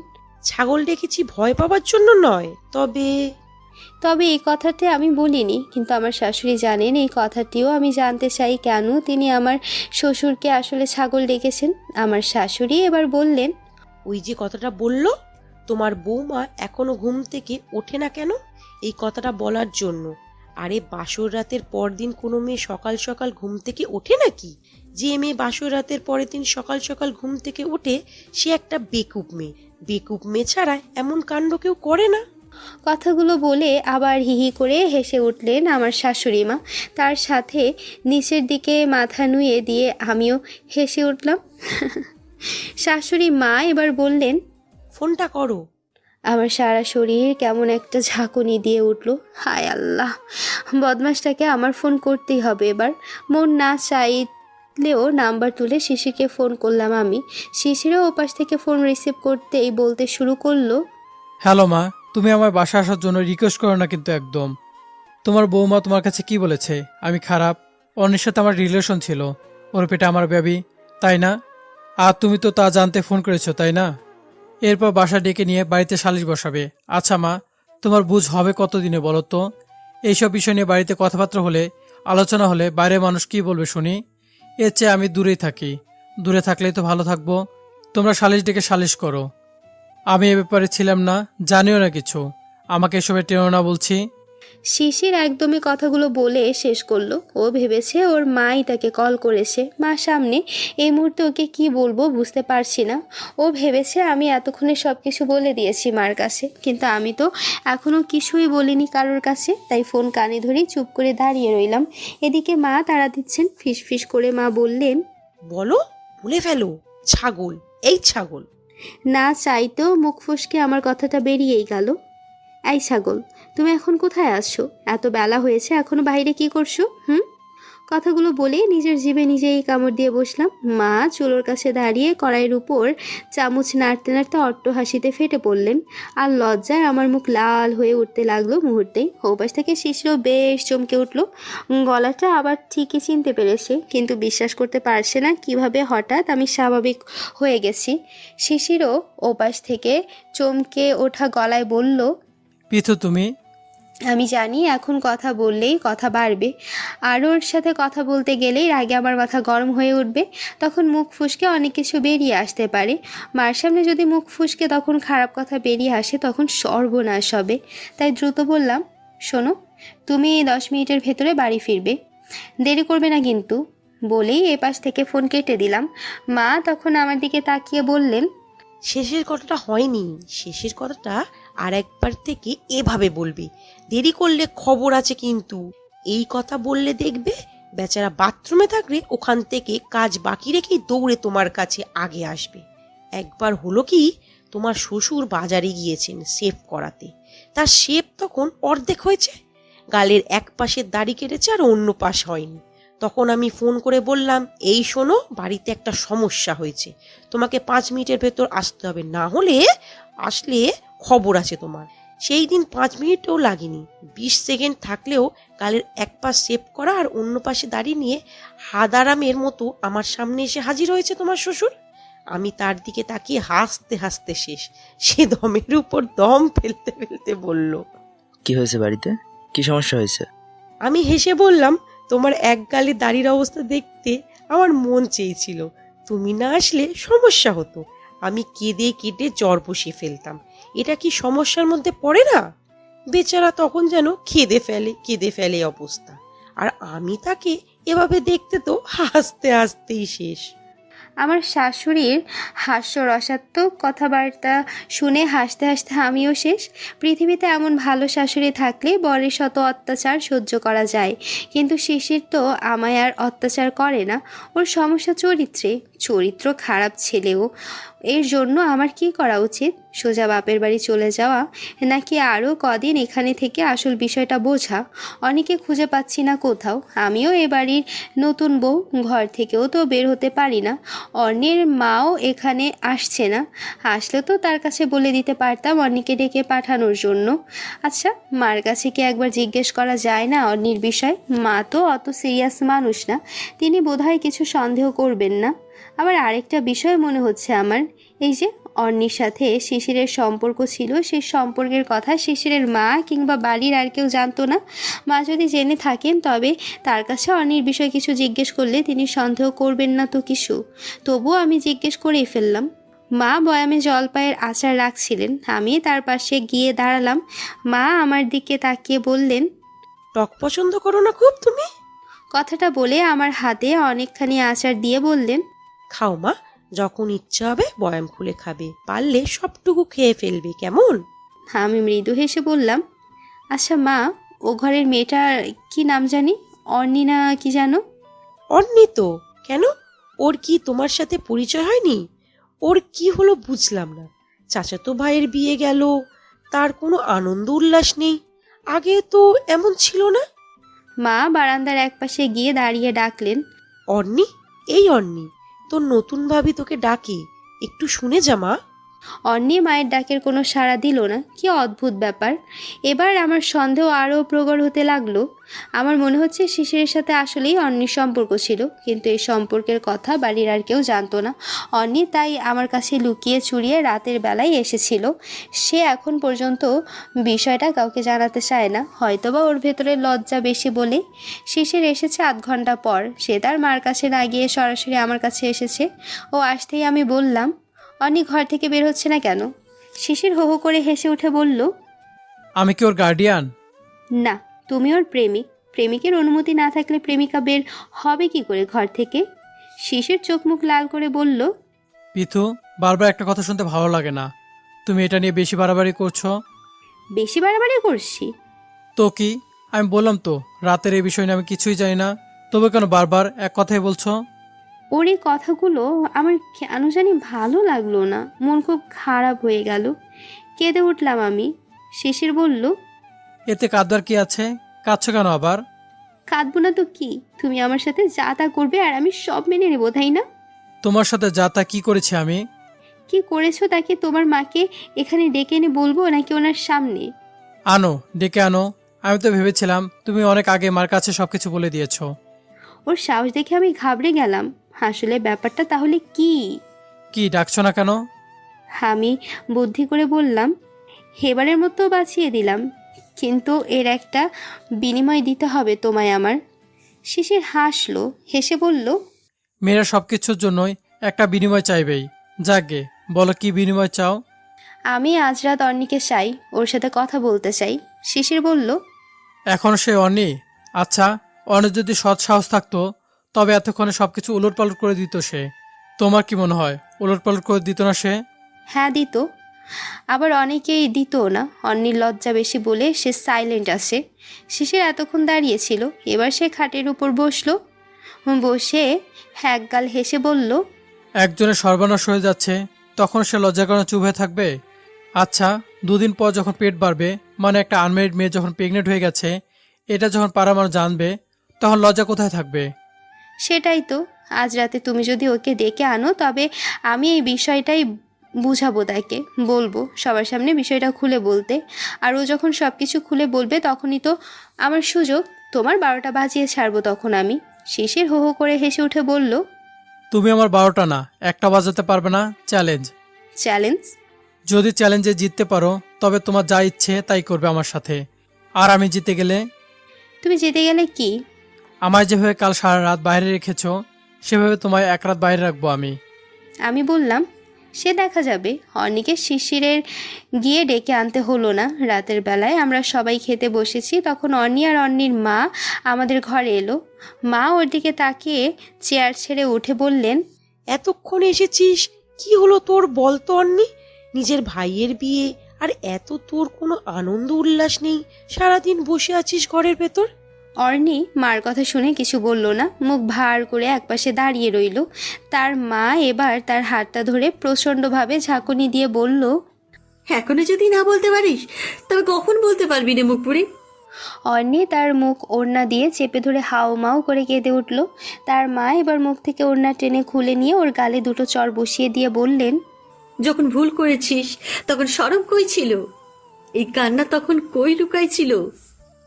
ছাগল ডেকেছি ভয় পাবার জন্য নয়, তবে এই কথাটি আমি বলিনি। কিন্তু আমার শাশুড়ি জানেন এই কথাটিও আমি জানতে চাই কেন তিনি আমার শ্বশুরকে আসলে ছাগল ডেকেছেন। আমার শাশুড়ি এবার বললেন, ওই যে কথাটা বললো তোমার বৌমা এখনো ঘুম থেকে ওঠে না কেন, এই কথাটা বলার জন্য। আরে বাসর রাতের পরদিন কোনো মেয়ে সকাল সকাল ঘুম থেকে ওঠে নাকি? যে মেয়ে বাসর রাতের পরের দিন সকাল সকাল ঘুম থেকে ওঠে সে একটা বেকুব মেয়ে। বেকুব মেয়ে ছাড়া এমন কাণ্ড কেউ করে না। কথাগুলো বলে আবার হিহি করে হেসে উঠলেন আমার শাশুড়ি মা। তার সাথে নিচের দিকে মাথা নুয়ে দিয়ে আমিও হেসে উঠলাম। শাশুড়ি মা এবার বললেন, ফোনটা করো। আমার সারা শরীর কেমন একটা ঝাঁকুনি দিয়ে উঠল। হায় আল্লাহ, বদমাসটাকে আমার ফোন করতেই হবে এবার। মন না চাইলেও নাম্বার তুলে শিশিরকে ফোন করলাম আমি। শিশিরও ওপাশ থেকে ফোন রিসিভ করতেই বলতে শুরু করলো, হ্যালো মা, তুমি আমার বাসা আসার জন্য রিকোয়েস্ট করো না কিন্তু একদম। তোমার বৌমা তোমার কাছে কি বলেছে? আমি খারাপ, অন্যের সাথে আমার রিলেশন ছিল, ওর পেটে আমার বেবি, তাই না? আর তুমি তো তা জানতে ফোন করেছো, তাই না? এরপর বাসা ডেকে নিয়ে বাড়িতে সালিশ বসাবে। আচ্ছা মা, তোমার বুঝ হবে কতদিনে বলো তো? এইসব বিষয় নিয়ে বাড়িতে কথাবার্তা হলে, আলোচনা হলে বাইরের মানুষ কি বলবে শুনি? এর চেয়ে আমি দূরেই থাকি। দূরে থাকলেই তো ভালো থাকবো। তোমরা সালিশ ডেকে সালিশ করো। আমি এ ব্যাপারে ছিলাম না, জানিও না কিছু। আমাকে এসবে টেনো না বলছি। শিশির একদমই কথাগুলো বলে শেষ করলো। ও ভেবেছে ওর মাই তাকে কল করেছে। মা সামনে, এই মুহূর্তে ওকে কি বলবো বুঝতে পারছি না। ও ভেবেছে আমি এতক্ষণে সব কিছু বলে দিয়েছি মার কাছে, কিন্তু আমি তো এখনও কিছুই বলিনি কারোর কাছে। তাই ফোন কানে ধরে চুপ করে দাঁড়িয়ে রইলাম। এদিকে মা তাড়া দিচ্ছেন। ফিস ফিস করে মা বললেন, বলো, বলে ফেলো, ছাগল, এই ছাগল। না চাইতেও মুখ ফসকে আমার কথাটা বেরিয়েই গেল। এই ছাগল, তুমি এখন কোথায় আসছো? এত বেলা হয়েছে, এখনো বাইরে কি করছো? কথাগুলো বলে নিজের জিভে নিজেই কামড় দিয়ে বসলাম। মা চুলোর কাছে দাঁড়িয়ে কড়াইয়ের উপর চামচ নাড়তে নাড়তে অট্ট হাসিতে ফেটে পড়লেন। আর লজ্জায় আমার মুখ লাল হয়ে উঠতে লাগলো মুহূর্তেই। ওপাশ থেকে শিশিরও বেশ চমকে উঠল। গলাটা আবার ঠিকই চিনতে পেরেছে, কিন্তু বিশ্বাস করতে পারছে না কিভাবে হঠাৎ আমি স্বাভাবিক হয়ে গেছি। শিশিরও ওপাশ থেকে চমকে ওঠা গলায় বলল, পিথু তুমি? আমি জানি এখন কথা বললেই কথা বাড়বে, আর ওর সাথে কথা বলতে গেলেই রাগে আমার মাথা গরম হয়ে উঠবে। তখন মুখ ফুসকে অনেক কিছু বেরিয়ে আসতে পারে। মার সামনে যদি মুখ ফুসকে তখন খারাপ কথা বেরিয়ে আসে, তখন সর্বনাশ হবে। তাই দ্রুত বললাম, শোনো, তুমি 10 মিনিটের ভেতরে বাড়ি ফিরবে, দেরি করবে না কিন্তু। বলেই এপাশ থেকে ফোন কেটে দিলাম। মা তখন আমার দিকে তাকিয়ে বললেন, শেষের কথাটা হয়নি, শেষের কথাটা আর একবার থেকে এভাবে বলবে, দেরি করলে খবর আছে কিন্তু। এই কথা বললে দেখবে বেচারা বাথরুমে থাকলে ওখান থেকে কাজ বাকি রেখেই দৌড়ে তোমার কাছে আগে আসবে। একবার হলো কি, তোমার শ্বশুর বাজারে গিয়েছেন শেভ করাতে, তার শেভ তখন অর্ধেক হয়েছে, গালের এক পাশের দাড়ি কেটেছে আর অন্য পাশ হয়নি। তখন আমি ফোন করে বললাম, এই শোনো, বাড়িতে একটা সমস্যা হয়েছে, তোমাকে 5 মিনিটের ভেতর আসতে হবে, না হলে আসলে খবর আছে তোমার। সেই দিন 5 মিনিটও লাগেনি, 20 সেকেন্ড থাকলেও গালের এক পাশ শেভ করা আর অন্য পাশে দাঁড়িয়ে নিয়ে হাদারামের মতো আমার সামনে এসে হাজির হয়েছে তোমার শ্বশুর। আমি তার দিকে তাকিয়ে হাসতে হাসতে শেষ। সে দমের উপর দম ফেলতে ফেলতে বলল, কি হয়েছে বাড়িতে? কি সমস্যা হয়েছে? আমি হেসে বললাম, তোমার এক গালে দাড়ির অবস্থা দেখতে আমার মন চেয়েছিল। তুমি না আসলে সমস্যা হতো। আমি কেঁদে কেটে জ্বর বসিয়ে ফেলতাম। এটা কি সমস্যার মধ্যে পড়ে না? বেচারা তখন যেন কেঁদে ফেলে অবস্থা। আর আমি তাকে এভাবে দেখতে তো হাসতে হাসতেই শেষ। আমার শাশুড়ির হাস্যরসাত্মক কথাবার্তা শুনে হাসতে হাসতে আমিও শেষ। পৃথিবীতে এমন ভালো শাশুড়ি থাকলে বরের শত অত্যাচার সহ্য করা যায়, কিন্তু শিশির তো আমায় আর অত্যাচার করে না। ওর সমস্যা চরিত্র খারাপ ছেলেও। এর জন্য আমার কি করা উচিত? সোজা বাপের বাড়ি চলে যাওয়া, নাকি আরও কদিন এখানে থেকে আসল বিষয়টা বোঝা? অনেকে খুঁজে পাচ্ছি না কোথাও। আমিও এ বাড়ির নতুন বউ, ঘর থেকেও তো বের হতে পারি না। অন্যের মাও এখানে আসছে না, আসলে তো তার কাছে বলে দিতে পারতাম অন্যকে ডেকে পাঠানোর জন্য। আচ্ছা, মার কাছে কি একবার জিজ্ঞেস করা যায় না অন্যের বিষয়? মা তো অত সিরিয়াস মানুষ না, তিনি বোধহয় কিছু সন্দেহ করবেন না। আবার আরেকটা বিষয় মনে হচ্ছে আমার, এই যে অন্যের সাথে শিশিরের সম্পর্ক ছিল, সেই সম্পর্কের কথা শিশিরের মা কিংবা বাড়ির আর কেউ জানতো না। মা যদি জেনে থাকেন তবে তার কাছে অন্যের বিষয়ে কিছু জিজ্ঞেস করলে তিনি সন্দেহ করবেন না তো কিছু। তবুও আমি জিজ্ঞেস করেই ফেললাম। মা বয়ামে জলপাইয়ের আচার রাখছিলেন, আমি তার পাশে গিয়ে দাঁড়ালাম। মা আমার দিকে তাকিয়ে বললেন, টক পছন্দ করো না খুব তুমি? কথাটা বলে আমার হাতে অনেকখানি আচার দিয়ে বললেন, খাও মা, যখন ইচ্ছা হবে বয়াম খুলে খাবে, পারলে সবটুকু খেয়ে ফেলবে, কেমন? আমি মৃদু হেসে বললাম, আচ্ছা মা, ও ঘরের মেয়েটার কি নাম জানি? অর্ণি না কি জানো? অন্যি তো। কেন, ওর কি তোমার সাথে পরিচয় হয়নি? ওর কি হলো বুঝলাম না। চাচাতো ভাইয়ের বিয়ে গেল, তার কোনো আনন্দ উল্লাস নেই। আগে তো এমন ছিল না। মা বারান্দার একপাশে গিয়ে দাঁড়িয়ে ডাকলেন, অন্যি, এই অন্যি, তোর নতুন ভাবি তোকে ডাকে, একটু শুনে যা মা। অন্যি মায়ের ডাকের কোনো সাড়া দিল না। কি অদ্ভুত ব্যাপার! এবার আমার সন্দেহ আরও প্রগড় হতে লাগলো। আমার মনে হচ্ছে শিশিরের সাথে আসলেই অন্যির সম্পর্ক ছিল, কিন্তু এই সম্পর্কের কথা বাড়ির আর কেউ জানতো না। অন্যি তাই আমার কাছে লুকিয়ে চুরিয়ে রাতের বেলায় এসেছিল। সে এখন পর্যন্ত বিষয়টা কাউকে জানাতে চায় না, হয়তোবা ওর ভেতরে লজ্জা বেশি বলে। শিশির এসেছে 8 ঘন্টা পর। সে তার মার কাছে না গিয়ে সরাসরি আমার কাছে এসেছে। ও আসতেই আমি বললাম, অনি ঘর থেকে বের হচ্ছে না কেন? শিশির হো হো করে হেসে উঠে বলল, আমি কি ওর গার্ডিয়ান? না, তুমি ওর প্রেমিক। প্রেমিকের অনুমতি না থাকলে প্রেমিকা বের হবে কি করে ঘর থেকে? শিশির চোখ মুখ লাল করে বলল, পিথু, বারবার একটা কথা শুনতে ভালো লাগে না। তুমি এটা নিয়ে বেশি বাড়াবাড়ি করছো। বেশি বাড়াবাড়ি করছি? তো কি, আমি বললাম তো রাতের এই বিষয় নিয়ে আমি কিছুই জানি না, তবে কেন বারবার এক কথাই বলছো? ওর এই কথাগুলো আমার কেন জানি ভালো লাগলো না, মন খুব খারাপ হয়ে গেল। কেঁদে উঠলাম আমি। শিশির বলল, এতে কাঁদবার কি আছে? কাঁদছো কেন আবার? কাঁদবো না তো কি? তুমি আমার সাথে যা তা করবে আর আমি সব মেনে নেবো, তাই না? তোমার সাথে যা তা কি করেছি আমি? কি করেছো তাকে তোমার মাকে এখানে ডেকে এনে বলবো, নাকি ওনার সামনে? আনো, ডেকে আনো। আমি তো ভেবেছিলাম তুমি অনেক আগে মার কাছে সবকিছু বলে দিয়েছো। ওর সাহস দেখে আমি ঘাবড়ে গেলাম। আসলে ব্যাপারটা তাহলে কি? কি ডাকছো না কেন? আমি বুদ্ধি করে বললাম, এবারের মতো বাঁচিয়ে দিলাম, কিন্তু এর একটা বিনিময় দিতে হবে তোমায় আমার। শিশির হাসলো, হেসে বলল, মেয়েরা সবকিছুর জন্যই একটা বিনিময় চাইবেই। যাকগে, বলো কি বিনিময় চাও? আমি আজ রাত অর্ণিকে চাই, ওর সাথে কথা বলতে চাই। শিশির বলল, এখন সে অনি? আচ্ছা, অনেক যদি সৎ সাহস থাকতো তবে এতক্ষণে সবকিছু উলটপালট করে দিত সে। তোমার কি মনে হয় উলটপালট করে দিত না সে? হ্যাঁ দিত, আবার অনেকেই দিত না। অন্যের লজ্জা বেশি বলে সে সাইলেন্ট আছে। শিশির এতক্ষণ দাঁড়িয়েছিল, এবার সে খাটের উপর বসলো। বসে একগাল হেসে বলল, একজনের সর্বনাশ হয়ে যাচ্ছে তখন সে লজ্জার কারণে চুপ হয়ে থাকবে? আচ্ছা, 2 দিন পর যখন পেট বাড়বে, মানে একটা আনমেরিড মেয়ে যখন প্রেগনেন্ট হয়ে গেছে, এটা যখন পাড়া মানুষ জানবে, তখন লজ্জা কোথায় থাকবে? সেটাই তো। আজ রাতে তুমি যদি ওকে ডেকে আনো তবে আমি এই বিষয়টাই বুঝাবো তাকে, বলবো সবার সামনে বিষয়টা খুলে বলতে। আর ও যখন সব কিছু খুলে বলবে তখনই তো আমার সুযোগ। তোমার 12টা বাজিয়ে ছাড়বো তখন আমি। শিশির হো হো করে হেসে উঠে বলল, তুমি আমার 12টা না 1টা বাজাতে পারবে না। চ্যালেঞ্জ। চ্যালেঞ্জ? যদি চ্যালেঞ্জে জিততে পারো তবে তোমার যা ইচ্ছে তাই করবে আমার সাথে। আর আমি জিতে গেলে? তুমি জিতে গেলে কি? আমার যেভাবে কাল সারা রাত বাইরে রেখেছো সেভাবে তোমায় এক রাত বাইরে রাখবো আমি। আমি বললাম, সে দেখা যাবে। অর্ণিকে শিশিরের গিয়ে ডেকে আনতে হলো না। রাতের বেলায় আমরা সবাই খেতে বসেছি, তখন অর্ণি আর অর্ণির মা আমাদের ঘরে এলো। মা ওর দিকে তাকিয়ে চেয়ার ছেড়ে উঠে বললেন, এতক্ষণ এসেছিস, কি হলো তোর বল তো অন্নি? নিজের ভাইয়ের বিয়ে আর এত তোর কোনো আনন্দ উল্লাস নেই, সারাদিন বসে আছিস ঘরের ভেতর। অর্ণি মার কথা শুনে কিছু বলল না, মুখ ভার করে একপাশে দাঁড়িয়ে রইল। তার মা এবার তার হাতটা ধরে প্রচণ্ডভাবে ঝাঁকুনি দিয়ে বলল, এখনো যদি না বলতে পারিস তবে কখন বলতে পারবি রে মুখপুরি? অর্ণি তার মুখ ওড়না দিয়ে চেপে ধরে হাউ মাউ করে কেঁদে উঠল। তার মা এবার মুখ থেকে ওড়না টেনে খুলে নিয়ে ওর গালে দুটো চড় বসিয়ে দিয়ে বললেন, যখন ভুল করেছিস তখন শরম কই ছিল? এই কান্না তখন কই লুকাই ছিল?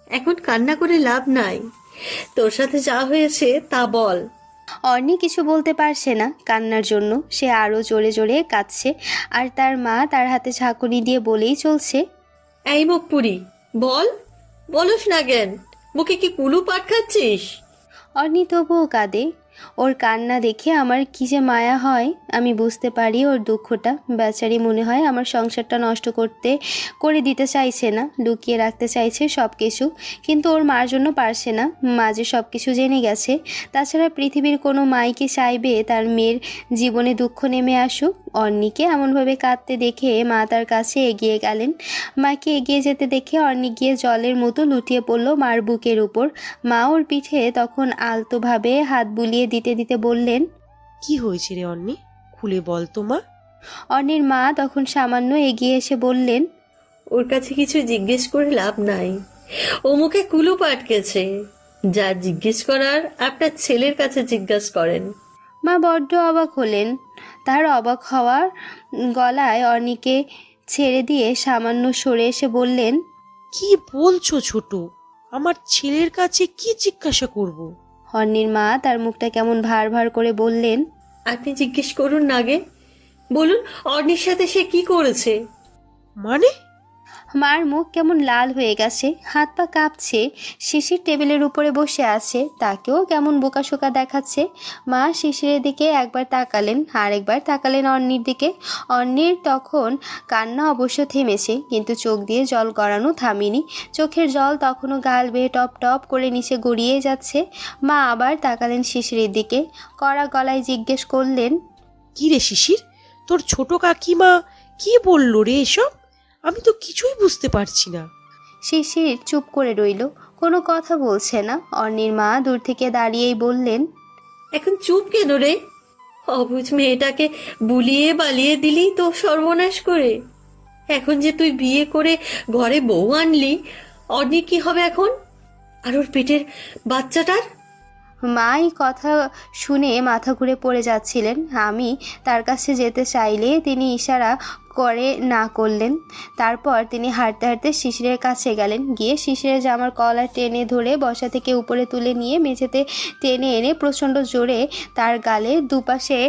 এখন কান্না করে লাভ নাই। তোর সাথে যা হয়েছে তা বল। অর্ণি কিছু বলতে পারছে না কান্নার জন্য, সে আরও জোরে জোরে কাঁদছে। আর তার মা তার হাতে ঝাঁকুনি দিয়ে বলেই চলছে, এই মুখপুরি বল, বলস না কেন? মুখে কি কুলু পাট খাচ্ছিস? অর্ণি তবুও কাঁদে। ওর কান্না দেখে আমার কি যে মায়া হয়। আমি বুঝতে পারি ওর দুঃখটা। বেচারি মনে হয় আমার সংসারটা নষ্ট করে দিতে চাইছে না, লুকিয়ে রাখতে চাইছে সব কিছু, কিন্তু ওর মার জন্য পারছে না। মা যে সব কিছু জেনে গেছে। তাছাড়া পৃথিবীর কোনো মাই কি চাইবে তার মেয়ের জীবনে দুঃখ নেমে আসুক? অর্ণিকে এমনভাবে কাঁদতে দেখে মা তার কাছে এগিয়ে গেলেন। মাকে এগিয়ে যেতে দেখে অর্ণি গিয়ে জলের মতো লুটিয়ে পড়ল মার বুকের উপর। মা ওর পিঠে তখন আলতোভাবে হাত বুলিয়ে দিতে দিতে বললেন, কি হয়েছে রে অন্নি, খুলে বল তো মা। অর্ণির মা তখন সামান্য এগিয়ে এসে বললেন, ওর কাছে কিছু জিজ্ঞেস করে লাভ নাই, ও মুখে কুলু পাটকেছে। যা জিজ্ঞেস করার আপনার ছেলের কাছে জিজ্ঞাস করেন। মা বড্ড অবাক হলেন। তার অবাক হওয়ার গলায় অর্ণিকে ছেড়ে দিয়ে সামান্য সরে এসে বললেন, কি বলছো ছোট? আমার ছেলের কাছে কি জিজ্ঞাসা করব? অর্ণির মা তার মুখটা কেমন ভার ভার করে বললেন, আপনি জিজ্ঞেস করুন না গে, বলুন অর্ণির সাথে সে কি করেছে। মানে? মার মুখ কেমন লাল হয়ে গেছে, হাত পা কাঁপছে। শিশির টেবিলের উপরে বসে আছে, তাকেও কেমন বোকাশোকা দেখাচ্ছে। মা শিশিরের দিকে একবার তাকালেন, আরেকবার তাকালেন অর্ণির দিকে। অর্ণির তখন কান্না অবশ্য থেমেছে, কিন্তু চোখ দিয়ে জল গড়ানো থামেনি। চোখের জল তখনও গাল বেয়ে টপ টপ করে নিচে গড়িয়ে যাচ্ছে। মা আবার তাকালেন শিশিরের দিকে, কড়া গলায় জিজ্ঞেস করলেন, কি রে শিশির, তোর ছোট কাকিমা কি বললো রে এসব? আমি তো কিছুই বুঝতে পারছি না। শিশির চুপ করে রইল, কোনো কথা বলছে না। অর্ণির মা দূর থেকে দাঁড়িয়েই বললেন, এখন চুপ কেন রে? অবুঝ মেয়েটাকে বুলিয়ে বালিয়ে দিলি তো সর্বনাশ করে। এখন যে তুই বিয়ে করে ঘরে বউ আনলি, অর্ণির কি হবে এখন? আর ওর পেটের বাচ্চাটার? মা এই কথা শুনে মাথা ঘুরে পড়ে যাচ্ছিলেন। আমি তার কাছে যেতে চাইলে তিনি ইশারা করে না করলেন। তারপর তিনি হাঁটতে হাঁটতে শিশিরের কাছে গেলেন, গিয়ে শিশিরের জামার কলার টেনে ধরে বসা থেকে উপরে তুলে নিয়ে মেঝেতে টেনে এনে প্রচণ্ড জোরে তার গালে দুপাশে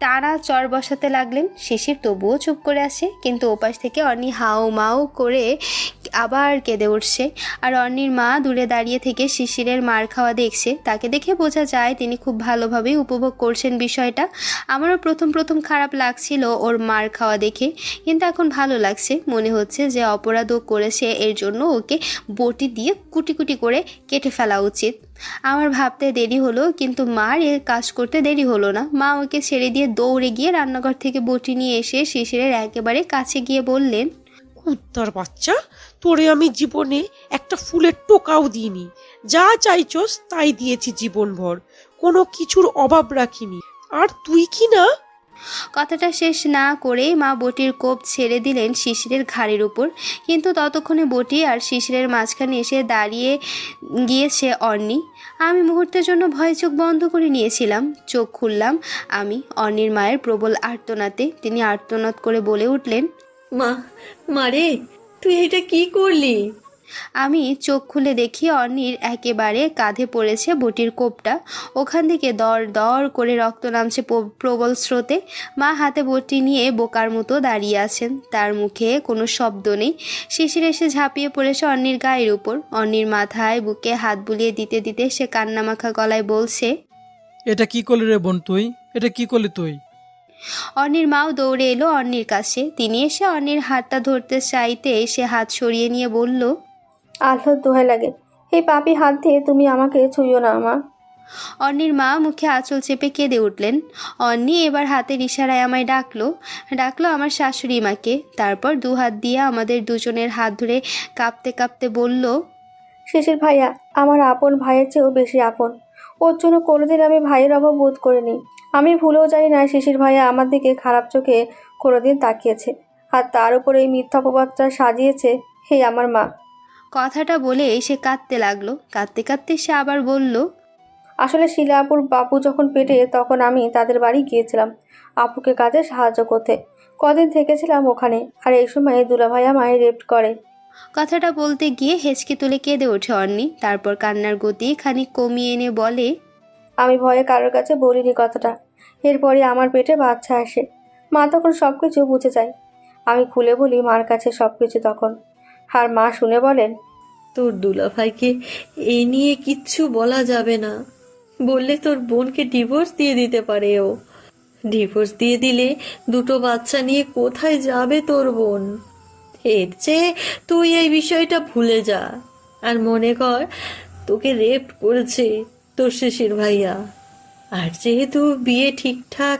টানা চর বসাতে লাগলেন। শিশির তবুও চুপ করে আছে, কিন্তু ওপাশ থেকে অর্ণি হাউ মাউ করে আবার কেঁদে উঠছে। আর অর্ণির মা দূরে দাঁড়িয়ে থেকে শিশিরের মার খাওয়া দেখছে। তাকে দেখে বোঝা যায় তিনি খুব ভালোভাবেই উপভোগ করছেন বিষয়টা। আমারও প্রথম প্রথম খারাপ লাগছিল ওর মার খাওয়া দেখে, কিন্তু এখন ভালো লাগছে। মনে হচ্ছে যে অপরাধ ও করেছে, এর জন্য ওকে বটি দিয়ে কুটি কুটি করে কেটে ফেলা উচিত। আমার ভাবতে দেরি হলো, কিন্তু মার এর কাজ করতে দেরি হলো না। মা ওকে ছেড়ে দিয়ে দৌড়ে গিয়ে রান্নাঘর থেকে বটি নিয়ে এসে শিশিরের একেবারে কাছে গিয়ে বললেন, কুত্তার বাচ্চা, তোরে আমি জীবনে একটা ফুলের টোকাও দিইনি। যা চাইছস তাই দিয়েছি জীবনভর, কোনো কিছুর অভাব রাখিনি। আর তুই কি না? কথাটা শেষ না করেই মা বটির কোপ ছেড়ে দিলেন শিশিরের ঘাড়ের উপর, কিন্তু ততক্ষণে বটি আর শিশিরের মাঝখানে এসে দাঁড়িয়ে গিয়েছে অর্ণি। আমি মুহূর্তের জন্য ভয় চোখ বন্ধ করে নিয়েছিলাম। চোখ খুললাম আমি অর্ণির মায়ের প্রবল আর্তনাদে। তিনি আর্তনাদ করে বলে উঠলেন, মা, মারে তুই এটা কি করলি? আমি চোখ খুলে দেখি অর্নির একেবারে কাঁধে পড়েছে বটির কোপটা। ওখান থেকে দর দর করে রক্ত নামছে প্রবল স্রোতে। মা হাতে বটি নিয়ে বোকার মতো দাঁড়িয়ে আছেন, তার মুখে কোনো শব্দ নেই। শিশির এসে ঝাঁপিয়ে পড়েছে অর্নির গায়ের উপর। অর্নির মাথায় বুকে হাত বুলিয়ে দিতে দিতে সে কান্নামাখা গলায় বলছে, এটা কি করলি রে বোন তুই? এটা কি করলি তুই? অর্নির মাও দৌড়ে এলো অর্নির কাছে। তিনি এসে অর্নির হাতটা ধরতে চাইতে সে হাত সরিয়ে নিয়ে বলল, আল্লাহর দোহাই লাগে, এই পাপি হাত দিয়ে তুমি আমাকে ছুঁয়ো না মা। অর্নির মা মুখে আঁচল চেপে কেঁদে উঠলেন। অর্নি এবার হাতের ইশারায় আমায় ডাকলো আমার শাশুড়ি মাকে। তারপর দু হাত দিয়ে আমাদের দুজনের হাত ধরে কাঁপতে কাঁপতে বলল, শিশির ভাইয়া আমার আপন ভাইয়ের চেয়েও বেশি আপন। ওর জন্য কোনোদিন আমি ভাইয়ের অভাব বোধ করিনি। আমি ভুলেও জানি না শিশির ভাইয়া আমার দিকে খারাপ চোখে কোনোদিন তাকিয়েছে, আর তার উপরে এই মিথ্যা অপবাদটা সাজিয়েছে হে আমার মা। কথাটা বলে সে কাঁদতে লাগলো। কাঁদতে কাঁদতে সে আবার বলল, আসলে শিলা আপুর বাপু যখন পেটে তখন আমি তাদের বাড়ি গিয়েছিলাম আপুকে কাজে সাহায্য করতে। কদিন থেকেছিলাম ওখানে, আর এই সময় দুলাভাই আমায় রেপ করে। কথাটা বলতে গিয়ে হেঁচকি তুলে কেঁদে ওঠে অর্নি। তারপর কান্নার গতি খানিক কমিয়ে এনে বলে, আমি ভয়ে কারোর কাছে বলিনি কথাটা। এরপরে আমার পেটে বাচ্চা আসে, মা তখন সব কিছু বুঝে যায়। আমি খুলে বলি মার কাছে সব কিছু তখন, আর মা শুনে বলেন, তোর দুলাভাইকে এ নিয়ে কিচ্ছু বলা যাবে না, বললে তোর বোনকে ডিভোর্স দিয়ে দিতে পারে ও। ডিভোর্স দিয়ে দিলে দুটো বাচ্চা নিয়ে কোথায় যাবে তোর বোন? এর চেয়ে তুই এই বিষয়টা ভুলে যা, আর মনে কর তোকে রেপ করেছে তোর শিশির ভাইয়া। আর যেহেতু বিয়ে ঠিকঠাক,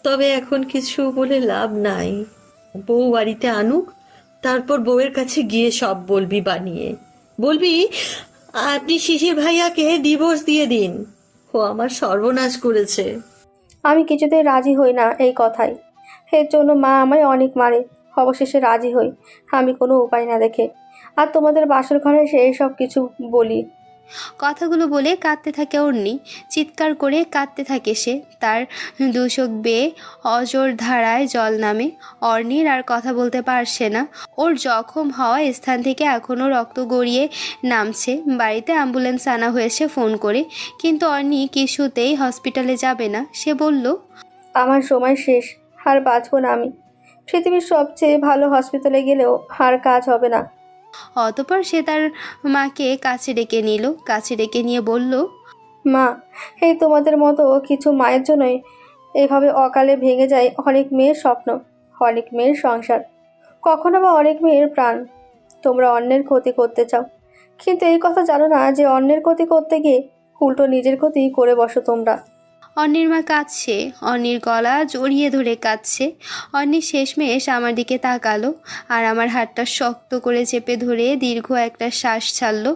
তবে এখন কিছু বলে লাভ নাই। বউ বাড়িতে আনুক, তারপর বউয়ের কাছে গিয়ে সব বলবি, বানিয়ে বলবি আপনি শিশির ভাইয়াকে ডিভোর্স দিয়ে দিন, ও আমার সর্বনাশ করেছে। আমি কিছুতেই রাজি হই না এই কথায়। এর জন্য মা আমায় অনেক মারে। অবশেষে রাজি হই আমি কোনো উপায় না দেখে, আর তোমাদের বাসর ঘরে এসে এইসব কিছু বলি। কথাগুলো বলে কাঁদতে থাকে অর্নি। চিৎকার করে কাঁদতে থাকে সে। তার দু চোখ বেয়ে অজর ধারায় জল নামে। অর্নির আর কথা বলতে পারছে না। ওর জখম হওয়া স্থান থেকে এখনও রক্ত গড়িয়ে নামছে। বাড়িতে অ্যাম্বুলেন্স আনা হয়েছে ফোন করে, কিন্তু অর্নি কিছুতেই হসপিটালে যাবে না। সে বলল, আমার সময় শেষ, আর বাঁচব না আমি। পৃথিবীর সবচেয়ে ভালো হসপিটালে গেলেও আর কাজ হবে না। অতঃপর সে তার মাকে কাছে ডেকে নিল। কাছে ডেকে নিয়ে বলল, মা, এই তোমাদের মতো কিছু মায়ের জন্যই এভাবে অকালে ভেঙে যায় অনেক মেয়ের স্বপ্ন, অনেক মেয়ের সংসার, কখনো বা অনেক মেয়ের প্রাণ। তোমরা অন্যের ক্ষতি করতে চাও, কিন্তু এই কথা জানো না যে অন্যের ক্ষতি করতে গিয়ে উল্টো নিজের ক্ষতি করে বসো তোমরা। অর্নির মা কাঁদছে, অর্নির গলা জড়িয়ে ধরে কাঁদছে। অর্নি শেষমেশ আমার দিকে তাকালো, আর আমার হাতটা শক্ত করে চেপে ধরে দীর্ঘ একটা শ্বাস ছাড়লো।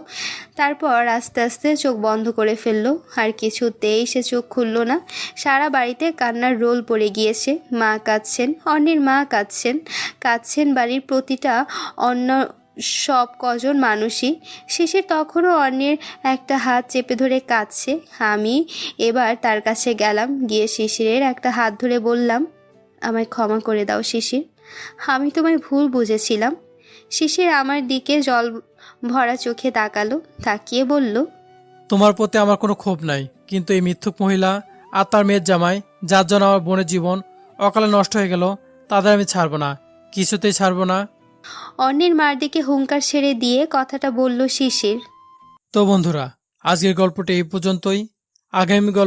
তারপর আস্তে আস্তে চোখ বন্ধ করে ফেললো। আর কিছুতেই সে চোখ খুললো না। সারা বাড়িতে কান্নার রোল পড়ে গিয়েছে। মা কাঁদছেন, অর্নির মা কাঁদছেন বাড়ির প্রতিটা অন্য সব কজন মানুষই। শিশির তখনও অন্যের একটা হাত চেপে ধরে কাঁদছে। আমি এবার তার কাছে গেলাম, গিয়ে শিশিরের একটা হাত ধরে বললাম, আমায় ক্ষমা করে দাও শিশির, আমি তোমায় ভুল বুঝেছিলাম। শিশির আমার দিকে জল ভরা চোখে তাকিয়ে বলল, তোমার প্রতি আমার কোনো ক্ষোভ নাই, কিন্তু এই মিথ্যুক মহিলা আর তার মেয়ের জামাই, যার জন্য আমার বোনের জীবন অকালে নষ্ট হয়ে গেল, তাদের আমি ছাড়বো না, কিছুতেই ছাড়বো না। অন্যের মার দিকে হুঙ্কার ছেড়ে দিয়ে কথাটা বলল শিশির। তো বন্ধুরা, আজকের গল্পটি এই পর্যন্তই। আগামী গল্প